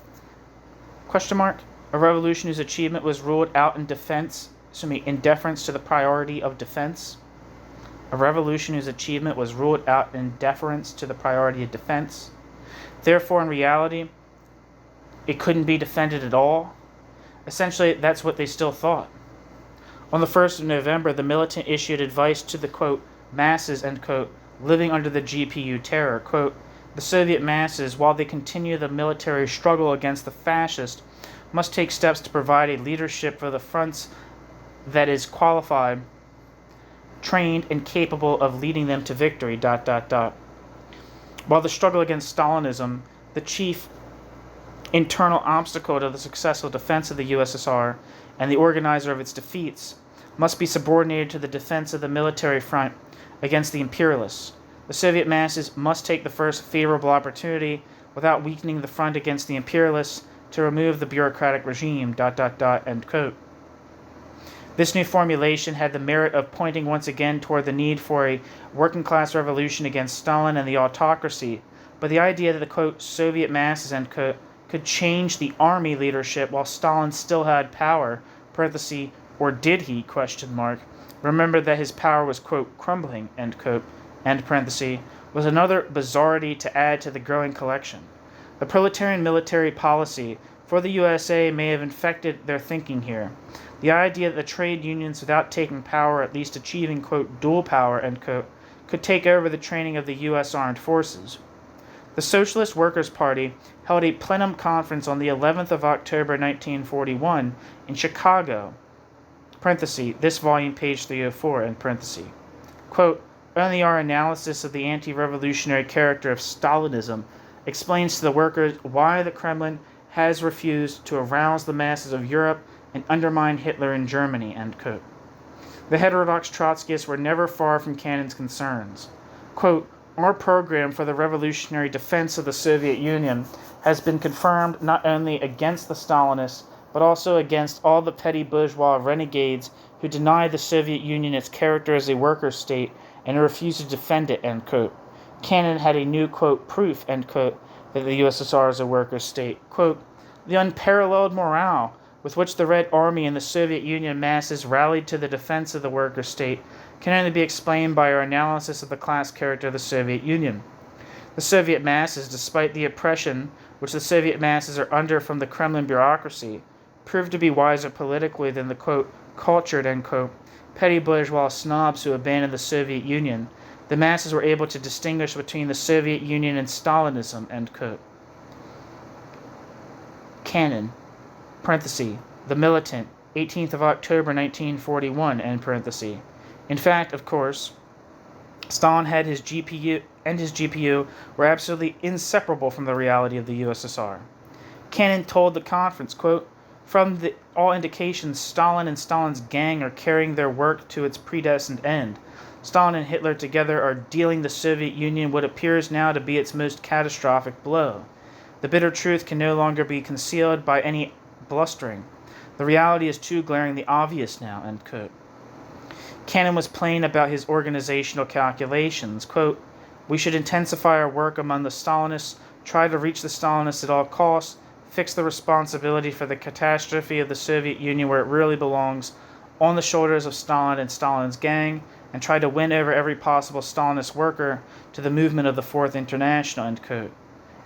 Question mark. A revolution whose achievement was ruled out in deference to the priority of defense. A revolution whose achievement was ruled out in deference to the priority of defense. Therefore, in reality, it couldn't be defended at all. Essentially, that's what they still thought. On the 1st of November, the militant issued advice to the, quote, masses, end quote, living under the GPU terror, quote, the Soviet masses, while they continue the military struggle against the fascists, must take steps to provide a leadership for the fronts that is qualified, trained, and capable of leading them to victory, ... While the struggle against Stalinism, the chief internal obstacle to the successful defense of the USSR and the organizer of its defeats, must be subordinated to the defense of the military front against the imperialists. The Soviet masses must take the first favorable opportunity, without weakening the front against the imperialists, to remove the bureaucratic regime, ... end quote. This new formulation had the merit of pointing once again toward the need for a working-class revolution against Stalin and the autocracy, but the idea that the, quote, Soviet masses, end quote, could change the army leadership while Stalin still had power, parenthesis, or did he, question mark, remember that his power was, quote, crumbling, end quote, end parenthesis, was another bizarrity to add to the growing collection. The proletarian military policy for the USA may have infected their thinking here. The idea that the trade unions, without taking power, at least achieving, quote, dual power, end quote, could take over the training of the U.S. Armed Forces. The Socialist Workers' Party held a plenum conference on the 11th of October 1941 in Chicago, parenthesis, this volume, page 304, end parenthesis. Quote, only our analysis of the anti-revolutionary character of Stalinism explains to the workers why the Kremlin has refused to arouse the masses of Europe and undermine Hitler in Germany, end quote. The heterodox Trotskyists were never far from Cannon's concerns. Quote, our program for the revolutionary defense of the Soviet Union has been confirmed not only against the Stalinists, but also against all the petty bourgeois renegades who deny the Soviet Union its character as a worker state and refuse to defend it, end quote. Cannon had a new, quote, proof, end quote, that the USSR is a worker state. Quote, the unparalleled morale with which the Red Army and the Soviet Union masses rallied to the defense of the worker state can only be explained by our analysis of the class character of the Soviet Union. The Soviet masses, despite the oppression which the Soviet masses are under from the Kremlin bureaucracy, proved to be wiser politically than the, quote, cultured, end quote, petty bourgeois snobs who abandoned the Soviet Union. The masses were able to distinguish between the Soviet Union and Stalinism, end quote. Cannon, parenthesis, the militant, 18th of October 1941, end parenthesis. In fact, of course, Stalin had his GPU were absolutely inseparable from the reality of the USSR. Cannon told the conference, quote, from all indications, Stalin and Stalin's gang are carrying their work to its predestined end. Stalin and Hitler together are dealing the Soviet Union what appears now to be its most catastrophic blow. The bitter truth can no longer be concealed by any blustering. The reality is too glaringly obvious now, end quote. Cannon was plain about his organizational calculations. Quote, we should intensify our work among the Stalinists, try to reach the Stalinists at all costs, fix the responsibility for the catastrophe of the Soviet Union where it really belongs, on the shoulders of Stalin and Stalin's gang, and try to win over every possible Stalinist worker to the movement of the Fourth International, end quote.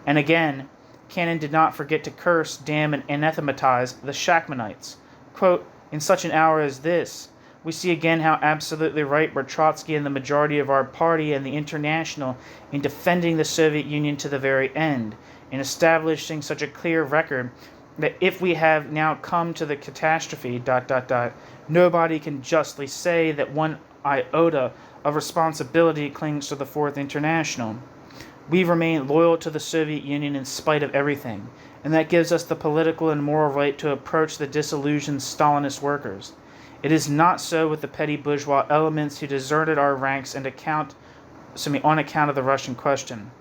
And again, Cannon did not forget to curse, damn, and anathematize the Shachtmanites. Quote, "In such an hour as this, we see again how absolutely right were Trotsky and the majority of our party and the International in defending the Soviet Union to the very end, in establishing such a clear record that if we have now come to the catastrophe, nobody can justly say that one iota of responsibility clings to the Fourth International. We remain loyal to the Soviet Union in spite of everything, and that gives us the political and moral right to approach the disillusioned Stalinist workers. It is not so with the petty bourgeois elements who deserted our ranks on account of the Russian question.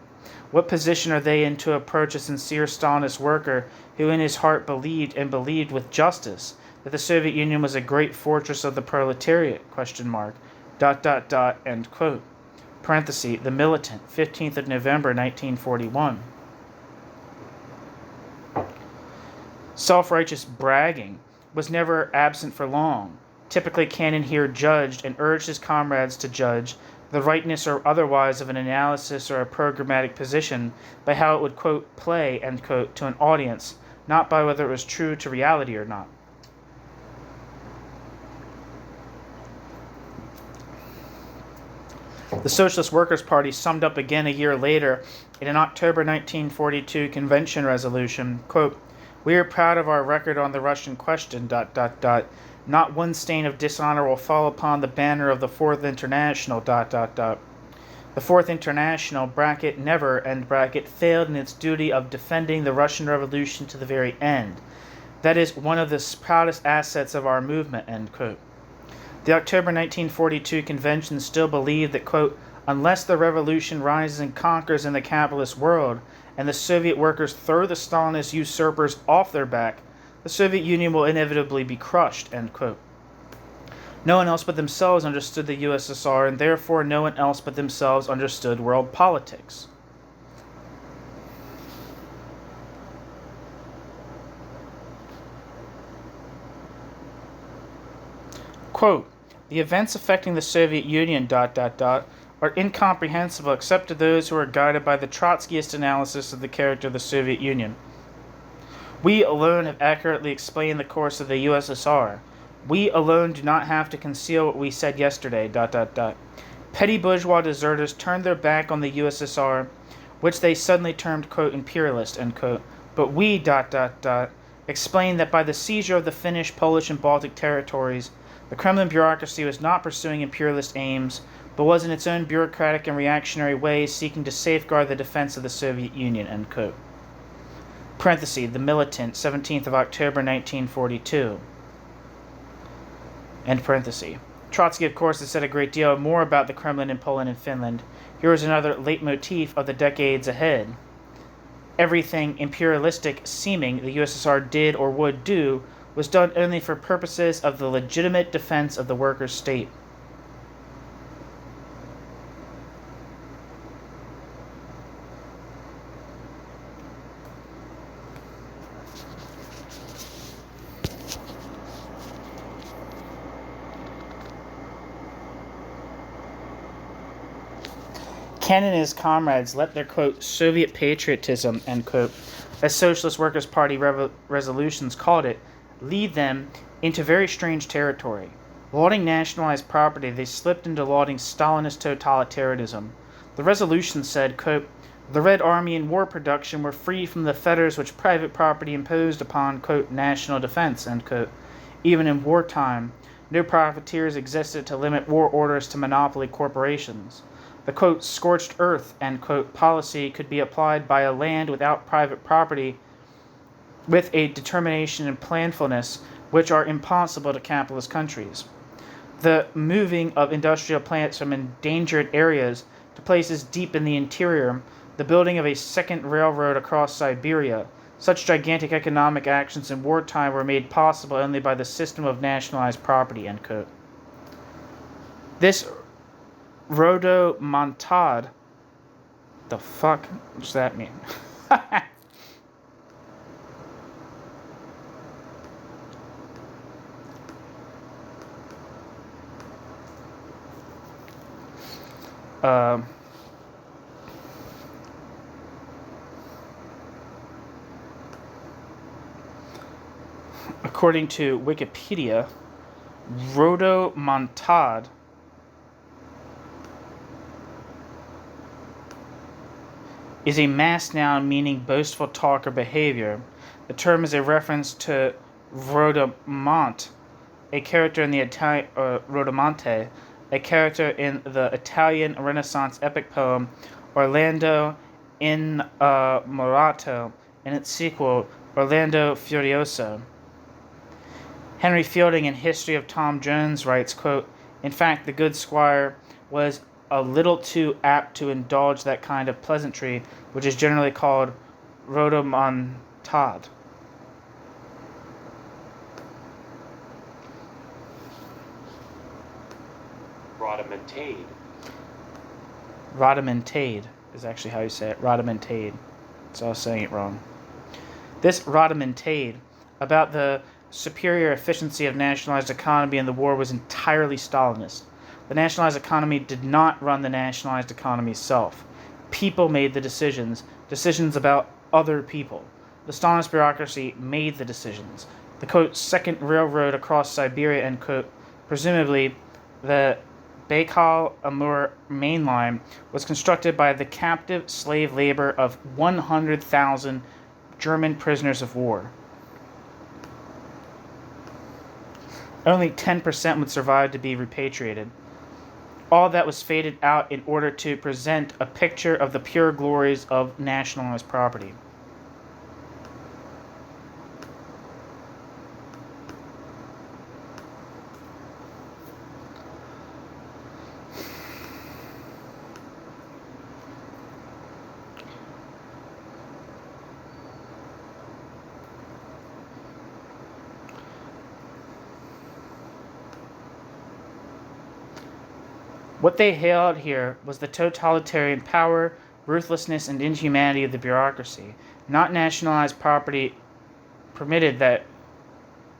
What position are they in to approach a sincere Stalinist worker who in his heart believed, and believed with justice, that the Soviet Union was a great fortress of the proletariat? End quote. Parenthesis, The Militant, 15th of November, 1941. Self-righteous bragging was never absent for long. Typically, Cannon here judged and urged his comrades to judge the rightness or otherwise of an analysis or a programmatic position by how it would, quote, play, end quote, to an audience, not by whether it was true to reality or not. The Socialist Workers' Party summed up again a year later in an October 1942 convention resolution, quote, "We are proud of our record on the Russian question, Not one stain of dishonor will fall upon the banner of the Fourth International, The Fourth International, never, failed in its duty of defending the Russian Revolution to the very end. That is one of the proudest assets of our movement," end quote. The October 1942 convention still believed that, quote, "unless the revolution rises and conquers in the capitalist world, and the Soviet workers throw the Stalinist usurpers off their back, the Soviet Union will inevitably be crushed," end quote. No one else but themselves understood the USSR, and therefore no one else but themselves understood world politics. Quote, "The events affecting the Soviet Union, are incomprehensible except to those who are guided by the Trotskyist analysis of the character of the Soviet Union. We alone have accurately explained the course of the USSR. We alone do not have to conceal what we said yesterday, Petty bourgeois deserters turned their back on the USSR, which they suddenly termed, quote, imperialist, end quote. But we, explained that by the seizure of the Finnish, Polish, and Baltic territories, the Kremlin bureaucracy was not pursuing imperialist aims, but was in its own bureaucratic and reactionary way seeking to safeguard the defense of the Soviet Union," end quote. Parenthesis, The Militant, 17th of October, 1942. End parenthesis. Trotsky, of course, has said a great deal more about the Kremlin in Poland and Finland. Here is another leitmotif of the decades ahead. Everything imperialistic seeming the USSR did or would do was done only for purposes of the legitimate defense of the workers' state. Cannon and his comrades let their, quote, Soviet patriotism, end quote, as Socialist Workers' Party resolutions called it, lead them into very strange territory. Lauding nationalized property, they slipped into lauding Stalinist totalitarianism. The resolution said, quote, "The Red Army and war production were free from the fetters which private property imposed upon, quote, national defense," end quote. Even in wartime, no profiteers existed to limit war orders to monopoly corporations. The, quote, "scorched earth," end quote, policy could be applied by a land without private property with a determination and planfulness which are impossible to capitalist countries. The moving of industrial plants from endangered areas to places deep in the interior, the building of a second railroad across Siberia, such gigantic economic actions in wartime were made possible only by the system of nationalized property, end quote. This rodomontade, the fuck does that mean? According to Wikipedia, rodomontade is a mass noun meaning boastful talk or behavior. The term is a reference to Rhodomont, a character in the Rodomante, a character in the Italian Renaissance epic poem Orlando Innamorato, and its sequel, Orlando Furioso. Henry Fielding in History of Tom Jones writes, quote, "In fact, the good squire was a little too apt to indulge that kind of pleasantry which is generally called rodomontade." Rodomontade. Rodomontade is actually how you say it. Rodomontade. So I was saying it wrong. This rodomontade about the superior efficiency of nationalized economy in the war was entirely Stalinist. The nationalized economy did not run the nationalized economy itself. People made the decisions about other people. The Stalinist bureaucracy made the decisions. The, quote, second railroad across Siberia, end quote, presumably the Baikal-Amur main line, was constructed by the captive slave labor of 100,000 German prisoners of war. Only 10% would survive to be repatriated. All that was faded out in order to present a picture of the pure glories of nationalized property. What they hailed here was the totalitarian power, ruthlessness, and inhumanity of the bureaucracy. Not nationalized property permitted that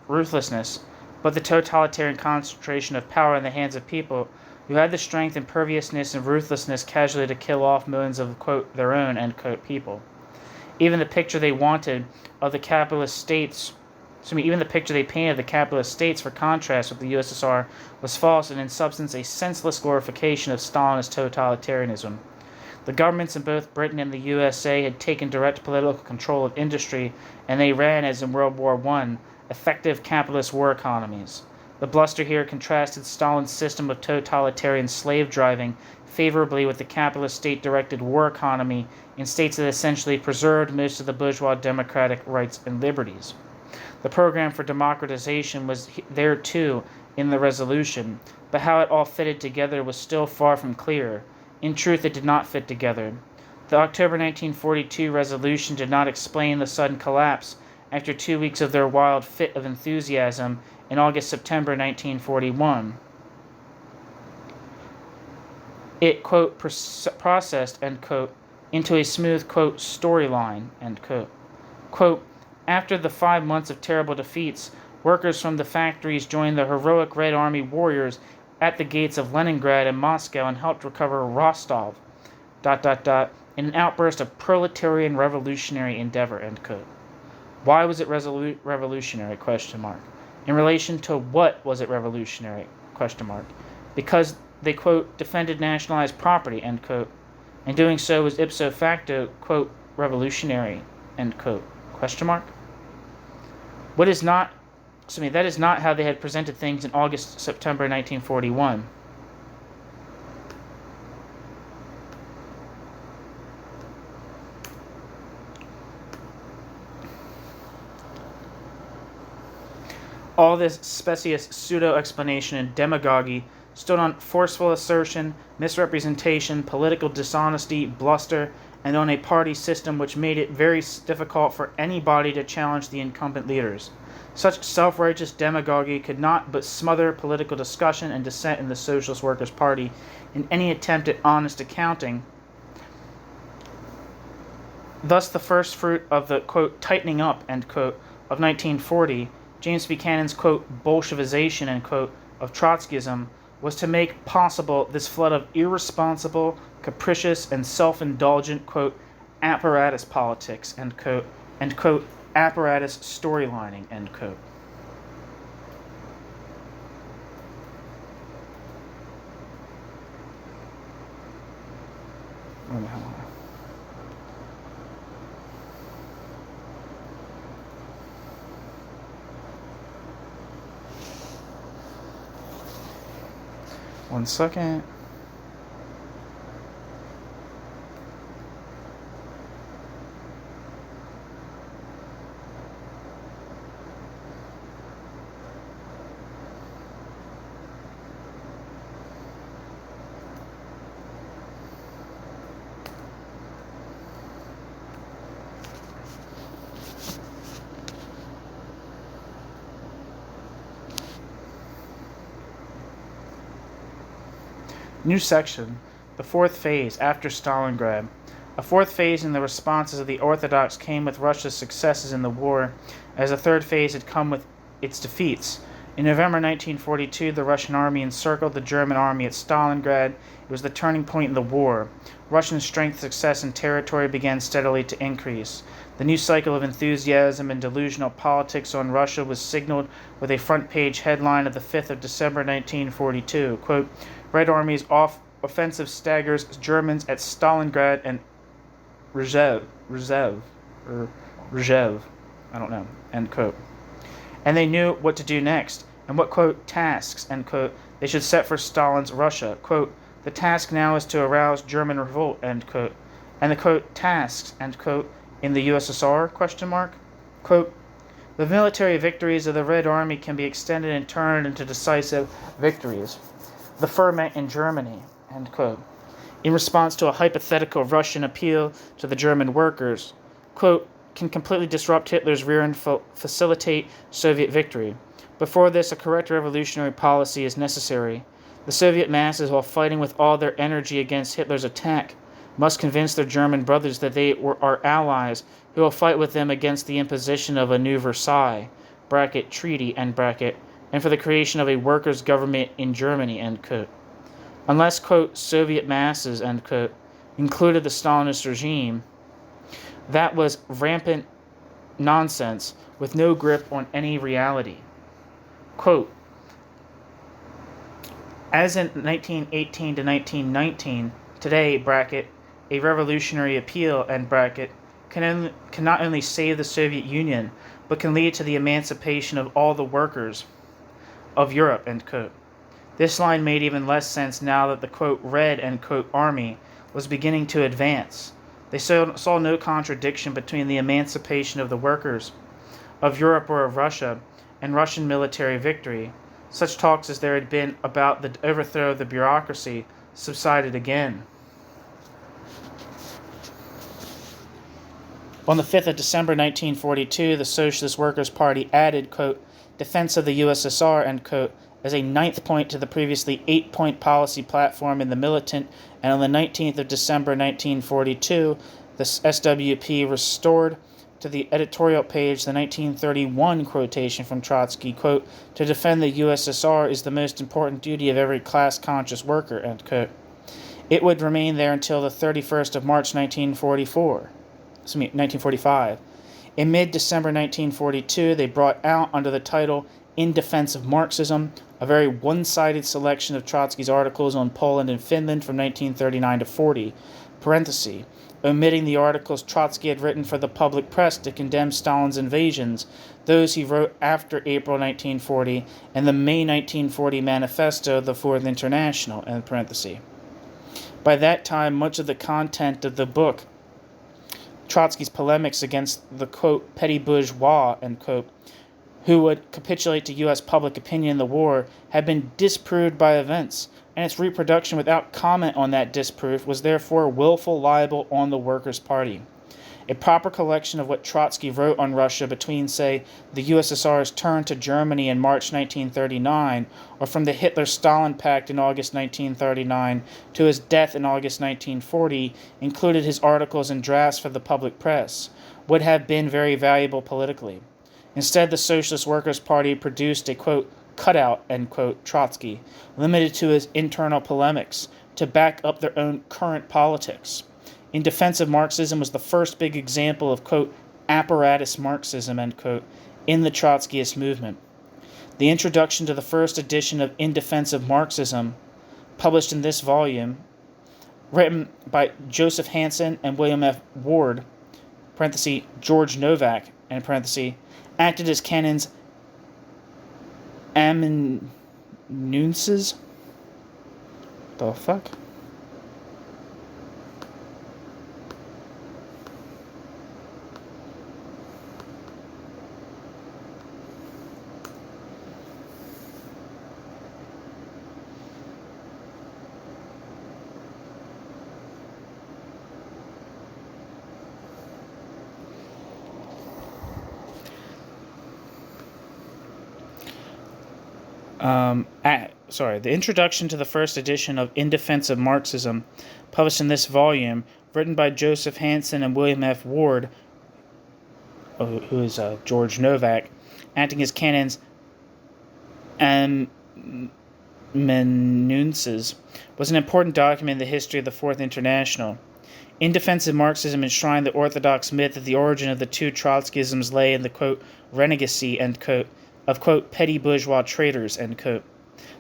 ruthlessness, but the totalitarian concentration of power in the hands of people who had the strength, imperviousness, and ruthlessness casually to kill off millions of, quote, their own, end quote, people. Even the picture they wanted of the capitalist states even the picture they painted of the capitalist states for contrast with the USSR was false and in substance a senseless glorification of Stalinist totalitarianism. The governments in both Britain and the USA had taken direct political control of industry, and they ran, as in World War I, effective capitalist war economies. The bluster here contrasted Stalin's system of totalitarian slave driving favorably with the capitalist state-directed war economy in states that essentially preserved most of the bourgeois democratic rights and liberties. The program for democratization was there too in the resolution, but how it all fitted together was still far from clear. In truth, it did not fit together. The October 1942 resolution did not explain the sudden collapse after 2 weeks of their wild fit of enthusiasm in August-September 1941. It, quote, processed, end quote, into a smooth, quote, storyline, end quote. Quote, after the 5 months of terrible defeats, workers from the factories joined the heroic Red Army warriors at the gates of Leningrad and Moscow and helped recover Rostov, in an outburst of proletarian revolutionary endeavor, end quote. Why was it revolutionary, question mark? In relation to what was it revolutionary, question mark? Because they, quote, defended nationalized property, end quote, and doing so was ipso facto, quote, revolutionary, end quote, question mark? That is not how they had presented things in August, September 1941. All this specious pseudo-explanation and demagogy stood on forceful assertion, misrepresentation, political dishonesty, bluster, and on a party system which made it very difficult for anybody to challenge the incumbent leaders. Such self-righteous demagogy could not but smother political discussion and dissent in the Socialist Workers' Party in any attempt at honest accounting. Thus the first fruit of the, quote, tightening up, end quote, of 1940, James Buchanan's, quote, Bolshevization, end quote, of Trotskyism, was to make possible this flood of irresponsible, capricious, and self-indulgent, quote, apparatus politics, end quote, apparatus storylining, end quote. One second. New section. The fourth phase, after Stalingrad. A fourth phase in the responses of the Orthodox came with Russia's successes in the war, as a third phase had come with its defeats. In November 1942, the Russian army encircled the German army at Stalingrad. It was the turning point in the war. Russian strength, success, and territory began steadily to increase. The new cycle of enthusiasm and delusional politics on Russia was signaled with a front-page headline of the 5th of December 1942, quote, Red Army's offensive staggers Germans at Stalingrad and Rzhev, I don't know, end quote. And they knew what to do next, and what, quote, tasks, end quote, they should set for Stalin's Russia. Quote, the task now is to arouse German revolt, end quote. And the, quote, tasks, end quote, in the USSR, question mark? Quote, the military victories of the Red Army can be extended and turned into decisive victories. The ferment in Germany, end quote. In response to a hypothetical Russian appeal to the German workers, quote, can completely disrupt Hitler's rear and facilitate Soviet victory. Before this, a correct revolutionary policy is necessary. The Soviet masses, while fighting with all their energy against Hitler's attack, must convince their German brothers that they are allies who will fight with them against the imposition of a new Versailles, bracket, treaty, end bracket, and for the creation of a workers' government in Germany, end quote. Unless, quote, Soviet masses, end quote, included the Stalinist regime, that was rampant nonsense with no grip on any reality. Quote, as in 1918 to 1919, today, bracket, a revolutionary appeal, end bracket, can not only save the Soviet Union, but can lead to the emancipation of all the workers of Europe, end quote. This line made even less sense now that the, quote, Red, end quote, army was beginning to advance. They saw no contradiction between the emancipation of the workers of Europe or of Russia and Russian military victory. Such talks as there had been about the overthrow of the bureaucracy subsided again. On the 5th of December 1942, the Socialist Workers' Party added, quote, defense of the USSR, end quote, as a ninth point to the previously 8-point policy platform in the militant, and on the 19th of December 1942, the SWP restored to the editorial page the 1931 quotation from Trotsky, quote, to defend the USSR is the most important duty of every class-conscious worker, end quote. It would remain there until the 31st of March 1945. In mid-December 1942, they brought out under the title In Defense of Marxism, a very one-sided selection of Trotsky's articles on Poland and Finland from 1939 to 40, parenthesis, omitting the articles Trotsky had written for the public press to condemn Stalin's invasions, those he wrote after April 1940, and the May 1940 manifesto of the Fourth International, end parenthesis. By that time, much of the content of the book, Trotsky's polemics against the, quote, petty bourgeois, end quote, who would capitulate to U.S. public opinion in the war, had been disproved by events, and its reproduction without comment on that disproof was therefore willful libel on the Workers' Party. A proper collection of what Trotsky wrote on Russia between, say, the USSR's turn to Germany in March 1939, or from the Hitler-Stalin Pact in August 1939 to his death in August 1940, included his articles and drafts for the public press, would have been very valuable politically. Instead, the Socialist Workers' Party produced a, quote, cutout, end quote, Trotsky, limited to his internal polemics, to back up their own current politics. In Defense of Marxism was the first big example of, quote, apparatus Marxism, end quote, in the Trotskyist movement. The introduction to the first edition of In Defense of Marxism, published in this volume, written by Joseph Hansen and William F. Ward, parenthesis, George Novak, and parenthesis, acted as Cannon's amanuenses. The fuck? The introduction to the first edition of In Defense of Marxism, published in this volume, written by Joseph Hansen and William F. Ward, who is George Novak, acting as Cannon's amanuenses, was an important document in the history of the Fourth International. In Defense of Marxism enshrined the orthodox myth that the origin of the two Trotskyisms lay in the, quote, renegacy, end quote, of, quote, petty bourgeois traitors, end quote.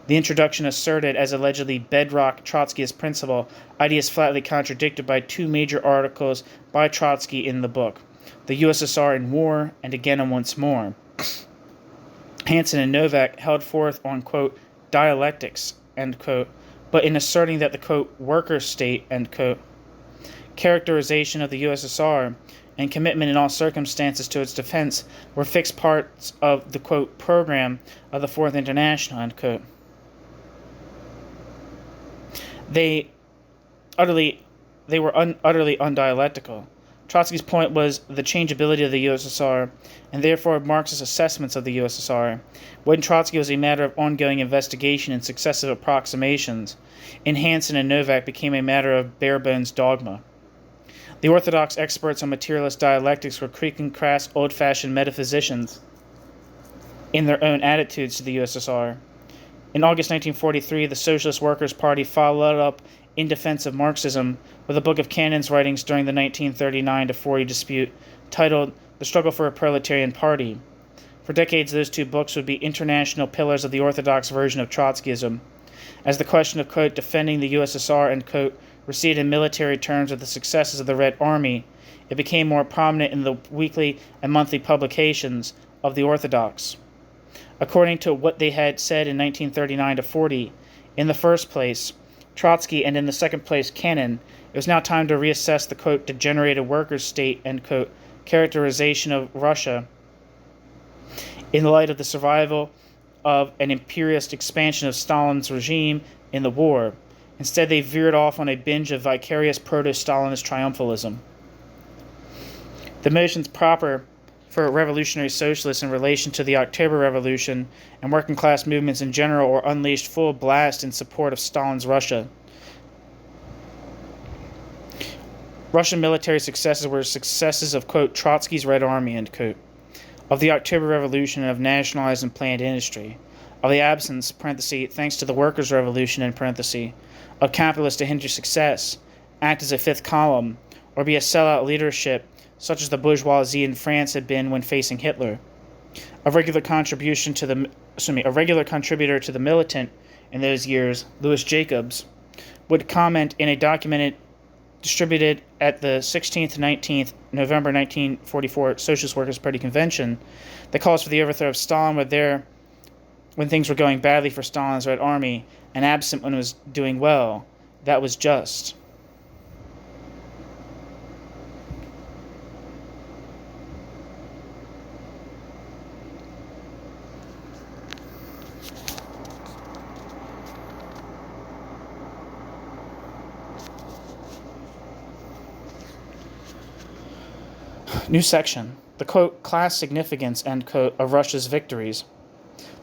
The introduction asserted as allegedly bedrock Trotskyist principle, ideas flatly contradicted by two major articles by Trotsky in the book, The USSR in War and Again and Once More. Hansen and Novak held forth on, quote, dialectics, end quote, but in asserting that the, quote, worker state, end quote, characterization of the USSR and commitment in all circumstances to its defense were fixed parts of the, quote, program of the Fourth International, end quote. They were utterly undialectical. Trotsky's point was the changeability of the USSR, and therefore Marxist assessments of the USSR. When Trotsky was a matter of ongoing investigation and successive approximations, in Hansen and Novak became a matter of bare-bones dogma. The orthodox experts on materialist dialectics were creaking crass, old-fashioned metaphysicians in their own attitudes to the USSR. In August 1943, the Socialist Workers' Party followed up In Defense of Marxism with a book of Cannon's writings during the 1939-40 dispute, titled The Struggle for a Proletarian Party. For decades, those two books would be international pillars of the orthodox version of Trotskyism. As the question of, quote, defending the USSR, end quote, receded in military terms with the successes of the Red Army, it became more prominent in the weekly and monthly publications of the Orthodox. According to what they had said in 1939-40, in the first place, Trotsky, and in the second place, Cannon, it was now time to reassess the, quote, degenerated workers' state, end quote, characterization of Russia in the light of the survival of an imperialist expansion of Stalin's regime in the war. Instead, they veered off on a binge of vicarious proto-Stalinist triumphalism. The motions proper for revolutionary socialists in relation to the October Revolution and working-class movements in general were unleashed full blast in support of Stalin's Russia. Russian military successes were successes of, quote, Trotsky's Red Army, end quote, of the October Revolution and of nationalized and planned industry, of the absence, parenthesis, thanks to the workers' revolution, in parenthesis, of capitalists to hinder success, act as a fifth column, or be a sellout leadership such as the bourgeoisie in France had been when facing Hitler. A regular contributor to the militant in those years, Louis Jacobs, would comment in a document distributed at the 16th to 19th November 1944 Socialist Workers' Party Convention that calls for the overthrow of Stalin when things were going badly for Stalin's Red Army and absent when it was doing well. That was just. New section. The, quote, class significance, end quote, of Russia's victories.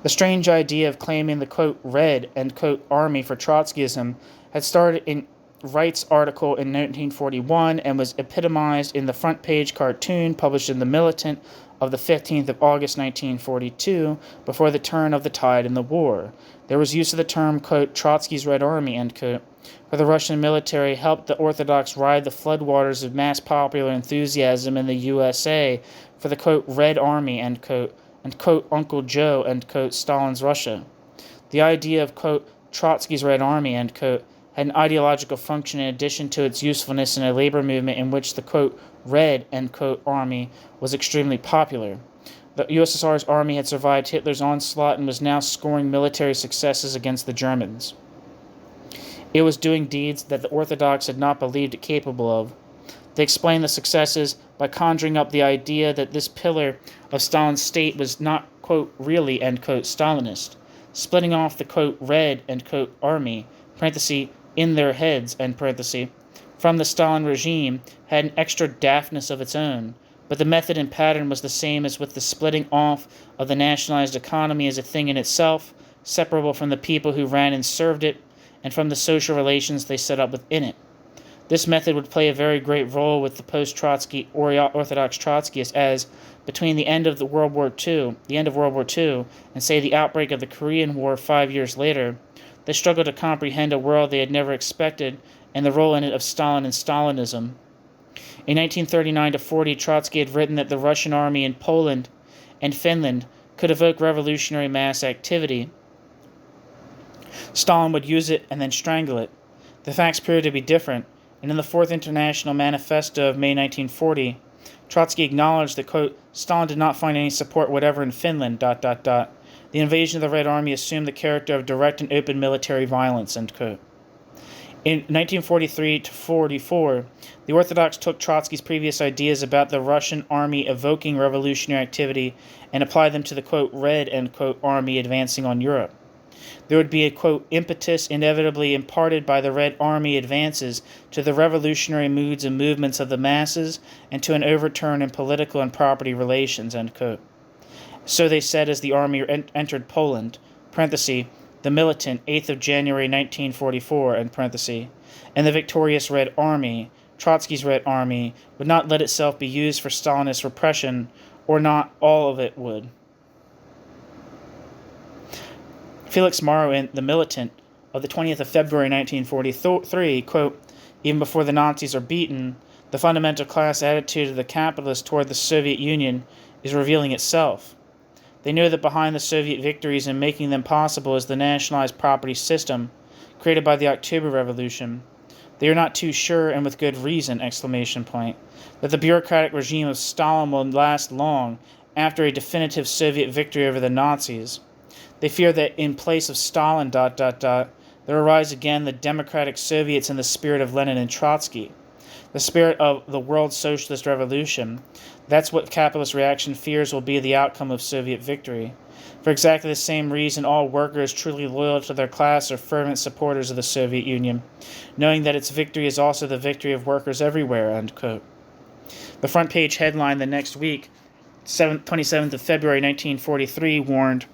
The strange idea of claiming the, quote, red, end quote, army for Trotskyism had started in Wright's article in 1941 and was epitomized in the front page cartoon published in The Militant of the 15th of August 1942 before the turn of the tide in the war. There was use of the term, quote, Trotsky's Red Army, end quote, for the Russian military helped the Orthodox ride the floodwaters of mass popular enthusiasm in the USA for the, quote, Red Army, end quote, and, quote, Uncle Joe, end quote, Stalin's Russia. The idea of, quote, Trotsky's Red Army, end quote, had an ideological function in addition to its usefulness in a labor movement in which the, quote, red, end quote, army was extremely popular. The USSR's army had survived Hitler's onslaught and was now scoring military successes against the Germans. It was doing deeds that the Orthodox had not believed it capable of. They explained the successes by conjuring up the idea that this pillar of Stalin's state was not, quote, really, end quote, Stalinist, splitting off the, quote, red, end quote, army, parenthesis, in their heads, end parenthesis, from the Stalin regime had an extra daftness of its own, but the method and pattern was the same as with the splitting off of the nationalized economy as a thing in itself, separable from the people who ran and served it, and from the social relations they set up within it. This method would play a very great role with the post-Trotsky Orthodox Trotskyists as, between the end of World War II, and say the outbreak of the Korean War 5 years later, they struggled to comprehend a world they had never expected and the role in it of Stalin and Stalinism. In 1939-40, Trotsky had written that the Russian army in Poland and Finland could evoke revolutionary mass activity. Stalin would use it and then strangle it. The facts proved to be different, and in the Fourth International Manifesto of May 1940, Trotsky acknowledged that, quote, Stalin did not find any support whatever in Finland, ... The invasion of the Red Army assumed the character of direct and open military violence, end quote. In 1943-44, the Orthodox took Trotsky's previous ideas about the Russian army evoking revolutionary activity and applied them to the, quote, red, end quote, army advancing on Europe. There would be a, quote, impetus inevitably imparted by the Red Army advances to the revolutionary moods and movements of the masses and to an overturn in political and property relations, end quote. So they said as the army entered Poland, parenthesis, the militant 8th of January 1944, end parenthesis, and the victorious Red Army, Trotsky's Red Army, would not let itself be used for Stalinist repression, or not all of it would. Felix Morrow in The Militant of the 20th of February 1943, quote, even before the Nazis are beaten, the fundamental class attitude of the capitalists toward the Soviet Union is revealing itself. They know that behind the Soviet victories and making them possible is the nationalized property system created by the October Revolution. They are not too sure, and with good reason, ! That the bureaucratic regime of Stalin will last long after a definitive Soviet victory over the Nazis. They fear that in place of Stalin, ... there arise again the democratic Soviets in the spirit of Lenin and Trotsky, the spirit of the world socialist revolution. That's what capitalist reaction fears will be the outcome of Soviet victory. For exactly the same reason, all workers truly loyal to their class are fervent supporters of the Soviet Union, knowing that its victory is also the victory of workers everywhere, end quote. The front page headline the next week, 27th of February 1943, warned,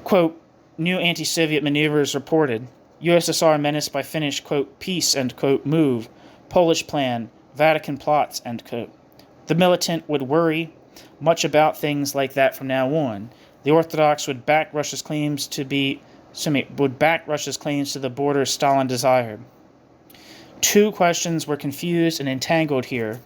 quote, new anti-Soviet maneuvers reported. USSR menaced by Finnish, quote, peace, end quote, move. Polish plan. Vatican plots, end quote. The militant would worry much about things like that from now on. The Orthodox would back Russia's claims to the border Stalin desired. Two questions were confused and entangled here.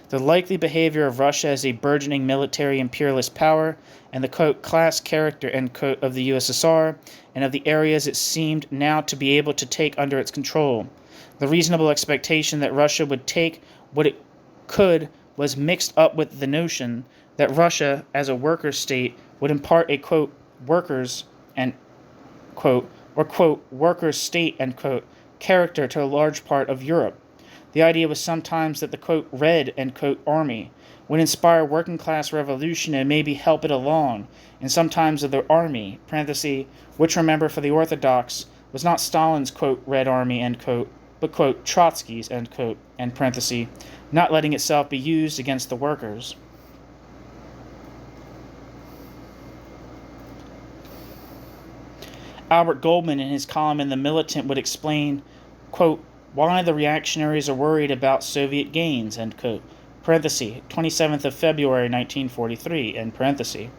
The likely behavior of Russia as a burgeoning military imperialist power, and the, quote, class character, end quote, of the USSR, and of the areas it seemed now to be able to take under its control. The reasonable expectation that Russia would take what it could was mixed up with the notion that Russia, as a worker state, would impart a, quote, workers, and, quote, or, quote, workers state, end quote, character to a large part of Europe. The idea was sometimes that the, quote, red, end quote, army would inspire working class revolution and maybe help it along, and sometimes of the army, parenthesis, which, remember, for the Orthodox, was not Stalin's, quote, red army, end quote, but, quote, Trotsky's, end quote, end parenthesis, not letting itself be used against the workers. Albert Goldman, in his column in The Militant, would explain, quote, why the reactionaries are worried about Soviet gains, end quote, parenthesis, 27th of February 1943, end parenthesis.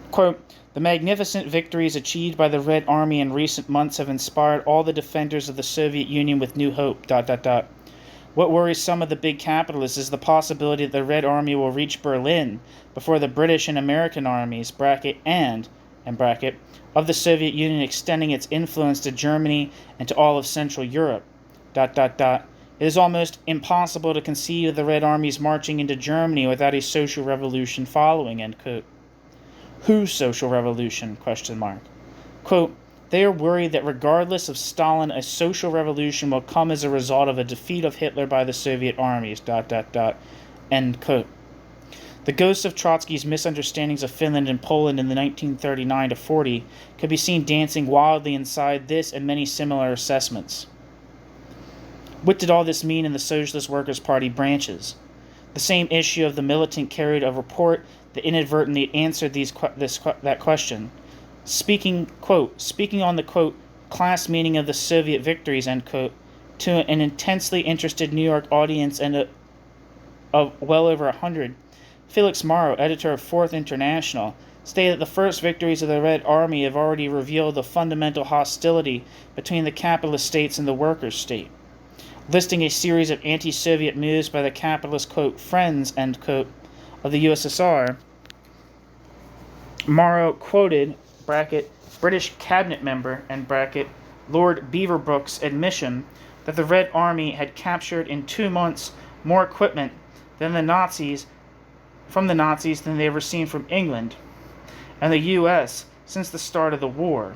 Quote, the magnificent victories achieved by the Red Army in recent months have inspired all the defenders of the Soviet Union with new hope, ... What worries some of the big capitalists is the possibility that the Red Army will reach Berlin before the British and American armies, bracket, and, in bracket, of the Soviet Union extending its influence to Germany and to all of Central Europe, It is almost impossible to conceive of the Red Armies marching into Germany without a social revolution following, end quote. Whose social revolution? Question mark. Quote, they are worried that regardless of Stalin, a social revolution will come as a result of a defeat of Hitler by the Soviet armies, end quote. The ghosts of Trotsky's misunderstandings of Finland and Poland in the 1939-40 could be seen dancing wildly inside this and many similar assessments. What did all this mean in the Socialist Workers' Party branches? The same issue of the militant carried a report that inadvertently answered that question. Speaking on the, quote, class meaning of the Soviet victories, end quote, to an intensely interested New York audience and of well over 100, Felix Morrow, editor of Fourth International, stated that the first victories of the Red Army have already revealed the fundamental hostility between the capitalist states and the workers' state. Listing a series of anti-Soviet moves by the capitalist, quote, friends, end quote, of the USSR, Morrow quoted, bracket, British cabinet member, end bracket, Lord Beaverbrook's admission that the Red Army had captured in 2 months more equipment from the Nazis than they ever seen from England and the U.S. since the start of the war.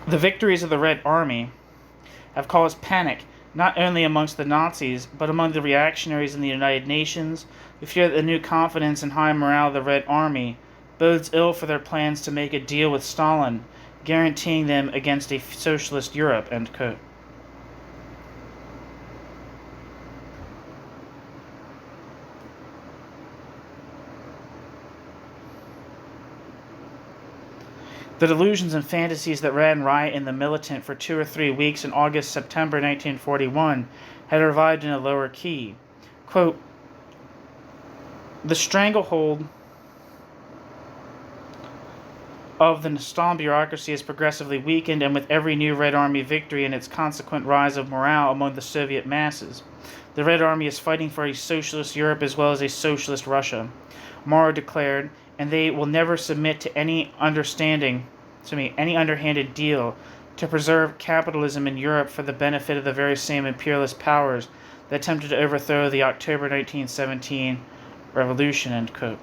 The victories of the Red Army have caused panic not only amongst the Nazis, but among the reactionaries in the United Nations, who fear that the new confidence and high morale of the Red Army bodes ill for their plans to make a deal with Stalin, guaranteeing them against a socialist Europe, end quote. The delusions and fantasies that ran riot in the militant for 2 or 3 weeks in August-September 1941 had revived in a lower key. Quote, the stranglehold of the Stalin bureaucracy is progressively weakened, and with every new Red Army victory and its consequent rise of morale among the Soviet masses, the Red Army is fighting for a socialist Europe as well as a socialist Russia, Morrow declared, and they will never submit to any underhanded deal to preserve capitalism in Europe for the benefit of the very same imperialist powers that attempted to overthrow the October 1917 revolution, end quote.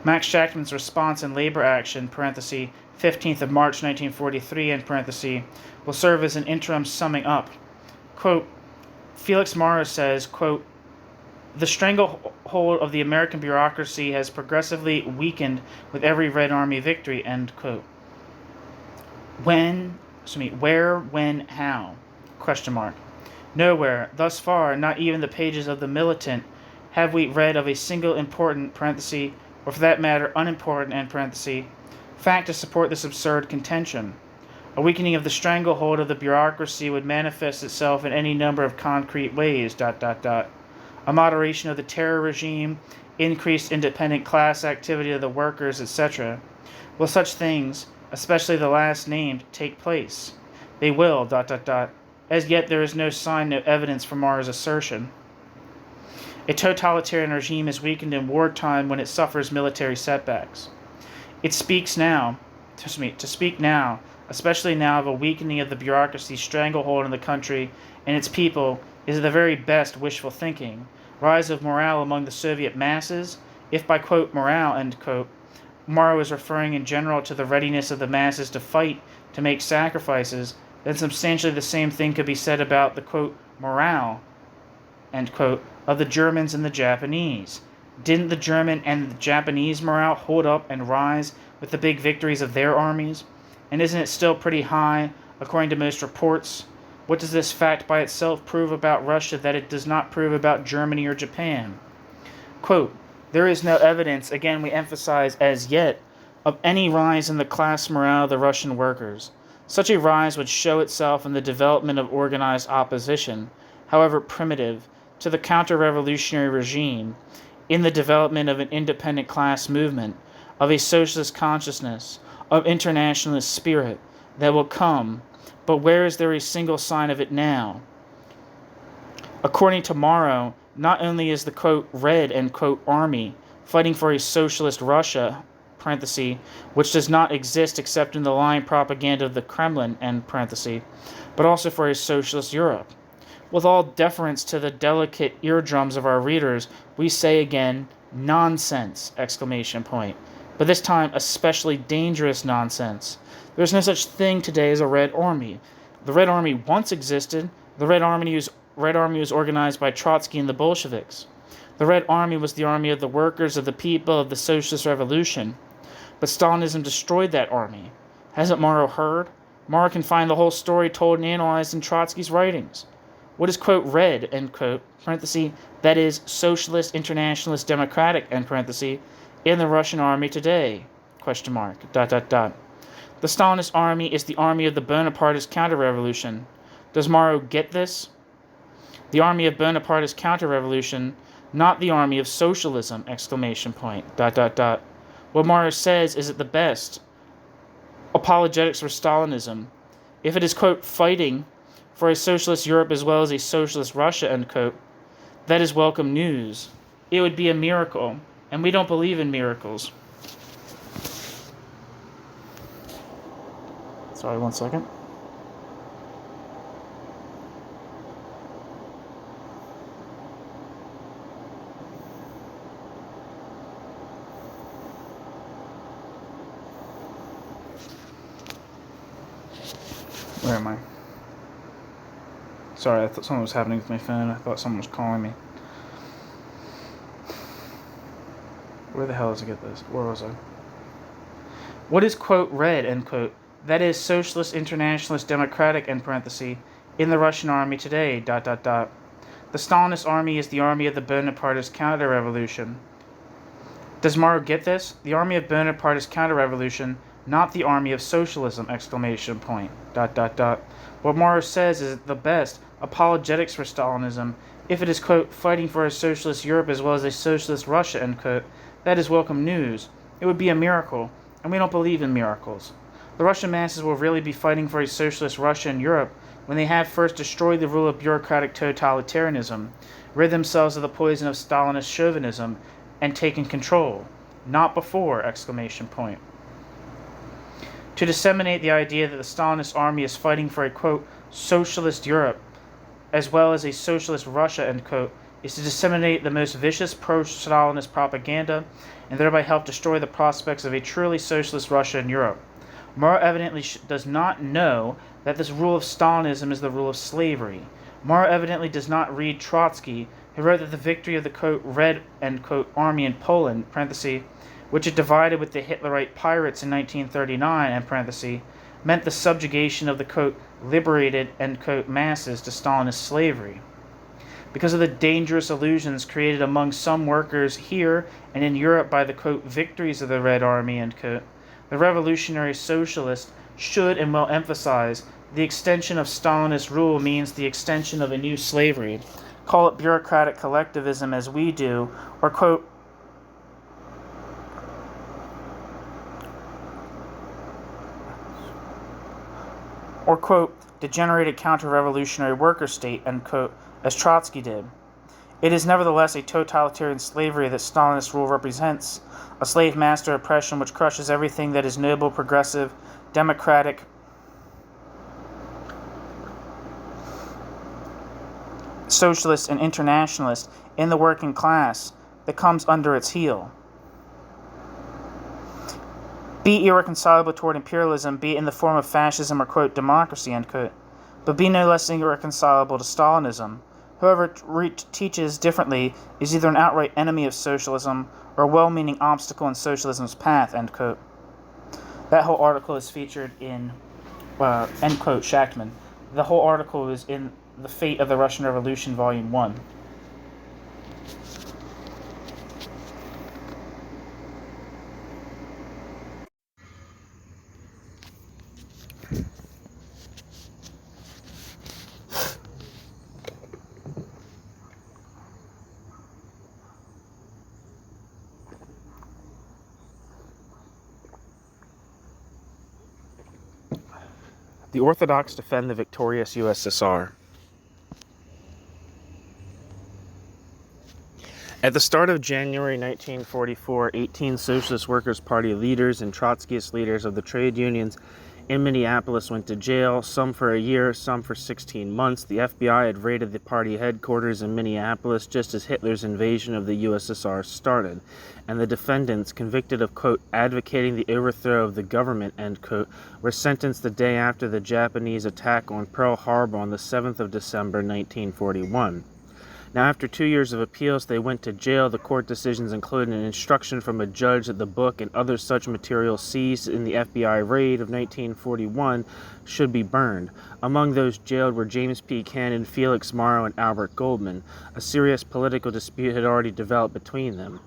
Max Shachtman's response in labor action, parenthesis, 15th of March 1943, end parenthesis, will serve as an interim summing up. Quote, Felix Morrow says, quote, the stranglehold of the American bureaucracy has progressively weakened with every Red Army victory, end quote. Where, when, how? Question mark. Nowhere, thus far, not even the pages of the Militant, have we read of a single important, parenthesis, or for that matter, unimportant, end parenthesis, fact to support this absurd contention. A weakening of the stranglehold of the bureaucracy would manifest itself in any number of concrete ways, A moderation of the terror regime, increased independent class activity of the workers, etc. Will such things, especially the last named, take place? They will, As yet there is no sign, no evidence for Morrow's assertion. A totalitarian regime is weakened in wartime when it suffers military setbacks. To speak now, especially now of a weakening of the bureaucracy's stranglehold in the country and its people, is the very best wishful thinking. Rise of morale among the Soviet masses, if by, quote, morale, end quote, Morrow is referring in general to the readiness of the masses to fight, to make sacrifices, then substantially the same thing could be said about the, quote, morale, end quote, of the Germans and the Japanese. Didn't the German and the Japanese morale hold up and rise with the big victories of their armies? And isn't it still pretty high, according to most reports? What does this fact by itself prove about Russia that it does not prove about Germany or Japan? Quote, there is no evidence, again we emphasize as yet, of any rise in the class morale of the Russian workers. Such a rise would show itself in the development of organized opposition, however primitive, to the counter-revolutionary regime, in the development of an independent class movement, of a socialist consciousness, of internationalist spirit that will come, but where is there a single sign of it now? According to Morrow, not only is the, quote, red, end quote, army fighting for a socialist Russia, parenthesis, which does not exist except in the lying propaganda of the Kremlin, end parenthesis, but also for a socialist Europe. With all deference to the delicate eardrums of our readers, we say again, nonsense, exclamation point. But this time, especially dangerous nonsense. There is no such thing today as a Red Army. The Red Army once existed. The Red Army was organized by Trotsky and the Bolsheviks. The Red Army was the army of the workers, of the people, of the socialist revolution. But Stalinism destroyed that army. Hasn't Morrow heard? Morrow can find the whole story told and analyzed in Trotsky's writings. What is, quote, red, end quote, parenthesis, that is, socialist, internationalist, democratic, end parenthesis, in the Russian army today, question mark, dot, dot, dot. The Stalinist army is the army of the Bonapartist counter-revolution. Does Morrow get this? The army of Bonapartist counter-revolution, not the army of socialism, exclamation point, dot, dot, dot. What Morrow says is at the best apologetics for Stalinism. If it is, quote, fighting for a socialist Europe as well as a socialist Russia, end quote, that is welcome news. It would be a miracle, and we don't believe in miracles. Sorry, 1 second. Where am I? Sorry, I thought something was happening with my phone. I thought someone was calling me. Where the hell did I get this? Where was I? What is, quote, red, end quote, that is socialist, internationalist, democratic, end parenthesis, in the Russian army today, dot, dot, dot. The Stalinist army is the army of the Bonapartist counter-revolution. Does Morrow get this? The army of Bonapartist counter-revolution, not the army of socialism, exclamation point, dot, dot, dot. What Morrow says is at the best apologetics for Stalinism. If it is, quote, fighting for a socialist Europe as well as a socialist Russia, end quote, that is welcome news. It would be a miracle, and we don't believe in miracles. The Russian masses will really be fighting for a socialist Russia and Europe when they have first destroyed the rule of bureaucratic totalitarianism, rid themselves of the poison of Stalinist chauvinism, and taken control. Not before, exclamation point. To disseminate the idea that the Stalinist army is fighting for a, quote, socialist Europe, as well as a socialist Russia, end quote, is to disseminate the most vicious pro-Stalinist propaganda and thereby help destroy the prospects of a truly socialist Russia and Europe. Morrow evidently does not know that this rule of Stalinism is the rule of slavery. Morrow evidently does not read Trotsky, who wrote that the victory of the, quote, red, end quote, army in Poland, parenthesis, which it divided with the Hitlerite pirates in 1939, end parenthesis, meant the subjugation of the, quote, liberated, end quote, masses to Stalinist slavery. Because of the dangerous illusions created among some workers here and in Europe by the, quote, victories of the Red Army, end quote, the revolutionary socialist should and will emphasize the extension of Stalinist rule means the extension of a new slavery. Call it bureaucratic collectivism as we do, or, quote, degenerated counter-revolutionary worker state, end quote, as Trotsky did. It is nevertheless a totalitarian slavery that Stalinist rule represents, a slave-master oppression which crushes everything that is noble, progressive, democratic, socialist, and internationalist in the working class that comes under its heel. Be irreconcilable toward imperialism, be it in the form of fascism or, quote, democracy, end quote, but be no less irreconcilable to Stalinism. Whoever teaches differently is either an outright enemy of socialism or a well-meaning obstacle in socialism's path, end quote. That whole article is featured in, end quote, Shachtman. The whole article is in The Fate of the Russian Revolution, Volume 1. The Orthodox defend the victorious USSR. At the start of January 1944, 18 Socialist Workers' Party leaders and Trotskyist leaders of the trade unions in Minneapolis went to jail, some for a year, some for 16 months. The FBI had raided the party headquarters in Minneapolis just as Hitler's invasion of the USSR started, and the defendants, convicted of, quote, advocating the overthrow of the government, end quote, were sentenced the day after the Japanese attack on Pearl Harbor on the 7th of December 1941. Now, after 2 years of appeals, they went to jail. The court decisions included an instruction from a judge that the book and other such material seized in the FBI raid of 1941 should be burned. Among those jailed were James P. Cannon, Felix Morrow, and Albert Goldman. A serious political dispute had already developed between them.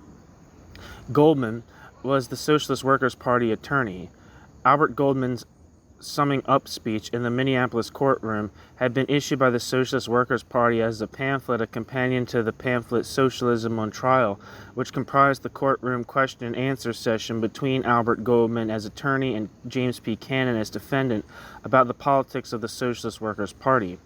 Goldman was the Socialist Workers' Party attorney. Albert Goldman's summing up speech in the Minneapolis courtroom had been issued by the Socialist Workers' Party as a pamphlet, a companion to the pamphlet Socialism on Trial, which comprised the courtroom question and answer session between Albert Goldman as attorney and James P. Cannon as defendant about the politics of the Socialist Workers' Party.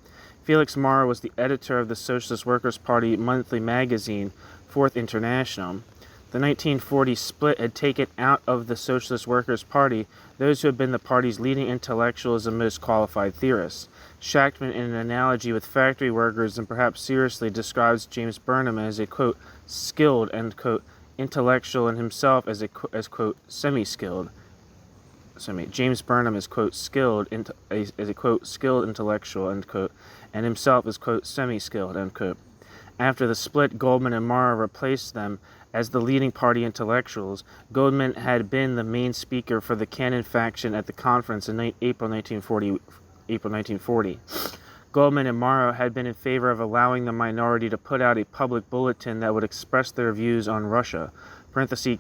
Felix Morrow was the editor of the Socialist Workers' Party monthly magazine, Fourth International. The 1940 split had taken out of the Socialist Workers' Party those who had been the party's leading intellectuals and most qualified theorists. Shachtman, in an analogy with factory workers and perhaps seriously, describes James Burnham as a, quote, skilled, end quote, intellectual, and himself as quote, semi-skilled. James Burnham is, quote, skilled, as a, quote, skilled intellectual, end quote, and himself is, quote, semi-skilled, end quote. After the split, Goldman and Morrow replaced them as the leading party intellectuals. Goldman had been the main speaker for the Cannon faction at the conference in April 1940. Goldman and Morrow had been in favor of allowing the minority to put out a public bulletin that would express their views on Russia.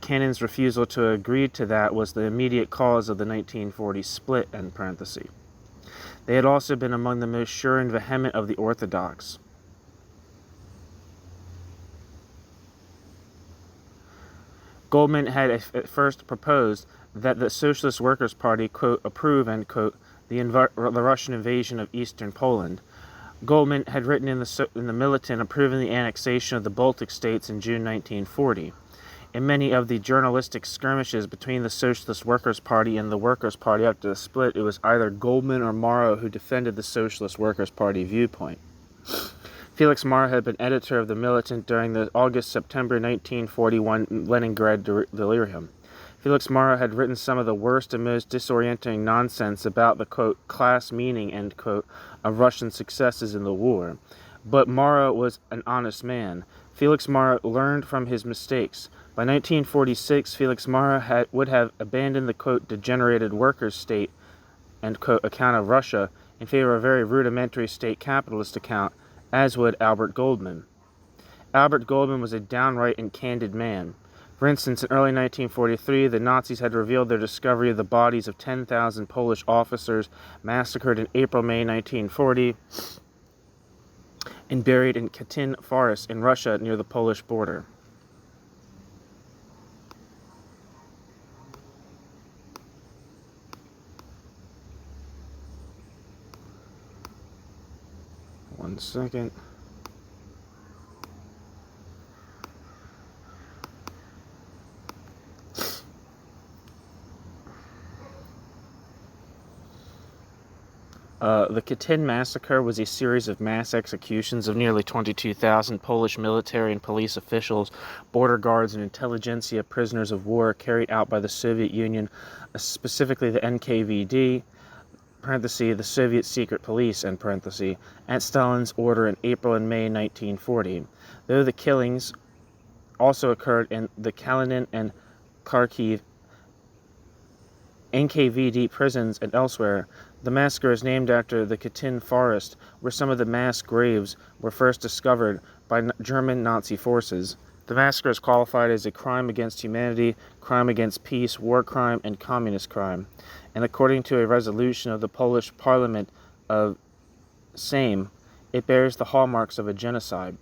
Cannon's refusal to agree to that was the immediate cause of the 1940 split, end parenthesis. They had also been among the most sure and vehement of the Orthodox. Goldman had at first proposed that the Socialist Workers' Party, quote, approve, end quote, the Russian invasion of eastern Poland. Goldman had written in the Militant approving the annexation of the Baltic states in June 1940. In many of the journalistic skirmishes between the Socialist Workers' Party and the Workers' Party after the split, it was either Goldman or Morrow who defended the Socialist Workers' Party viewpoint. Felix Morrow had been editor of the Militant during the August-September 1941 Leningrad delirium. Felix Morrow had written some of the worst and most disorienting nonsense about the, quote, class meaning, end quote, of Russian successes in the war. But Morrow was an honest man. Felix Morrow learned from his mistakes. By 1946, Felix Morrow would have abandoned the, quote, degenerated workers' state, end quote, account of Russia in favor of a very rudimentary state capitalist account, as would Albert Goldman. Albert Goldman was a downright and candid man. For instance, in early 1943, the Nazis had revealed their discovery of the bodies of 10,000 Polish officers massacred in April-May 1940 and buried in Katyn Forest in Russia near the Polish border. One second. The Katyn massacre was a series of mass executions of nearly 22,000 Polish military and police officials, border guards, and intelligentsia prisoners of war carried out by the Soviet Union, specifically the NKVD, parenthesis, the Soviet Secret Police, end parenthesis, at Stalin's order in April and May 1940. Though the killings also occurred in the Kalinin and Kharkiv NKVD prisons and elsewhere, the massacre is named after the Katyn Forest, where some of the mass graves were first discovered by German Nazi forces. The massacre is qualified as a crime against humanity, crime against peace, war crime, and communist crime. And according to a resolution of the Polish Parliament of Sejm, it bears the hallmarks of a genocide.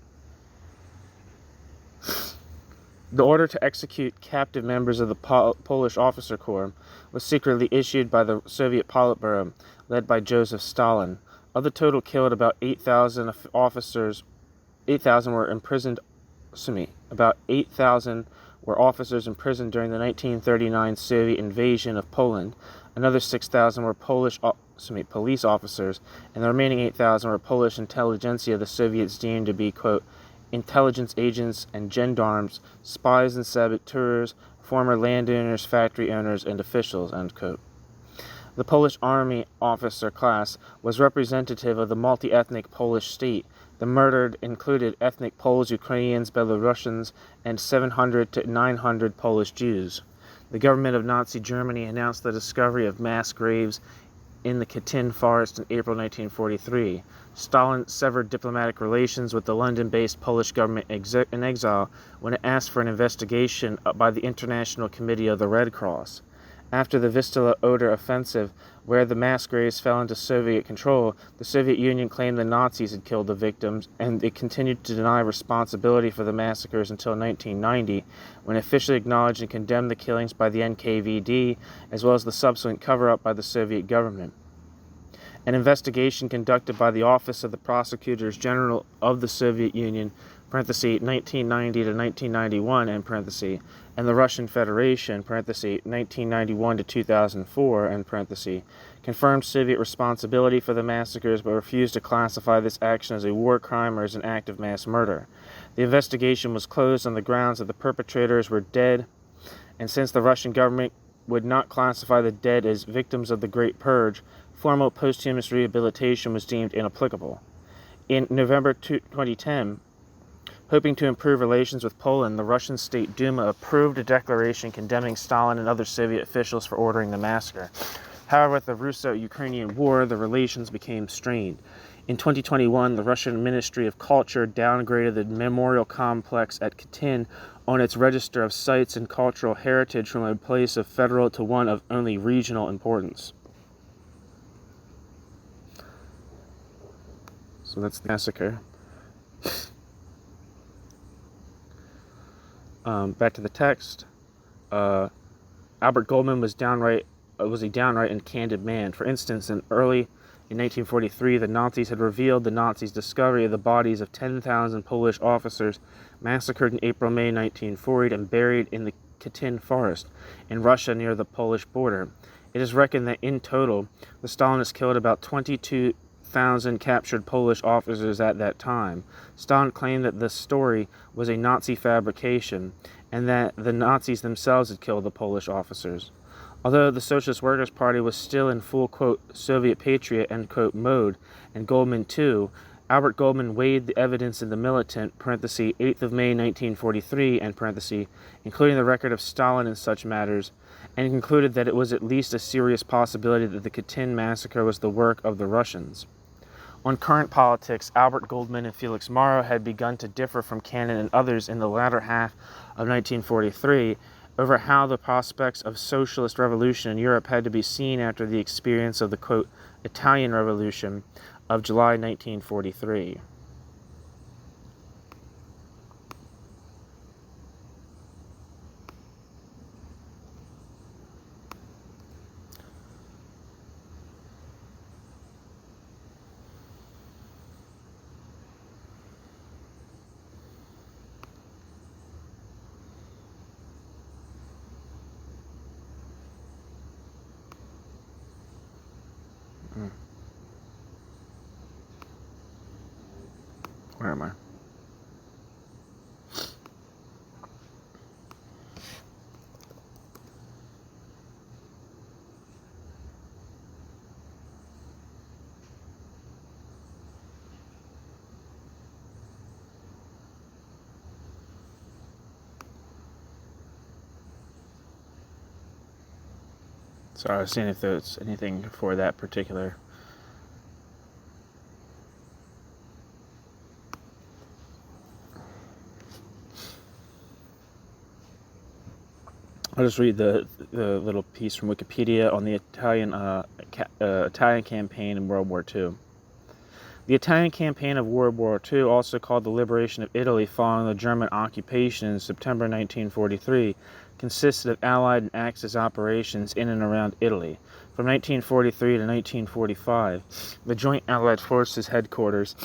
The order to execute captive members of the Polish officer corps was secretly issued by the Soviet Politburo. led by Joseph Stalin. Of the total killed, about 8,000 officers, 8,000 were imprisoned. About 8,000 were officers imprisoned during the 1939 Soviet invasion of Poland. Another 6,000 were police officers, and the remaining 8,000 were Polish intelligentsia the Soviets deemed to be, quote, intelligence agents and gendarmes, spies and saboteurs, former landowners, factory owners, and officials, end quote. The Polish army officer class was representative of the multi-ethnic Polish state. The murdered included ethnic Poles, Ukrainians, Belarusians, and 700 to 900 Polish Jews. The government of Nazi Germany announced the discovery of mass graves in the Katyn forest in April 1943. Stalin severed diplomatic relations with the London-based Polish government in exile when it asked for an investigation by the International Committee of the Red Cross. After the Vistula Oder offensive, where the mass graves fell into Soviet control, the Soviet Union claimed the Nazis had killed the victims, and it continued to deny responsibility for the massacres until 1990, when it officially acknowledged and condemned the killings by the NKVD, as well as the subsequent cover-up by the Soviet government. An investigation conducted by the Office of the Prosecutors General of the Soviet Union (1990 to 1991), and the Russian Federation (1991 to 2004), confirmed Soviet responsibility for the massacres but refused to classify this action as a war crime or as an act of mass murder. The investigation was closed on the grounds that the perpetrators were dead, and since the Russian government would not classify the dead as victims of the Great Purge, formal posthumous rehabilitation was deemed inapplicable. In November 2010, hoping to improve relations with Poland, the Russian State Duma approved a declaration condemning Stalin and other Soviet officials for ordering the massacre. However, with the Russo-Ukrainian War, the relations became strained. In 2021, the Russian Ministry of Culture downgraded the memorial complex at Katyn on its register of sites and cultural heritage from a place of federal to one of only regional importance. So that's the massacre. Back to the text. Albert Goldman was a downright and candid man. For instance, in 1943, the Nazis had revealed the Nazis' discovery of the bodies of 10,000 Polish officers massacred in April-May 1940 and buried in the Katyn forest in Russia near the Polish border. It is reckoned that in total, the Stalinists killed about 22,000 captured Polish officers at that time. Stalin claimed that the story was a Nazi fabrication and that the Nazis themselves had killed the Polish officers. Although the Socialist Workers' Party was still in full, quote, Soviet patriot, end quote, mode, and Goldman too, Albert Goldman weighed the evidence in the militant, 8th of May 1943, including the record of Stalin in such matters, and concluded that it was at least a serious possibility that the Katyn massacre was the work of the Russians. On current politics, Albert Goldman and Felix Morrow had begun to differ from Cannon and others in the latter half of 1943 over how the prospects of socialist revolution in Europe had to be seen after the experience of the, quote, Italian Revolution of July 1943. Where am I? Sorry, I was seeing if there's anything for that particular. I'll just read the little piece from Wikipedia on the Italian campaign in World War II. The Italian campaign of World War II, also called the liberation of Italy following the German occupation in September 1943, consisted of Allied and Axis operations in and around Italy. From 1943 to 1945, the Joint Allied Forces Headquarters,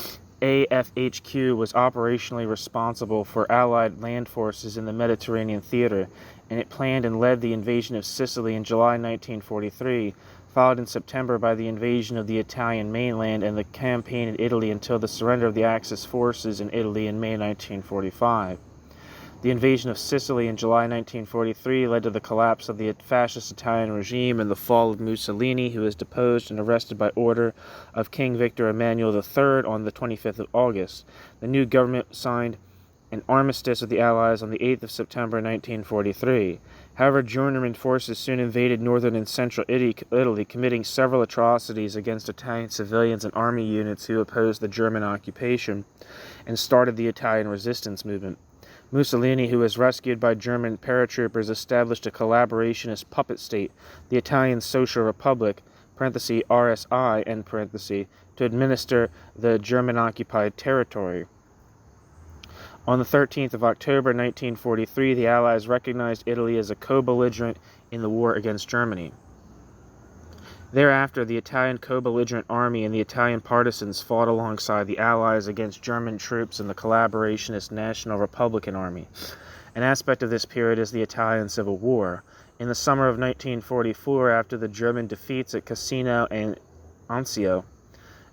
AFHQ, was operationally responsible for Allied land forces in the Mediterranean theater, and it planned and led the invasion of Sicily in July 1943, followed in September by the invasion of the Italian mainland and the campaign in Italy until the surrender of the Axis forces in Italy in May 1945. The invasion of Sicily in July 1943 led to the collapse of the fascist Italian regime and the fall of Mussolini, who was deposed and arrested by order of King Victor Emmanuel III on the 25th of August. The new government signed an armistice with the Allies on the 8th of September 1943. However, German forces soon invaded northern and central Italy, committing several atrocities against Italian civilians and army units who opposed the German occupation and started the Italian resistance movement. Mussolini, who was rescued by German paratroopers, established a collaborationist puppet state, the Italian Social Republic (RSI) to administer the German-occupied territory. On the 13th of October 1943, the Allies recognized Italy as a co-belligerent in the war against Germany. Thereafter, the Italian co-belligerent army and the Italian partisans fought alongside the Allies against German troops in the collaborationist National Republican Army. An aspect of this period is the Italian Civil War. In the summer of 1944, after the German defeats at Cassino and Anzio,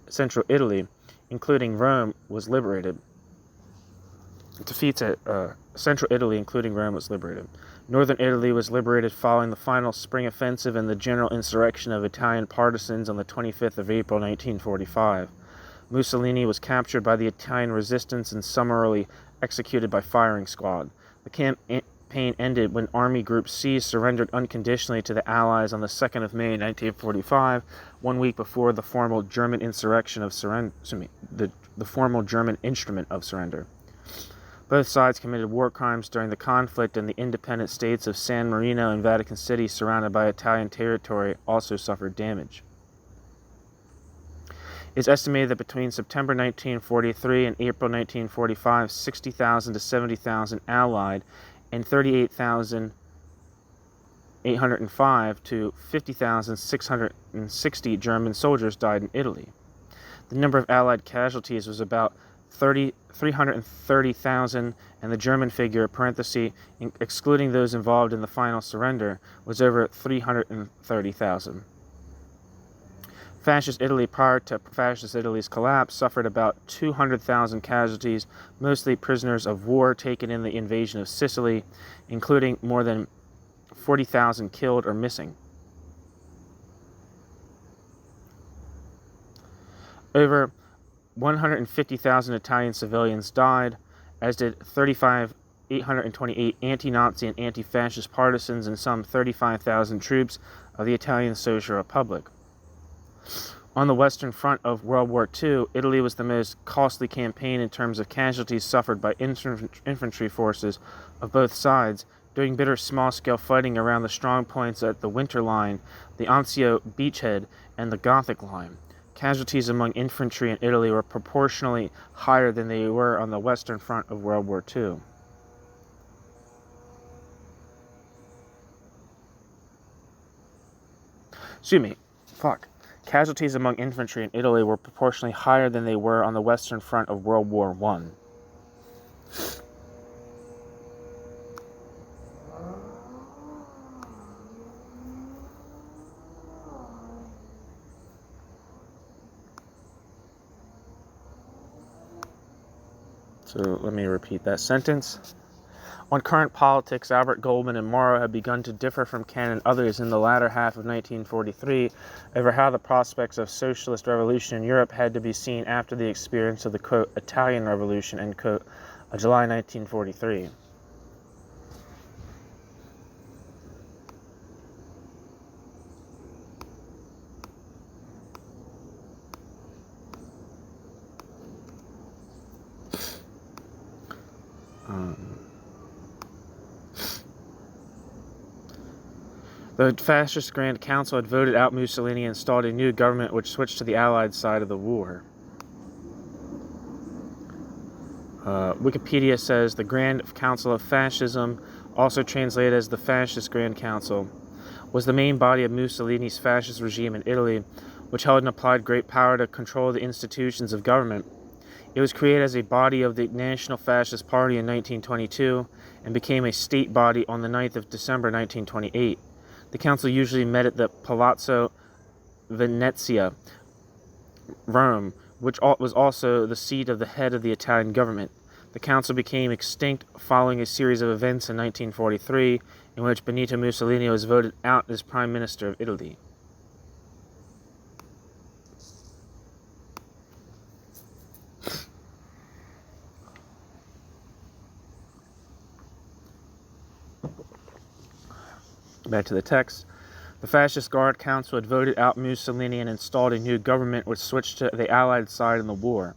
central Italy, including Rome, was liberated. Northern Italy was liberated following the final spring offensive and the general insurrection of Italian partisans on the 25th of April 1945. Mussolini was captured by the Italian resistance and summarily executed by firing squad. The campaign ended when Army Group C surrendered unconditionally to the Allies on the 2nd of May 1945, 1 week before the formal German instrument of surrender. Both sides committed war crimes during the conflict, and the independent states of San Marino and Vatican City, surrounded by Italian territory, also suffered damage. It is estimated that between September 1943 and April 1945, 60,000 to 70,000 Allied and 38,805 to 50,660 German soldiers died in Italy. The number of Allied casualties was about 330,000, and the German figure, excluding those involved in the final surrender, was over 330,000. Fascist Italy, prior to Fascist Italy's collapse, suffered about 200,000 casualties, mostly prisoners of war taken in the invasion of Sicily, including more than 40,000 killed or missing. Over 150,000 Italian civilians died, as did 828 anti-Nazi and anti-fascist partisans and some 35,000 troops of the Italian Social Republic. On the Western Front of World War II, Italy was the most costly campaign in terms of casualties suffered by infantry forces of both sides, doing bitter small-scale fighting around the strong points at the Winter Line, the Anzio beachhead, and the Gothic Line. Casualties among infantry in Italy were proportionally higher than they were on the Western Front of World War II. Casualties among infantry in Italy were proportionally higher than they were on the Western Front of World War I. So let me repeat that sentence. On current politics, Albert Goldman and Morrow have begun to differ from Ken and others in the latter half of 1943 over how the prospects of socialist revolution in Europe had to be seen after the experience of the, quote, Italian Revolution, end quote, of July 1943. The Fascist Grand Council had voted out Mussolini and installed a new government which switched to the Allied side of the war. Wikipedia says the Grand Council of Fascism, also translated as the Fascist Grand Council, was the main body of Mussolini's fascist regime in Italy, which held and applied great power to control the institutions of government. It was created as a body of the National Fascist Party in 1922 and became a state body on the 9th of December 1928. The council usually met at the Palazzo Venezia, Rome, which was also the seat of the head of the Italian government. The council became extinct following a series of events in 1943 in which Benito Mussolini was voted out as Prime Minister of Italy. Back to the text. The Fascist Guard Council had voted out Mussolini and installed a new government which switched to the Allied side in the war.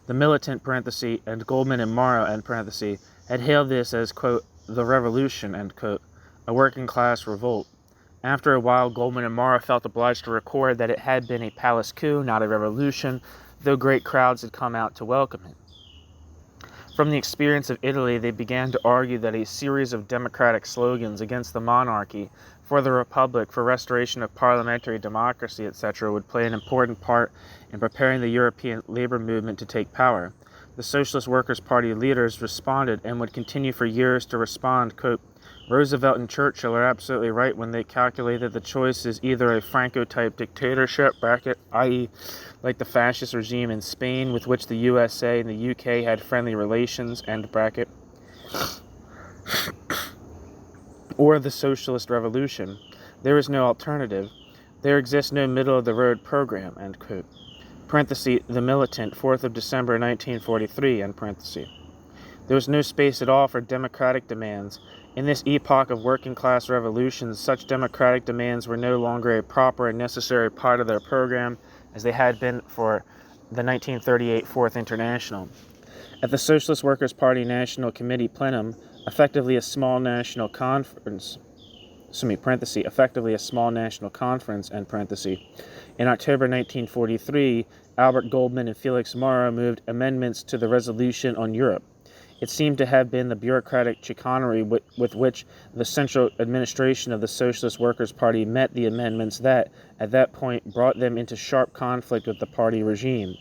The militant, and Goldman and Morrow, had hailed this as, quote, the revolution, end quote, a working-class revolt. After a while, Goldman and Morrow felt obliged to record that it had been a palace coup, not a revolution, though great crowds had come out to welcome it. From the experience of Italy, they began to argue that a series of democratic slogans against the monarchy, for the republic, for restoration of parliamentary democracy, etc., would play an important part in preparing the European labor movement to take power. The Socialist Workers' Party leaders responded and would continue for years to respond, quote, Roosevelt and Churchill are absolutely right when they calculate that the choice is either a Franco-type dictatorship, i.e., like the fascist regime in Spain with which the USA and the UK had friendly relations, or the socialist revolution. There is no alternative. There exists no middle-of-the-road program, end quote. The militant, 4th of December 1943, end parenthesis. There was no space at all for democratic demands. In this epoch of working-class revolutions, such democratic demands were no longer a proper and necessary part of their program as they had been for the 1938 Fourth International. At the Socialist Workers' Party National Committee plenum, effectively a small national conference, in October 1943, Albert Goldman and Felix Morrow moved amendments to the resolution on Europe. It seemed to have been the bureaucratic chicanery with which the central administration of the Socialist Workers' Party met the amendments that, at that point, brought them into sharp conflict with the party regime.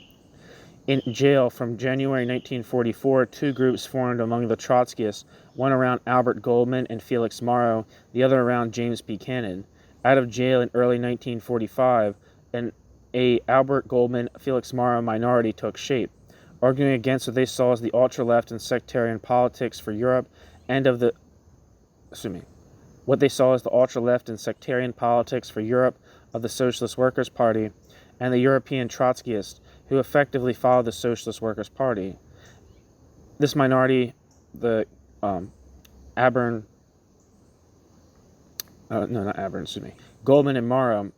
In jail from January 1944, two groups formed among the Trotskyists, one around Albert Goldman and Felix Morrow, the other around James Buchanan. Out of jail in early 1945, a Albert Goldman-Felix Morrow minority took shape, arguing against what they saw as the ultra-left and sectarian politics for Europe and of the Socialist Workers' Party and the European Trotskyists, who effectively followed the Socialist Workers' Party. This minority, the Goldman and Morrow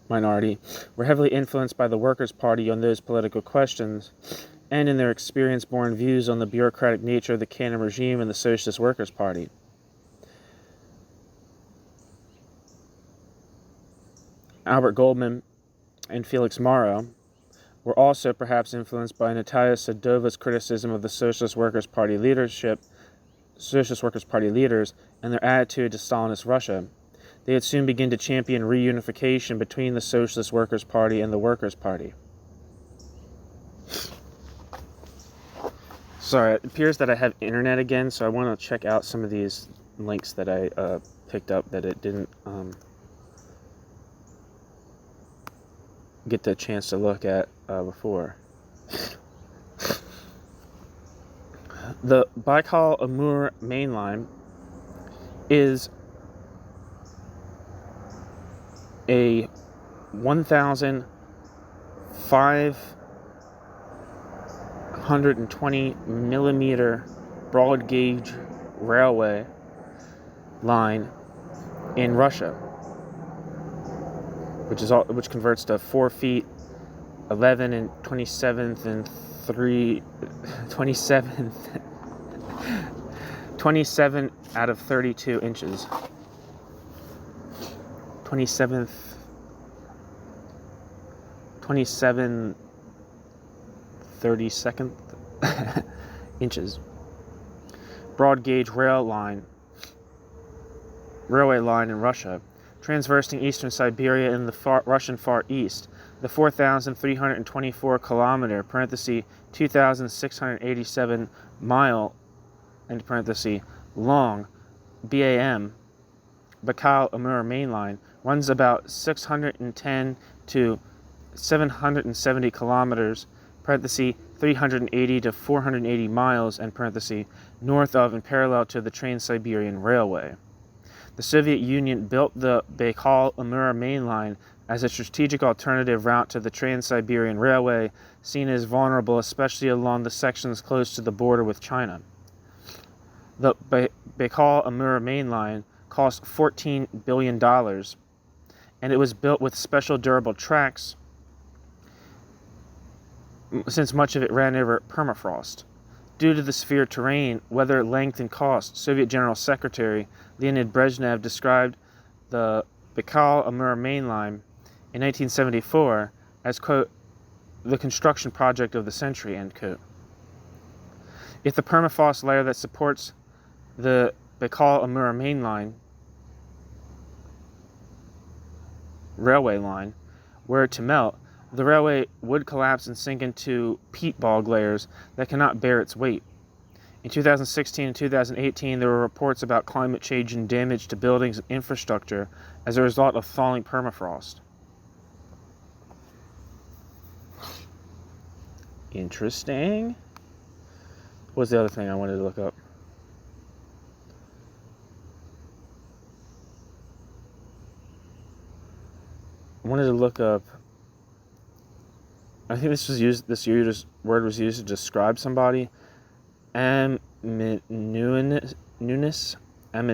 minority, were heavily influenced by the Workers' Party on those political questions, and in their experience-born views on the bureaucratic nature of the Cannon regime and the Socialist Workers' Party. Albert Goldman and Felix Morrow were also perhaps influenced by Natalia Sadova's criticism of the Socialist Workers' Party leaders, and their attitude to Stalinist Russia. They would soon begin to champion reunification between the Socialist Workers' Party and the Workers' Party. Sorry, it appears that I have internet again, so I want to check out some of these links that I picked up that it didn't get the chance to look at before. The Baikal-Amur main line is a 1,520 millimeter broad gauge railway line in Russia, which converts to 4 feet 11 and 27 out of 32 inches. 27 32nd inches. Broad gauge rail line railway line in Russia, traversing eastern Siberia and the Russian Far East. The 4,324 kilometer (2,687 mile) long BAM Baikal-Amur main line runs about 610 to 770 kilometers (380 to 480 miles) north of and parallel to the Trans-Siberian Railway. The Soviet Union built the Baikal-Amur main line as a strategic alternative route to the Trans-Siberian Railway, seen as vulnerable especially along the sections close to the border with China. The Baikal-Amur main line cost $14 billion, and it was built with special durable tracks since much of it ran over permafrost. Due to the severe terrain, weather, length, and cost, Soviet General Secretary Leonid Brezhnev described the Baikal-Amur main line in 1974 as, quote, the construction project of the century, end quote. If the permafrost layer that supports the Baikal-Amur main line, railway line, were to melt, the railway would collapse and sink into peat bog layers that cannot bear its weight. In 2016 and 2018, there were reports about climate change and damage to buildings and infrastructure as a result of thawing permafrost. Interesting. What's the other thing I wanted to look up? I wanted to look up. I think this word was used to describe somebody. Amanuensis. An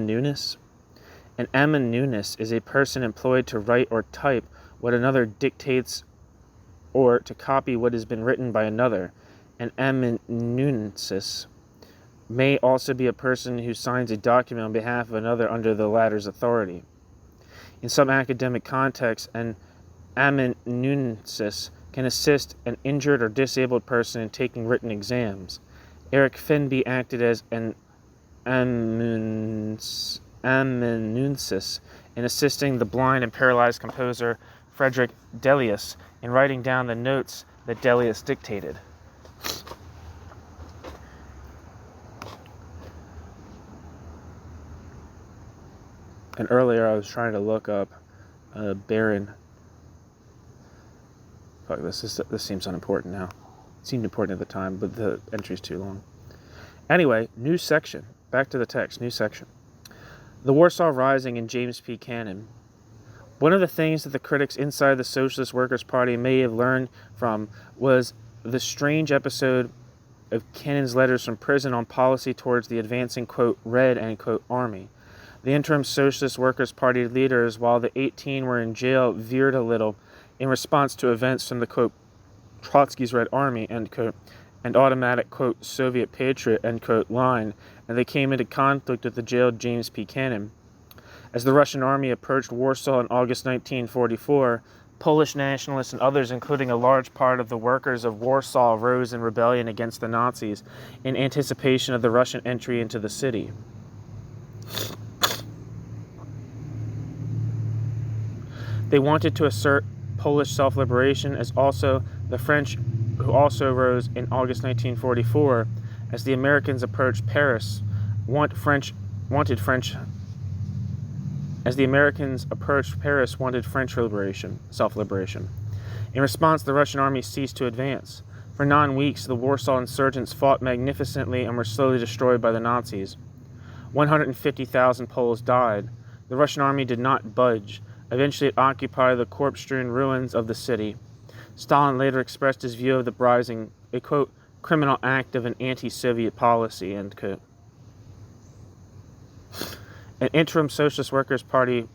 amanuensis is a person employed to write or type what another dictates or to copy what has been written by another. An amanuensis may also be a person who signs a document on behalf of another under the latter's authority. In some academic contexts, an amanuensis can assist an injured or disabled person in taking written exams. Eric Fenby acted as an amanuensis in assisting the blind and paralyzed composer Frederick Delius in writing down the notes that Delius dictated. And earlier I was trying to look up Baron. Fuck, this seems unimportant now. It seemed important at the time, but the entry's too long. Anyway, new section. Back to the text, new section. The Warsaw Rising and James P. Cannon. One of the things that the critics inside the Socialist Workers' Party may have learned from was the strange episode of Cannon's letters from prison on policy towards the advancing, quote, Red, end quote, army. The interim Socialist Workers' Party leaders, while the 18 were in jail, veered a little in response to events from the, quote, Trotsky's Red Army, end quote, and automatic, quote, Soviet Patriot, end quote, line, and they came into conflict with the jailed James P. Cannon. As the Russian army approached Warsaw in August 1944, Polish nationalists and others, including a large part of the workers of Warsaw, rose in rebellion against the Nazis in anticipation of the Russian entry into the city. They wanted to assert Polish self-liberation, as also the French, who also rose in August 1944 as the Americans approached Paris, wanted French self-liberation. In response, the Russian army ceased to advance. For 9 weeks, the Warsaw insurgents fought magnificently and were slowly destroyed by the Nazis. 150,000 Poles died. The Russian army did not budge. Eventually, it occupied the corpse-strewn ruins of the city. Stalin later expressed his view of the rising, a, quote, criminal act of an anti-Soviet policy, end quote. The interim Socialist Workers' Party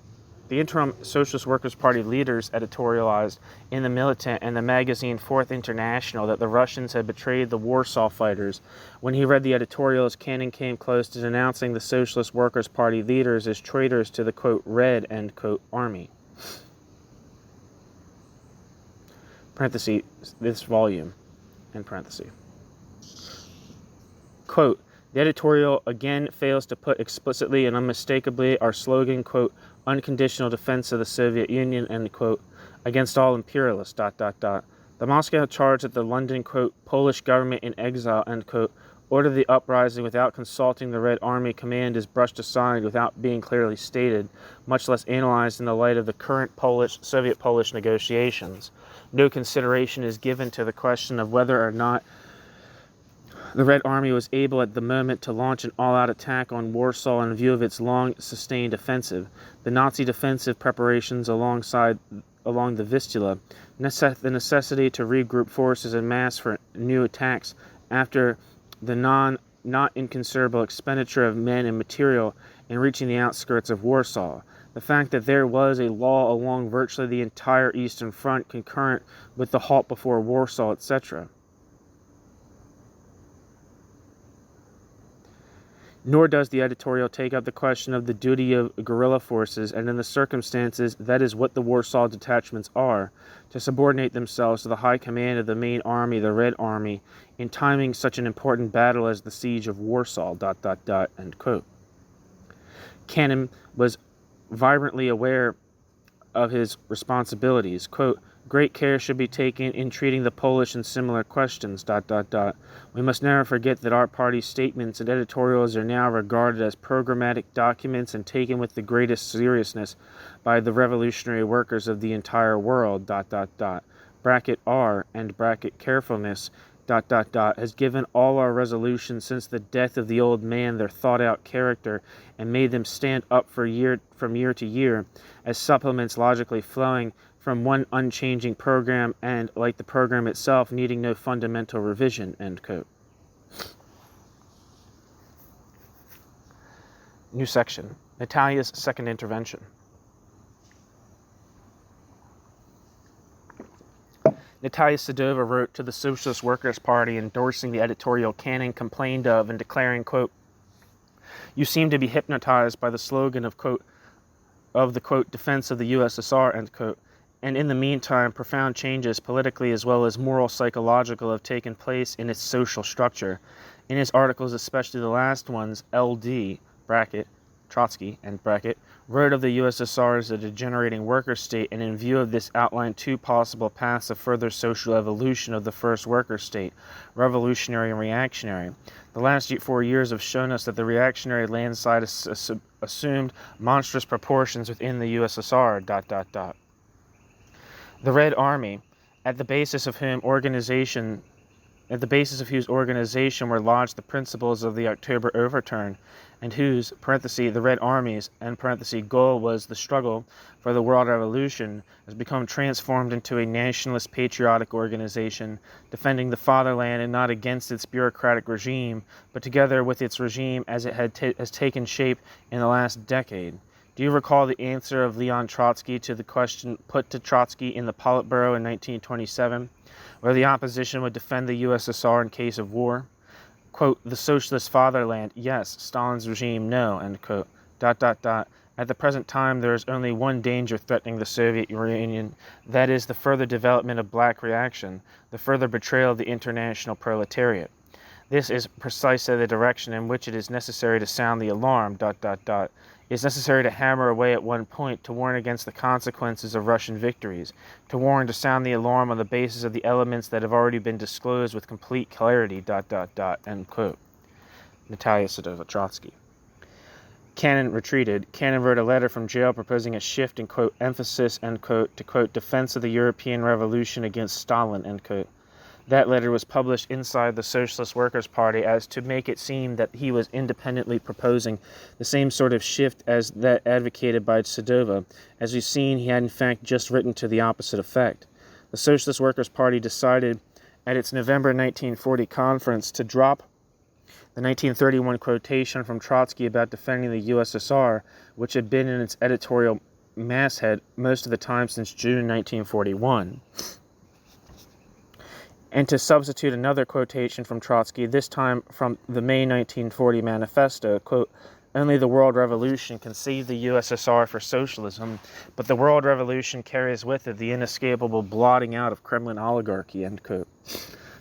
leaders editorialized in the Militant and the magazine Fourth International that the Russians had betrayed the Warsaw fighters. When he read the editorials, Cannon came close to denouncing the Socialist Workers' Party leaders as traitors to the, quote, Red, end quote, army. Parenthesis, this volume, end parenthesis. Quote, The editorial again fails to put explicitly and unmistakably our slogan, quote, unconditional defense of the Soviet Union, end quote, against all imperialists, ... The Moscow charge that the London, quote, Polish government in exile, end quote, ordered the uprising without consulting the Red Army command is brushed aside without being clearly stated, much less analyzed in the light of the current Soviet-Polish negotiations. No consideration is given to the question of whether or not the Red Army was able at the moment to launch an all-out attack on Warsaw in view of its long-sustained offensive, the Nazi defensive preparations along the Vistula, the necessity to regroup forces en masse for new attacks after the not inconsiderable expenditure of men and material in reaching the outskirts of Warsaw, the fact that there was a law along virtually the entire Eastern Front concurrent with the halt before Warsaw, etc. Nor does the editorial take up the question of the duty of guerrilla forces, and in the circumstances, that is what the Warsaw detachments are, to subordinate themselves to the high command of the main army, the Red Army, in timing such an important battle as the siege of Warsaw, ... end quote. Cannon was vibrantly aware of his responsibilities, quote, great care should be taken in treating the Polish and similar questions, ... We must never forget that our party's statements and editorials are now regarded as programmatic documents and taken with the greatest seriousness by the revolutionary workers of the entire world, ... Bracket R and bracket carefulness, ... has given all our resolutions since the death of the old man their thought-out character and made them stand up from year to year as supplements logically flowing from one unchanging program and, like the program itself, needing no fundamental revision, end quote. New section. Natalia's second intervention. Natalia Sedova wrote to the Socialist Workers' Party endorsing the editorial Cannon complained of and declaring, quote, you seem to be hypnotized by the slogan of, quote, of the, quote, defense of the USSR, end quote, and in the meantime, profound changes, politically as well as moral psychological, have taken place in its social structure. In his articles, especially the last ones, LD, bracket, Trotsky, end bracket, wrote of the USSR as a degenerating worker state, and in view of this outlined two possible paths of further social evolution of the first worker state, revolutionary and reactionary. The last 4 years have shown us that the reactionary landslide assumed monstrous proportions within the USSR, ... The Red Army, at the basis of whose organization were lodged the principles of the October Overturn, and whose, parenthesis, the Red Army's, end parenthesis, goal was the struggle for the world revolution, has become transformed into a nationalist patriotic organization, defending the fatherland and not against its bureaucratic regime, but together with its regime as it has taken shape in the last decade. Do you recall the answer of Leon Trotsky to the question put to Trotsky in the Politburo in 1927, where the opposition would defend the USSR in case of war? Quote, the socialist fatherland, yes. Stalin's regime, no, end quote. ... At the present time, there is only one danger threatening the Soviet Union, that is the further development of black reaction, the further betrayal of the international proletariat. This is precisely the direction in which it is necessary to sound the alarm, ... It is necessary to hammer away at one point, to warn against the consequences of Russian victories, to warn, to sound the alarm on the basis of the elements that have already been disclosed with complete clarity, ... end quote. Natalia Sedova Trotsky. Cannon retreated. Cannon wrote a letter from jail proposing a shift in, quote, emphasis, end quote, to, quote, defense of the European Revolution against Stalin, end quote. That letter was published inside the Socialist Workers' Party as to make it seem that he was independently proposing the same sort of shift as that advocated by Sedova. As we've seen, he had in fact just written to the opposite effect. The Socialist Workers' Party decided at its November 1940 conference to drop the 1931 quotation from Trotsky about defending the USSR, which had been in its editorial masthead most of the time since June 1941. And to substitute another quotation from Trotsky, this time from the May 1940 manifesto, quote, only the world revolution can save the USSR for socialism, but the world revolution carries with it the inescapable blotting out of Kremlin oligarchy, end quote.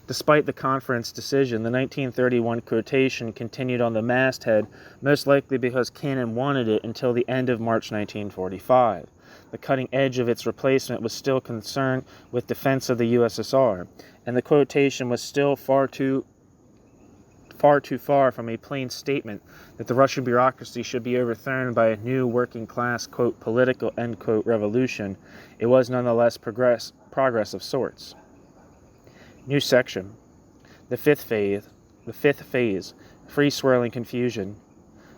Despite the conference decision, the 1931 quotation continued on the masthead, most likely because Cannon wanted it until the end of March 1945. The cutting edge of its replacement was still concerned with defense of the USSR, and the quotation was still far too far from a plain statement that the Russian bureaucracy should be overthrown by a new working-class, quote, political, end quote, revolution. It was nonetheless progress of sorts. New section. The fifth phase, free-swirling confusion.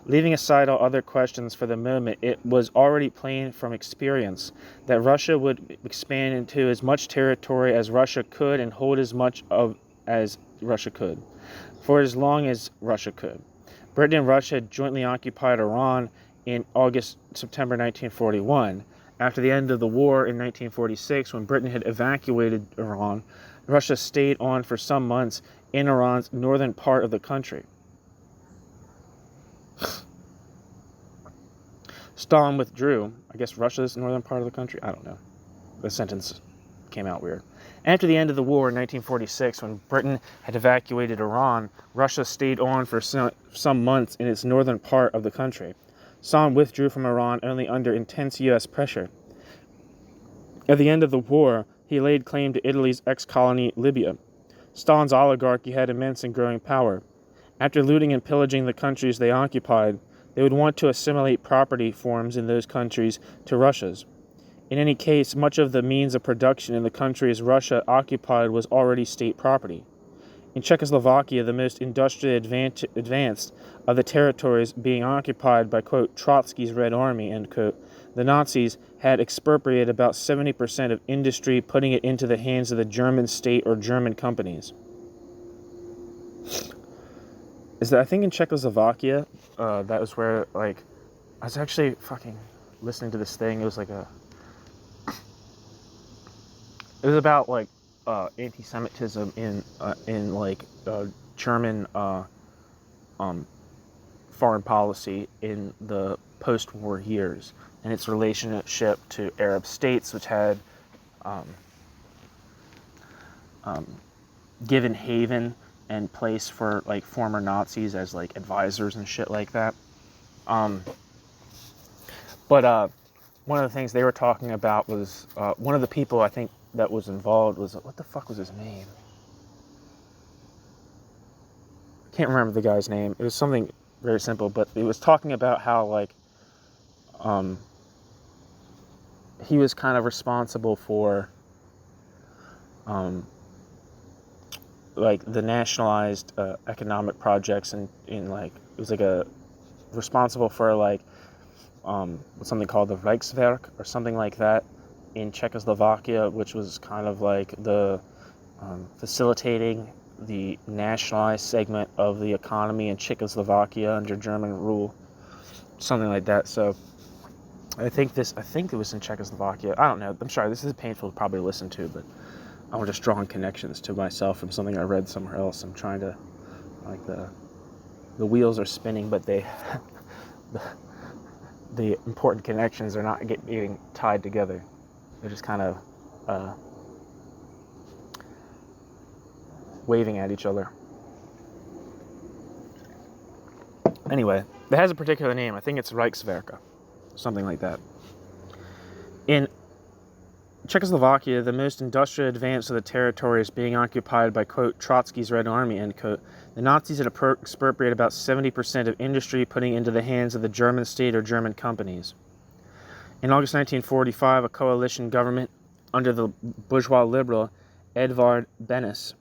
Leaving aside all other questions for the moment, it was already plain from experience that Russia would expand into as much territory as Russia could and hold as much of as Russia could, for as long as Russia could. Britain and Russia had jointly occupied Iran in September 1941. After the end of the war in 1946, when Britain had evacuated Iran, Russia stayed on for some months in Iran's northern part of the country. Stalin withdrew. I guess Russia's northern part of the country? I don't know. The sentence came out weird. After the end of the war in 1946, when Britain had evacuated Iran, Russia stayed on for some months in its northern part of the country. Stalin withdrew from Iran only under intense U.S. pressure. At the end of the war, he laid claim to Italy's ex-colony Libya. Stalin's oligarchy had immense and growing power. After looting and pillaging the countries they occupied, they would want to assimilate property forms in those countries to Russia's. In any case, much of the means of production in the countries Russia occupied was already state property. In Czechoslovakia, the most industrially advanced of the territories being occupied by, quote, Trotsky's Red Army, end quote, the Nazis had expropriated about 70% of industry, putting it into the hands of the German state or German companies. I think in Czechoslovakia, that was where, I was actually fucking listening to this thing. It was it was about, anti-Semitism in German, foreign policy in the post-war years, and its relationship to Arab states, which had, given haven and place for former Nazis as advisors and shit like that. But one of the things they were talking about was one of the people I think that was involved was, what the fuck was his name? I can't remember the guy's name. It was something very simple, but it was talking about how he was kind of responsible for the nationalized economic projects and it was responsible for something called the Reichswerk or something like that in Czechoslovakia, which was kind of the facilitating the nationalized segment of the economy in Czechoslovakia under German rule, something like that. So I think it was in Czechoslovakia. I don't know. I'm sorry, this is painful to probably listen to, but I'm just drawing connections to myself from something I read somewhere else. I'm trying to, the wheels are spinning, but they, the important connections are not getting tied together. They're just kind of waving at each other. Anyway, it has a particular name. I think it's Reichswerke, something like that. In Czechoslovakia, the most industrially advanced of the territories being occupied by, quote, Trotsky's Red Army, end quote, the Nazis had expropriated about 70% of industry, putting it into the hands of the German state or German companies. In August 1945, a coalition government under the bourgeois liberal Edvard Beneš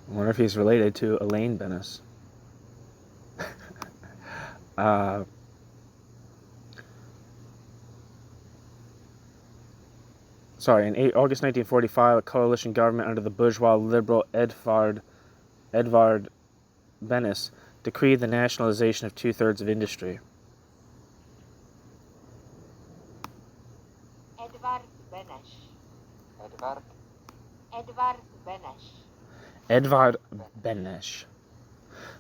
I wonder if he's related to Elaine Beneš. In August 1945, a coalition government under the bourgeois liberal Edvard Beneš decreed the nationalization of 2/3 of industry. Edvard Beneš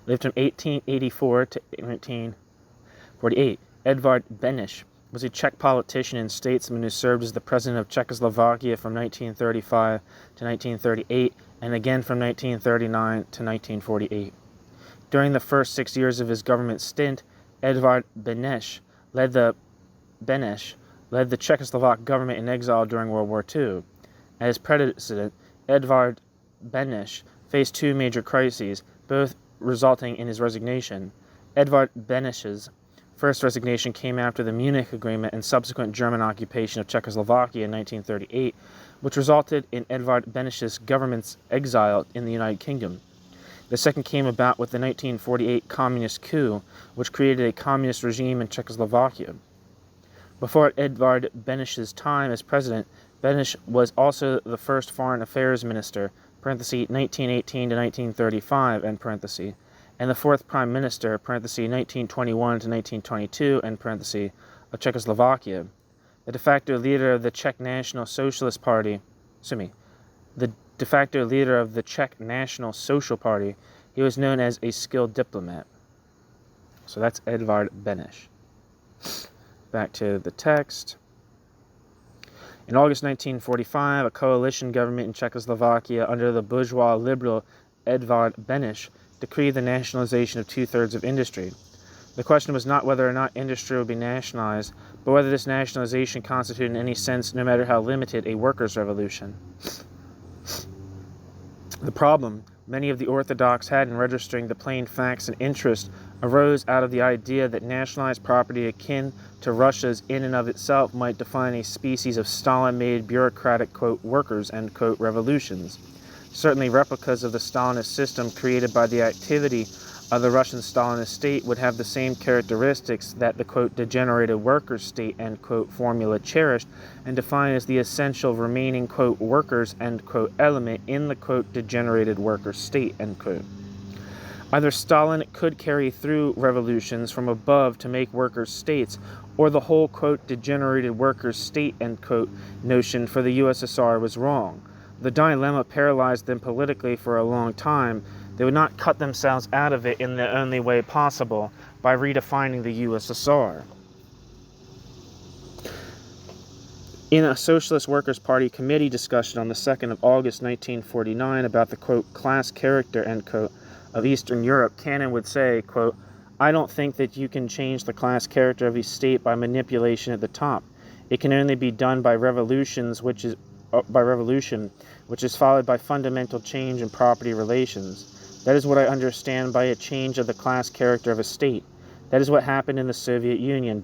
lived from 1884 to 1948. Edvard Beneš was a Czech politician and statesman who served as the president of Czechoslovakia from 1935 to 1938 and again from 1939 to 1948. During the first 6 years of his government stint, Edvard Beneš led the Czechoslovak government in exile during World War II. As president, Edvard Beneš faced two major crises, both resulting in his resignation. Edvard Beneš's first resignation came after the Munich Agreement and subsequent German occupation of Czechoslovakia in 1938, which resulted in Edvard Beneš's government's exile in the United Kingdom. The second came about with the 1948 communist coup, which created a communist regime in Czechoslovakia. Before Edvard Beneš's time as president, Beneš was also the first foreign affairs minister, 1918 to 1935, and the fourth prime minister, 1921 to 1922, of Czechoslovakia. The de facto leader of the Czech National Socialist Party, the de facto leader of the Czech National Social Party, he was known as a skilled diplomat. So that's Edvard Beneš. Back to the text. In August 1945, a coalition government in Czechoslovakia under the bourgeois liberal Edvard Beneš decreed the nationalization of two-thirds of industry. The question was not whether or not industry would be nationalized, but whether this nationalization constituted in any sense, no matter how limited, a workers' revolution. The problem many of the Orthodox had in registering the plain facts and interest arose out of the idea that nationalized property akin to Russia's in and of itself might define a species of Stalin-made bureaucratic, quote, workers, end quote, revolutions. Certainly replicas of the Stalinist system created by the activity of the Russian Stalinist state would have the same characteristics that the, quote, degenerated workers state, end quote, formula cherished and defined as the essential remaining, quote, workers, end quote, element in the, quote, degenerated workers state, end quote. Either Stalin could carry through revolutions from above to make workers states, or the whole, quote, degenerated workers state, end quote, notion for the USSR was wrong. The dilemma paralyzed them politically for a long time. They would not cut themselves out of it in the only way possible, by redefining the USSR. In a Socialist Workers' Party committee discussion on the 2nd of August 1949 about the, quote, class character, end quote, of Eastern Europe, Cannon would say, quote, I don't think that you can change the class character of a state by manipulation at the top. It can only be done by revolution, which is followed by fundamental change in property relations. That is what I understand by a change of the class character of a state. That is what happened in the Soviet Union, ...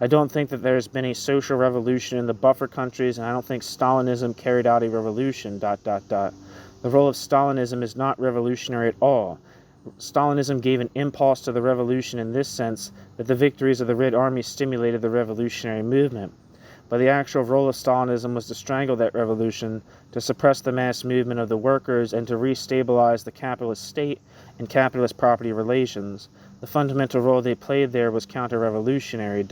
I don't think that there has been a social revolution in the buffer countries, and I don't think Stalinism carried out a revolution, ... The role of Stalinism is not revolutionary at all. Stalinism gave an impulse to the revolution in this sense that the victories of the Red Army stimulated the revolutionary movement. But the actual role of Stalinism was to strangle that revolution, to suppress the mass movement of the workers, and to restabilize the capitalist state and capitalist property relations. The fundamental role they played there was counter-revolutionary, ...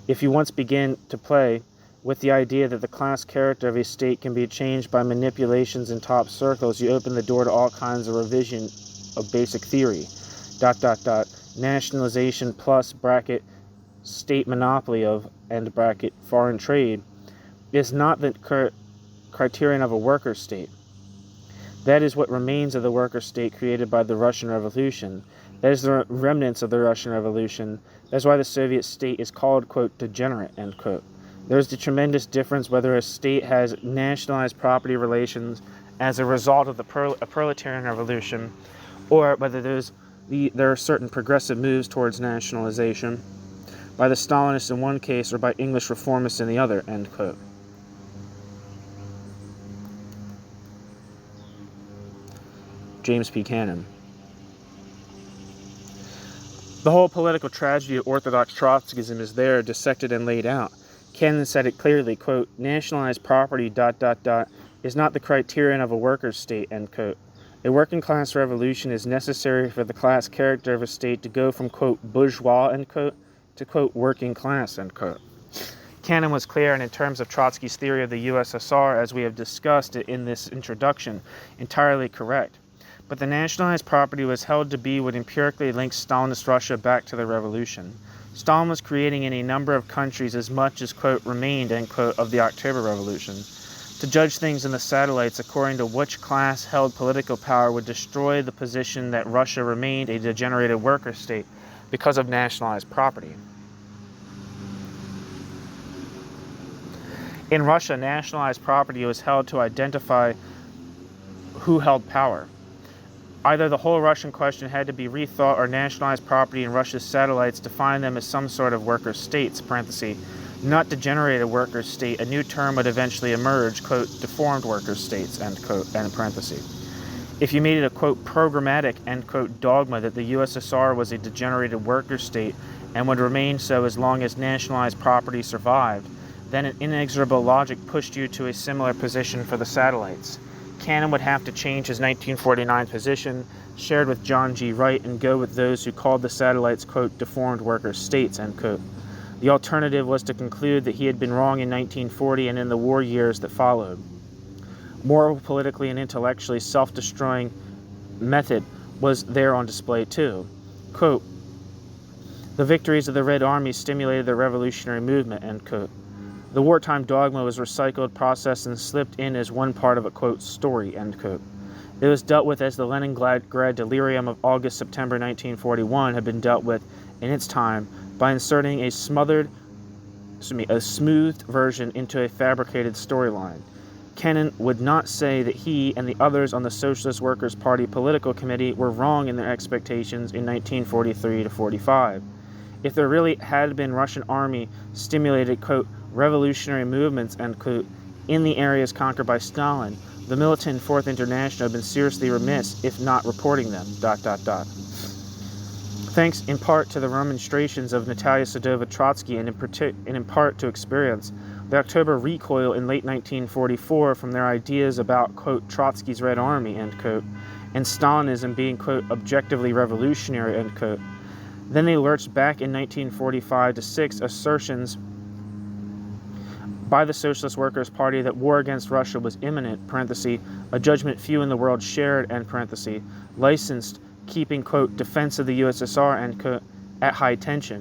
If you once begin to play with the idea that the class character of a state can be changed by manipulations in top circles, you open the door to all kinds of revision of basic theory, ... Nationalization plus bracket state monopoly of, end bracket, foreign trade is not the criterion of a worker state. That is what remains of the worker state created by the Russian Revolution. That is the remnants of the Russian Revolution. That's why the Soviet state is called, quote, degenerate, end quote. There is the tremendous difference whether a state has nationalized property relations as a result of the proletarian revolution, or whether there are certain progressive moves towards nationalization by the Stalinists in one case or by English reformists in the other, end quote. James P. Cannon. The whole political tragedy of Orthodox Trotskyism is there, dissected and laid out. Cannon said it clearly, quote, nationalized property, ... is not the criterion of a workers' state, end quote. A working class revolution is necessary for the class character of a state to go from, quote, bourgeois, end quote, to, quote, working class, end quote. Cannon was clear, and in terms of Trotsky's theory of the USSR, as we have discussed it in this introduction, entirely correct. But the nationalized property was held to be what empirically links Stalinist Russia back to the revolution. Stalin was creating in a number of countries as much as, quote, remained, end quote, of the October Revolution. To judge things in the satellites according to which class held political power would destroy the position that Russia remained a degenerated worker state because of nationalized property. In Russia, nationalized property was held to identify who held power. Either the whole Russian question had to be rethought, or nationalized property in Russia's satellites defined them as some sort of worker states, parenthesis, not degenerated worker state. A new term would eventually emerge, quote, deformed worker states, end quote, end parenthesis. If you made it a, quote, programmatic, end quote, dogma that the USSR was a degenerated worker state and would remain so as long as nationalized property survived, then an inexorable logic pushed you to a similar position for the satellites. Cannon would have to change his 1949 position, shared with John G. Wright, and go with those who called the satellites, quote, deformed worker states, end quote. The alternative was to conclude that he had been wrong in 1940 and in the war years that followed. Moral, politically, and intellectually self-destroying method was there on display too. Quote, the victories of the Red Army stimulated the revolutionary movement, end quote. The wartime dogma was recycled, processed, and slipped in as one part of a, quote, story, end quote. It was dealt with as the Leningrad delirium of August-September 1941 had been dealt with in its time by inserting a smoothed version into a fabricated storyline. Kennan would not say that he and the others on the Socialist Workers' Party political committee were wrong in their expectations in 1943 to 45. If there really had been Russian army stimulated, quote, revolutionary movements, end quote, in the areas conquered by Stalin, the militant Fourth International had been seriously remiss if not reporting them, ... Thanks in part to the remonstrations of Natalia Sedova Trotsky and in part to experience, the October recoil in late 1944 from their ideas about, quote, Trotsky's Red Army, end quote, and Stalinism being, quote, objectively revolutionary, end quote. Then they lurched back in 1945 to 6 assertions by the Socialist Workers' Party that war against Russia was imminent, parenthesis, a judgment few in the world shared, end parenthesis, licensed, keeping, quote, defense of the USSR, end quote, at high tension.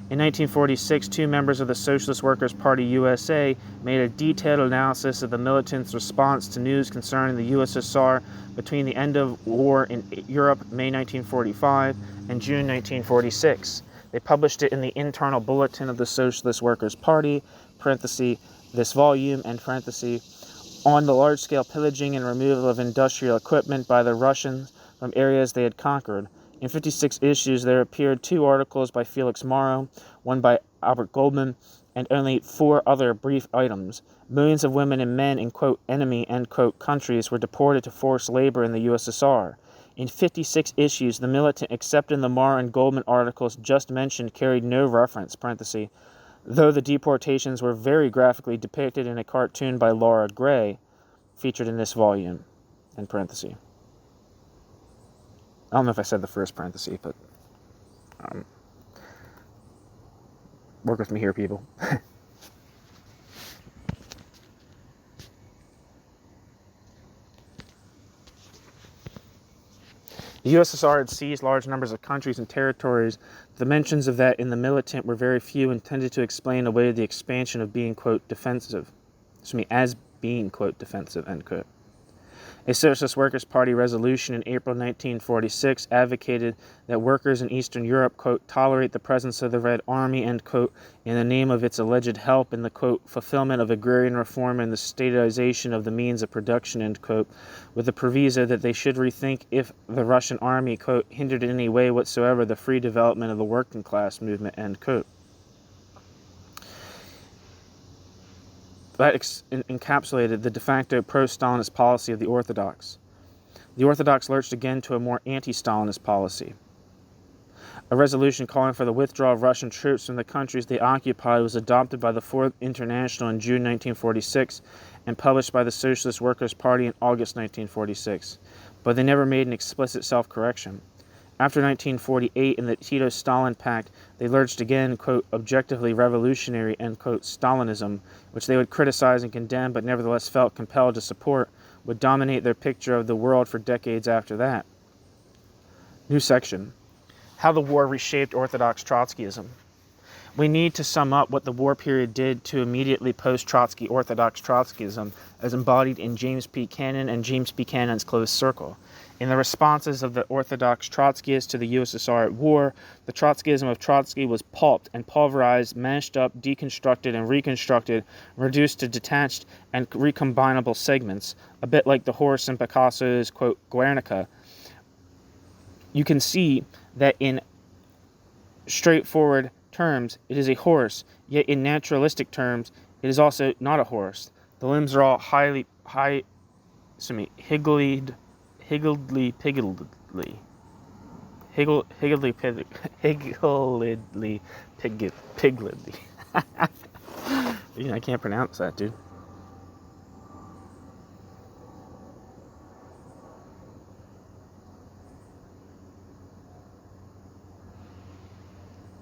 In 1946, 2 members of the Socialist Workers' Party USA made a detailed analysis of the militants' response to news concerning the USSR between the end of war in Europe, May 1945, and June 1946. They published it in the internal bulletin of the Socialist Workers' Party, parenthesis, this volume, end parenthesis, on the large-scale pillaging and removal of industrial equipment by the Russians from areas they had conquered. In 56 issues, there appeared 2 articles by Felix Morrow, one by Albert Goldman, and only 4 other brief items. Millions of women and men in, quote, enemy, end quote, countries were deported to forced labor in the USSR. In 56 issues, the militant, except in the Morrow and Goldman articles just mentioned, carried no reference, parenthesis, though the deportations were very graphically depicted in a cartoon by Laura Gray, featured in this volume, end parenthesis. I don't know if I said the first parenthesis, but work with me here, people. The USSR had seized large numbers of countries and territories. The mentions of that in the militant were very few and tended to explain away the expansion of being, quote, defensive. As being, quote, defensive, end quote. A Socialist Workers' Party resolution in April 1946 advocated that workers in Eastern Europe, quote, tolerate the presence of the Red Army, end quote, in the name of its alleged help in the, quote, fulfillment of agrarian reform and the statization of the means of production, end quote, with the proviso that they should rethink if the Russian army, quote, hindered in any way whatsoever the free development of the working class movement, end quote. That encapsulated the de facto pro-Stalinist policy of the Orthodox. The Orthodox lurched again to a more anti-Stalinist policy. A resolution calling for the withdrawal of Russian troops from the countries they occupied was adopted by the Fourth International in June 1946 and published by the Socialist Workers' Party in August 1946, but they never made an explicit self-correction. After 1948 in the Tito-Stalin Pact, they lurched again, quote, objectively revolutionary, end quote, Stalinism, which they would criticize and condemn but nevertheless felt compelled to support, would dominate their picture of the world for decades after that. New section. How the war reshaped Orthodox Trotskyism. We need to sum up what the war period did to immediately post-Trotsky Orthodox Trotskyism as embodied in James P. Cannon and James P. Cannon's closed circle. In the responses of the Orthodox Trotskyists to the USSR at war, the Trotskyism of Trotsky was pulped and pulverized, mashed up, deconstructed, and reconstructed, reduced to detached and recombinable segments, a bit like the horse in Picasso's, quote, Guernica. You can see that in straightforward terms, it is a horse, yet in naturalistic terms, it is also not a horse. The limbs are all higgledy-piggledy, I can't pronounce that, dude.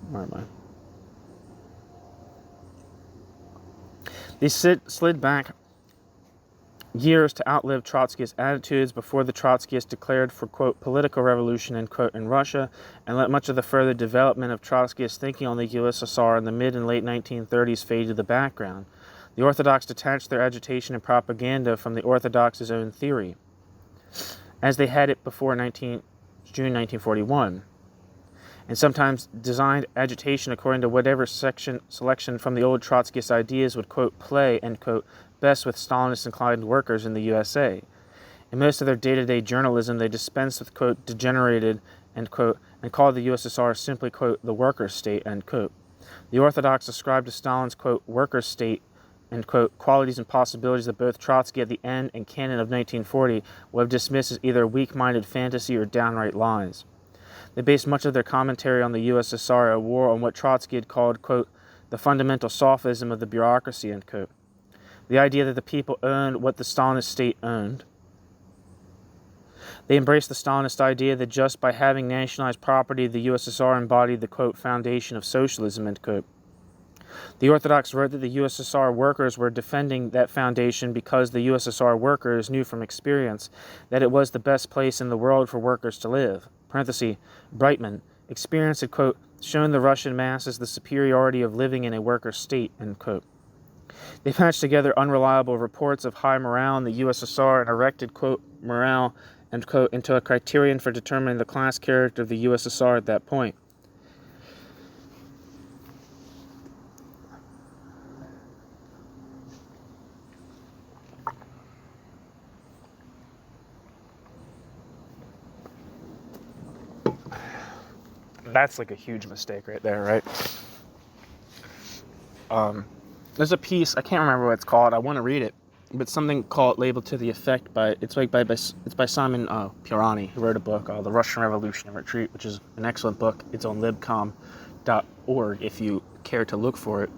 Where am I? They slid back years to outlive Trotskyist attitudes before the Trotskyists declared for, quote, political revolution, end quote, in Russia, and let much of the further development of Trotskyist thinking on the USSR in the mid and late 1930s fade to the background. The Orthodox detached their agitation and propaganda from the Orthodox's own theory, as they had it before June 1941, and sometimes designed agitation according to whatever selection from the old Trotskyist ideas would, quote, play, end quote, best with Stalinist-inclined workers in the USA. In most of their day-to-day journalism, they dispensed with, quote, degenerated, end quote, and called the USSR simply, quote, the workers' state, end quote. The Orthodox ascribed to Stalin's, quote, workers' state, end quote, qualities and possibilities that both Trotsky at the end and Cannon of 1940 would have dismissed as either weak-minded fantasy or downright lies. They based much of their commentary on the USSR at war on what Trotsky had called, quote, the fundamental sophism of the bureaucracy, end quote. The idea that the people owned what the Stalinist state owned. They embraced the Stalinist idea that just by having nationalized property, the USSR embodied the, quote, foundation of socialism, end quote. The Orthodox wrote that the USSR workers were defending that foundation because the USSR workers knew from experience that it was the best place in the world for workers to live. Parenthesis, Brightman, experience had, quote, shown the Russian masses the superiority of living in a worker state, end quote. They patched together unreliable reports of high morale in the USSR and erected, quote, morale, end quote, into a criterion for determining the class character of the USSR at that point. That's like a huge mistake right there, right? There's a piece, I can't remember what it's called, I want to read it, but something called labeled to the effect by Simon Pirani, who wrote a book called The Russian Revolution and Retreat, which is an excellent book. It's on libcom.org if you care to look for it.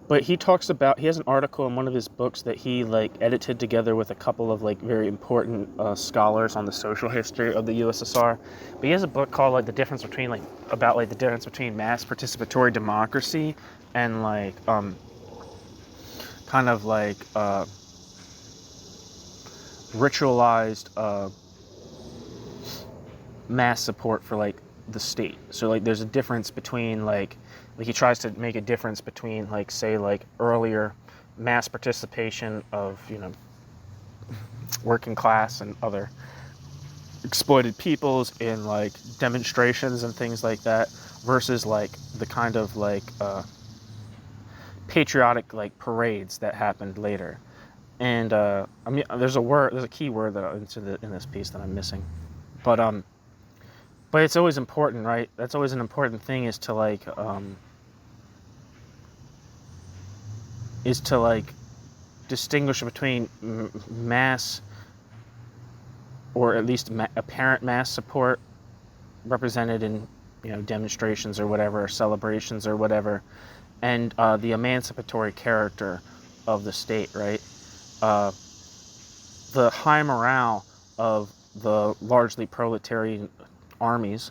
But he has an article in one of his books that he edited together with a couple of very important scholars on the social history of the USSR. But he has a book called the difference between the difference between mass participatory democracy and ritualized mass support for the state. So there's a difference between he tries to make a difference between earlier mass participation of working class and other exploited peoples in demonstrations and things like that versus the kind of patriotic parades that happened later. And there's a key word in this piece that I'm missing, but it's always important, right? That's always an important thing is to distinguish between mass, or at least apparent mass support represented in demonstrations or whatever, or celebrations or whatever, and the emancipatory character of the state, right? The high morale of the largely proletarian armies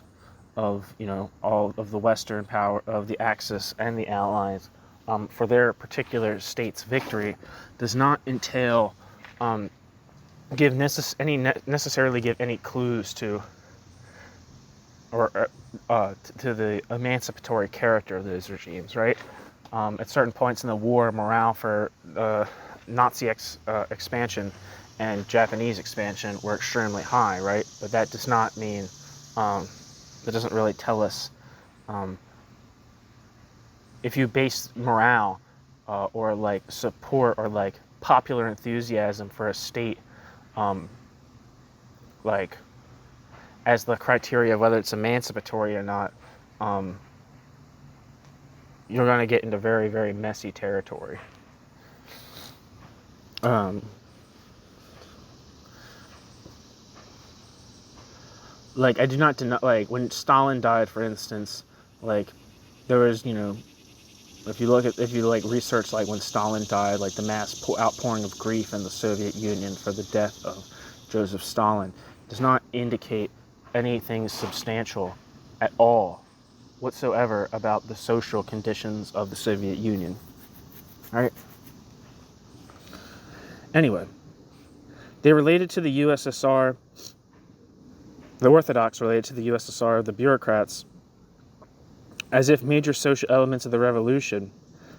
of all of the Western power of the Axis and the Allies for their particular state's victory does not entail necessarily give any clues to, or to the emancipatory character of those regimes, right? At certain points in the war, morale for Nazi expansion and Japanese expansion were extremely high, right? But that does not mean, that doesn't really tell us, if you base morale or like support or like popular enthusiasm for a state, like as the criteria of whether it's emancipatory or not, you're going to get into very, very messy territory. Like, I do not deny, like, when Stalin died, for instance, like, there was, if you research, like, when Stalin died, like, the mass outpouring of grief in the Soviet Union for the death of Joseph Stalin does not indicate anything substantial at all whatsoever about the social conditions of the Soviet Union. Right? Anyway, they related to the USSR, the Orthodox related to the USSR, the bureaucrats, as if major social elements of the revolution,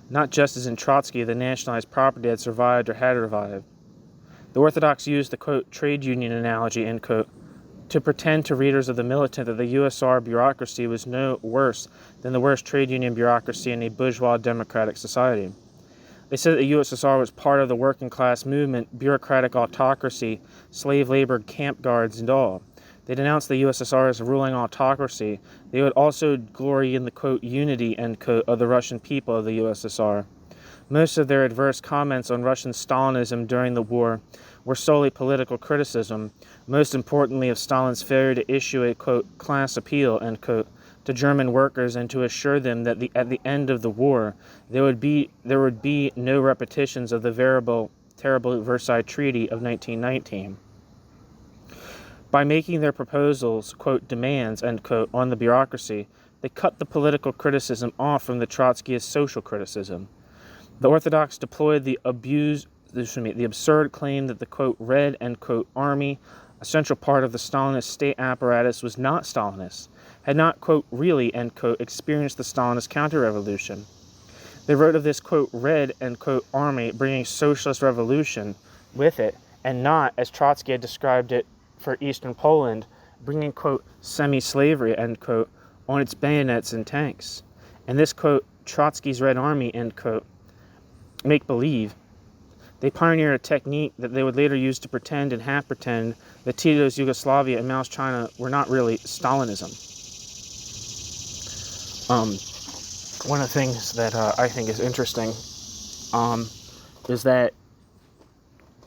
not just as in Trotsky, the nationalized property had survived or had revived. The Orthodox used the, quote, trade union analogy, end quote, to pretend to readers of the militant that the USSR bureaucracy was no worse than the worst trade union bureaucracy in a bourgeois democratic society. They said that the USSR was part of the working class movement, bureaucratic autocracy, slave labor, camp guards, and all. They denounced the USSR as a ruling autocracy. They would also glory in the, quote, unity, end quote, of the Russian people of the USSR. Most of their adverse comments on Russian Stalinism during the war were solely political criticism, most importantly of Stalin's failure to issue a, quote, class appeal, end quote, to German workers and to assure them that at the end of the war there would be no repetitions of the terrible Versailles Treaty of 1919. By making their proposals, quote, demands, end quote, on the bureaucracy, they cut the political criticism off from the Trotskyist social criticism. The Orthodox deployed the absurd claim that the, quote, Red, end quote, Army, a central part of the Stalinist state apparatus, was not Stalinist, had not, quote, really, end quote, experienced the Stalinist counter-revolution. They wrote of this, quote, Red, end quote, Army bringing socialist revolution with it, and not, as Trotsky had described it for Eastern Poland, bringing, quote, semi-slavery, end quote, on its bayonets and tanks. And this, quote, Trotsky's Red Army, end quote, make-believe, they pioneered a technique that they would later use to pretend and half-pretend that Tito's Yugoslavia and Mao's China were not really Stalinism. One of the things that I think is interesting is that,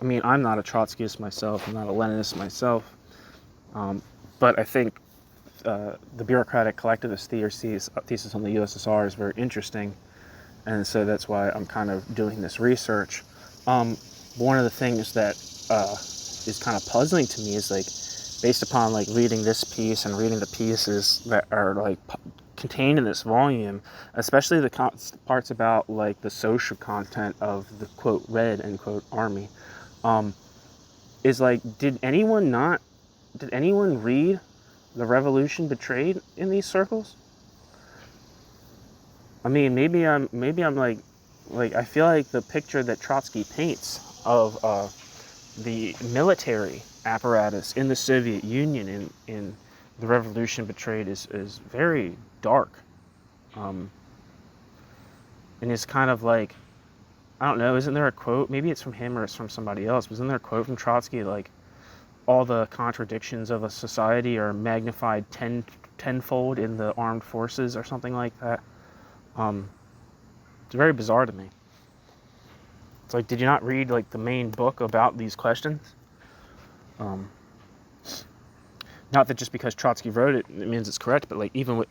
I mean, I'm not a Trotskyist myself, I'm not a Leninist myself, but I think the bureaucratic collectivist thesis on the USSR is very interesting, and so that's why I'm kind of doing this research. One of the things that is kind of puzzling to me is, like, based upon, like, reading this piece and reading the pieces that are, like, contained in this volume, especially the parts about, like, the social content of the, quote, Red, end quote, Army, is, like, did anyone read The Revolution Betrayed in these circles? I mean, maybe I'm like, I feel like the picture that Trotsky paints of the military apparatus in the Soviet Union in The Revolution Betrayed is very dark. And it's kind of like, I don't know, isn't there a quote, maybe it's from him or it's from somebody else, but isn't there a quote from Trotsky, like, all the contradictions of a society are magnified tenfold in the armed forces or something like that? It's very bizarre to me. It's like, did you not read, like, the main book about these questions? Not that just because Trotsky wrote it, it means it's correct, but, like, even with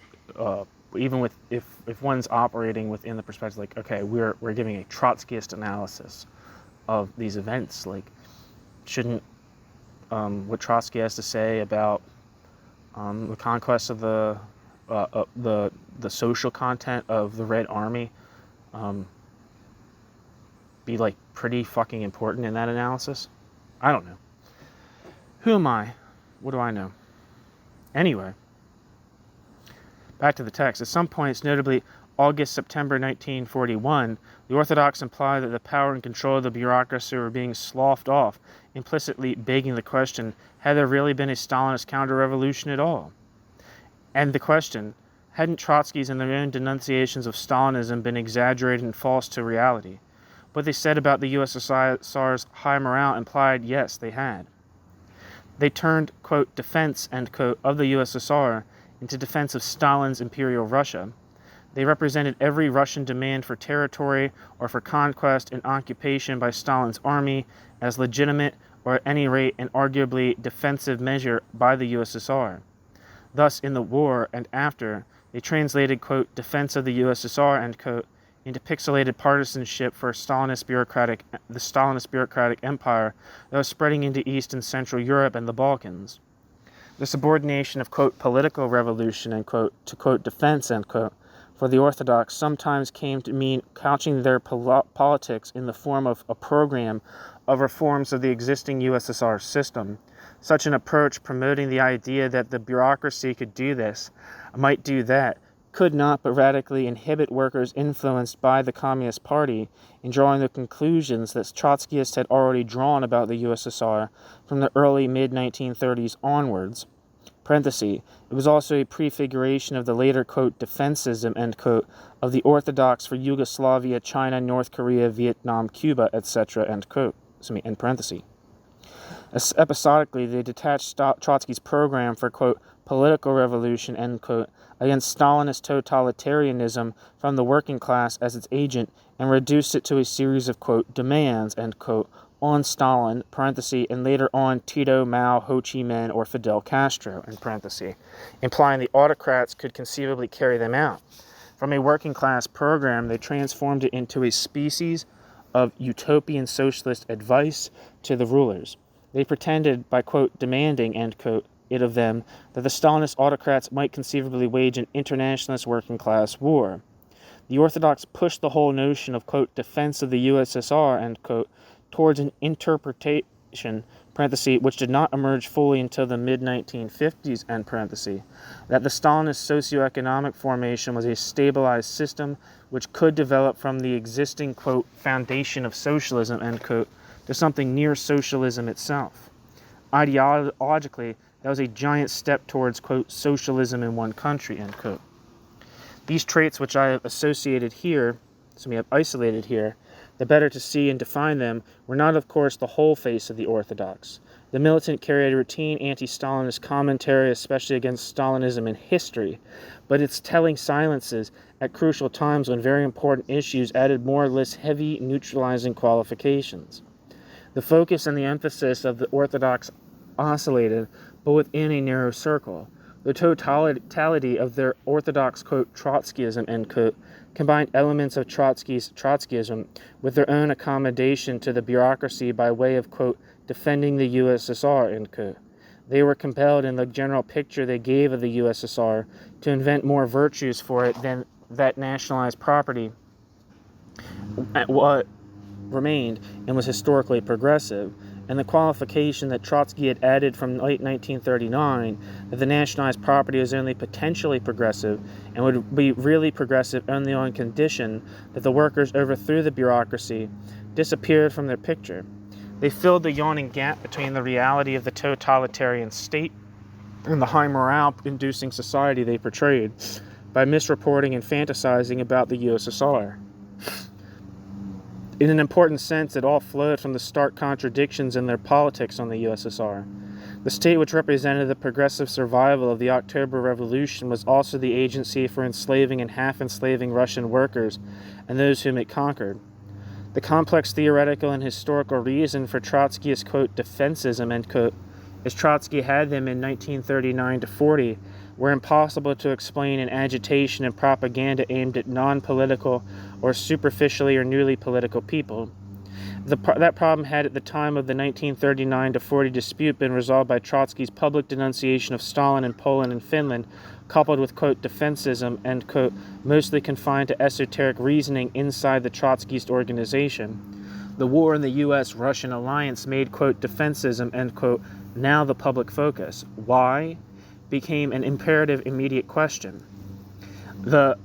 if one's operating within the perspective, like, okay, we're giving a Trotskyist analysis of these events, like, shouldn't what Trotsky has to say about the conquest of the social content of the Red Army be, like, pretty fucking important in that analysis? I don't know. Who am I? What do I know? Anyway, Back to the text. At some points, notably August-September 1941, the Orthodox implied that the power and control of the bureaucracy were being sloughed off, implicitly begging the question, had there really been a Stalinist counter-revolution at all? And the question, hadn't Trotsky's and their own denunciations of Stalinism been exaggerated and false to reality? What they said about the USSR's high morale implied, yes, they had. They turned, quote, defense, end quote, of the USSR into defense of Stalin's Imperial Russia. They represented every Russian demand for territory or for conquest and occupation by Stalin's army as legitimate or at any rate an arguably defensive measure by the USSR. Thus, in the war and after, they translated, quote, defense of the USSR, end quote, into pixelated partisanship for the Stalinist bureaucratic empire that was spreading into East and Central Europe and the Balkans. The subordination of, quote, political revolution, end quote, to, quote, defense, end quote, for the Orthodox sometimes came to mean couching their politics in the form of a program of reforms of the existing USSR system. Such an approach, promoting the idea that the bureaucracy could do this, might do that, could not but radically inhibit workers influenced by the Communist Party in drawing the conclusions that Trotskyists had already drawn about the USSR from the early mid-1930s onwards. Parenthesis, it was also a prefiguration of the later, quote, defensism, end quote, of the Orthodox for Yugoslavia, China, North Korea, Vietnam, Cuba, etc., end quote, end parenthesis. Episodically, they detached Trotsky's program for, quote, political revolution, end quote, against Stalinist totalitarianism from the working class as its agent and reduced it to a series of, quote, demands, end quote, on Stalin, parenthesis, and later on Tito, Mao, Ho Chi Minh, or Fidel Castro, in parenthesis, implying the autocrats could conceivably carry them out. From a working class program, they transformed it into a species of utopian socialist advice to the rulers. They pretended, by, quote, demanding, end quote, it of them, that the Stalinist autocrats might conceivably wage an internationalist working class war. The Orthodox pushed the whole notion of, quote, defense of the USSR, end quote, towards an interpretation, parenthesis, which did not emerge fully until the mid-1950s, end parenthesis, that the Stalinist socioeconomic formation was a stabilized system which could develop from the existing, quote, foundation of socialism, end quote, to something near socialism itself. Ideologically, that was a giant step towards, quote, socialism in one country, end quote. These traits which I have isolated here, the better to see and define them, were not, of course, the whole face of the Orthodox. The militant carried a routine anti-Stalinist commentary, especially against Stalinism in history, but its telling silences at crucial times when very important issues added more or less heavy neutralizing qualifications. The focus and the emphasis of the Orthodox oscillated, but within a narrow circle. The totality of their Orthodox, quote, Trotskyism, end quote, combined elements of Trotskyism with their own accommodation to the bureaucracy by way of, quote, defending the USSR, end quote. They were compelled in the general picture they gave of the USSR to invent more virtues for it than that nationalized property what remained and was historically progressive, and the qualification that Trotsky had added from late 1939 that the nationalized property was only potentially progressive and would be really progressive only on condition that the workers overthrew the bureaucracy, disappeared from their picture. They filled the yawning gap between the reality of the totalitarian state and the high morale-inducing society they portrayed by misreporting and fantasizing about the USSR. In an important sense, it all flowed from the stark contradictions in their politics on the USSR. The state which represented the progressive survival of the October Revolution was also the agency for enslaving and half-enslaving Russian workers and those whom it conquered. The complex theoretical and historical reason for Trotskyist, quote, defensism, end quote, as Trotsky had them in 1939 to 40, were impossible to explain in agitation and propaganda aimed at non-political or superficially or newly political people. That problem had at the time of the 1939 to 40 dispute been resolved by Trotsky's public denunciation of Stalin in Poland and Finland, coupled with, quote, defensism, end quote, mostly confined to esoteric reasoning inside the Trotskyist organization. The war in the U.S.-Russian alliance made, quote, defensism, end quote, now the public focus. Why? Became an imperative immediate question. The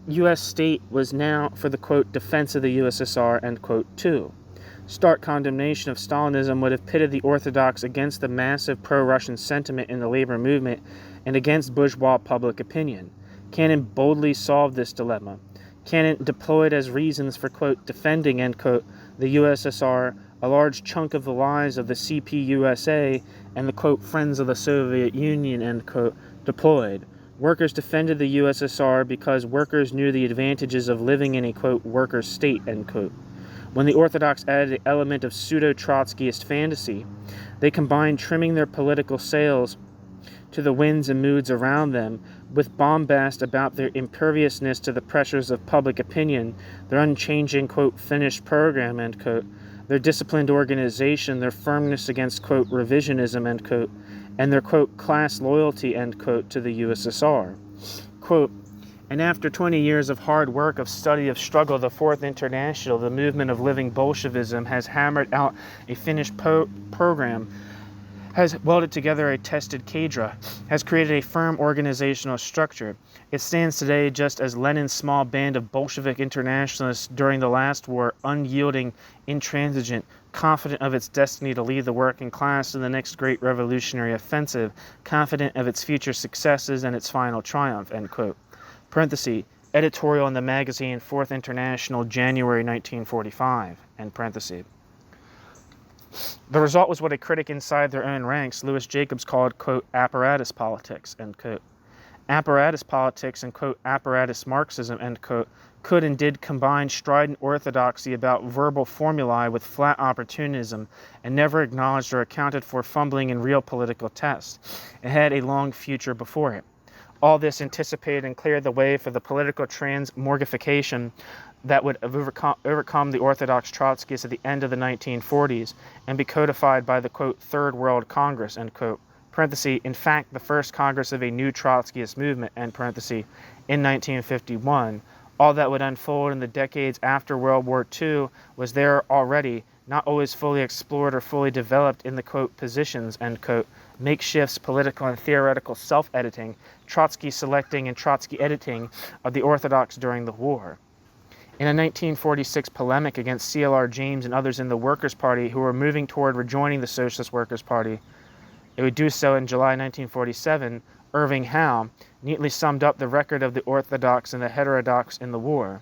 U.S. state was now for the, quote, defense of the USSR, end quote, too. Stark condemnation of Stalinism would have pitted the Orthodox against the massive pro-Russian sentiment in the labor movement and against bourgeois public opinion. Cannon boldly solved this dilemma. Cannon deployed as reasons for, quote, defending, end quote, the USSR a large chunk of the lies of the CPUSA and the, quote, friends of the Soviet Union, end quote, deployed. Workers defended the USSR because workers knew the advantages of living in a, quote, worker state, end quote. When the Orthodox added an element of pseudo-Trotskyist fantasy, they combined trimming their political sails to the winds and moods around them with bombast about their imperviousness to the pressures of public opinion, their unchanging, quote, finished program, end quote, their disciplined organization, their firmness against, quote, revisionism, end quote, and their, quote, class loyalty, end quote, to the USSR. Quote, and after 20 years of hard work, of study, of struggle, the Fourth International, the movement of living Bolshevism, has hammered out a finished program, has welded together a tested cadre, has created a firm organizational structure. It stands today just as Lenin's small band of Bolshevik internationalists during the last war, unyielding, intransigent, confident of its destiny to lead the working class in the next great revolutionary offensive, confident of its future successes and its final triumph, end quote. Parenthesis, editorial in the magazine Fourth International, January 1945, end parenthesis. The result was what a critic inside their own ranks, Louis Jacobs, called, quote, apparatus politics, end quote. Apparatus politics and, quote, apparatus Marxism, end quote, could and did combine strident orthodoxy about verbal formulae with flat opportunism and never acknowledged or accounted for fumbling in real political tests. It had a long future before it. All this anticipated and cleared the way for the political transmorgification that would overcome the Orthodox Trotskyists at the end of the 1940s and be codified by the, quote, Third World Congress, end quote, parenthesis, in fact, the first Congress of a new Trotskyist movement, end parenthesis, in 1951. All that would unfold in the decades after World War II was there already, not always fully explored or fully developed in the, quote, positions, end quote, makeshifts, political and theoretical self-editing, Trotsky selecting and Trotsky editing of the Orthodox during the war. In a 1946 polemic against CLR James and others in the Workers' Party who were moving toward rejoining the Socialist Workers' Party, it would do so in July 1947, Irving Howe neatly summed up the record of the Orthodox and the heterodox in the war.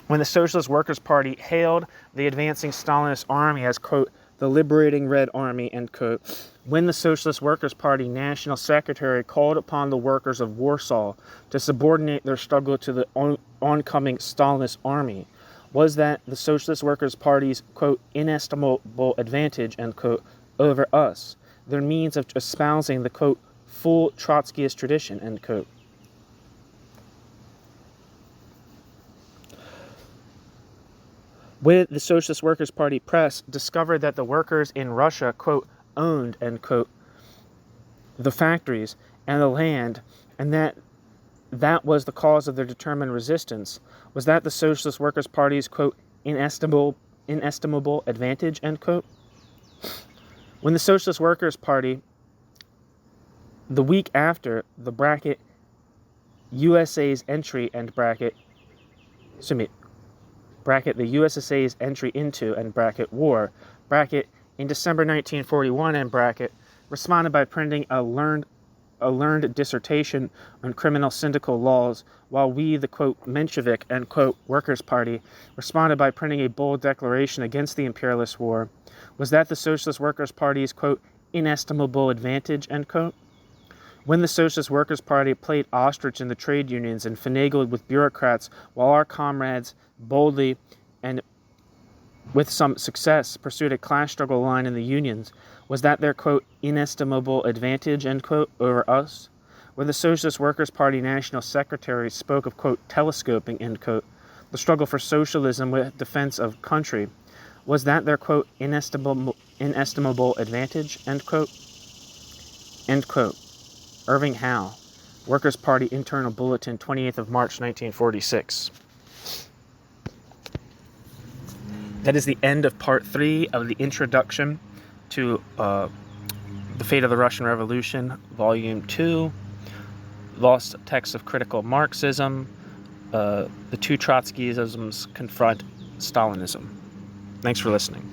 When the Socialist Workers' Party hailed the advancing Stalinist army as, quote, the liberating Red Army, end quote, when the Socialist Workers' Party National Secretary called upon the workers of Warsaw to subordinate their struggle to the oncoming Stalinist army, was that the Socialist Workers' Party's, quote, inestimable advantage, end quote, over us, their means of espousing the, quote, full Trotskyist tradition, end quote. With the Socialist Workers' Party press discovered that the workers in Russia, quote, owned, end quote, the factories and the land, and that was the cause of their determined resistance, was that the Socialist Workers' Party's, quote, inestimable advantage, end quote. When the Socialist Workers' Party, the week after the bracket USA's entry, end bracket, bracket the USSA's entry into, end bracket, war, bracket, in December 1941, end bracket, responded by printing a learned dissertation on criminal syndical laws, while we, the, quote, Menshevik, end quote, Workers' Party, responded by printing a bold declaration against the imperialist war, was that the Socialist Workers' Party's, quote, inestimable advantage, end quote? When the Socialist Workers' Party played ostrich in the trade unions and finagled with bureaucrats, while our comrades boldly and with some success pursued a class struggle line in the unions, was that their, quote, inestimable advantage, end quote, over us? When the Socialist Workers' Party National Secretary spoke of, quote, telescoping, end quote, the struggle for socialism with defense of country, was that their, quote, inestimable advantage, end quote? End quote. Irving Howe, Workers' Party Internal Bulletin, 28th of March, 1946. That is the end of part 3 of the introduction to The Fate of the Russian Revolution, Volume 2, Lost Texts of Critical Marxism. The two Trotskyisms confront Stalinism. Thanks for listening.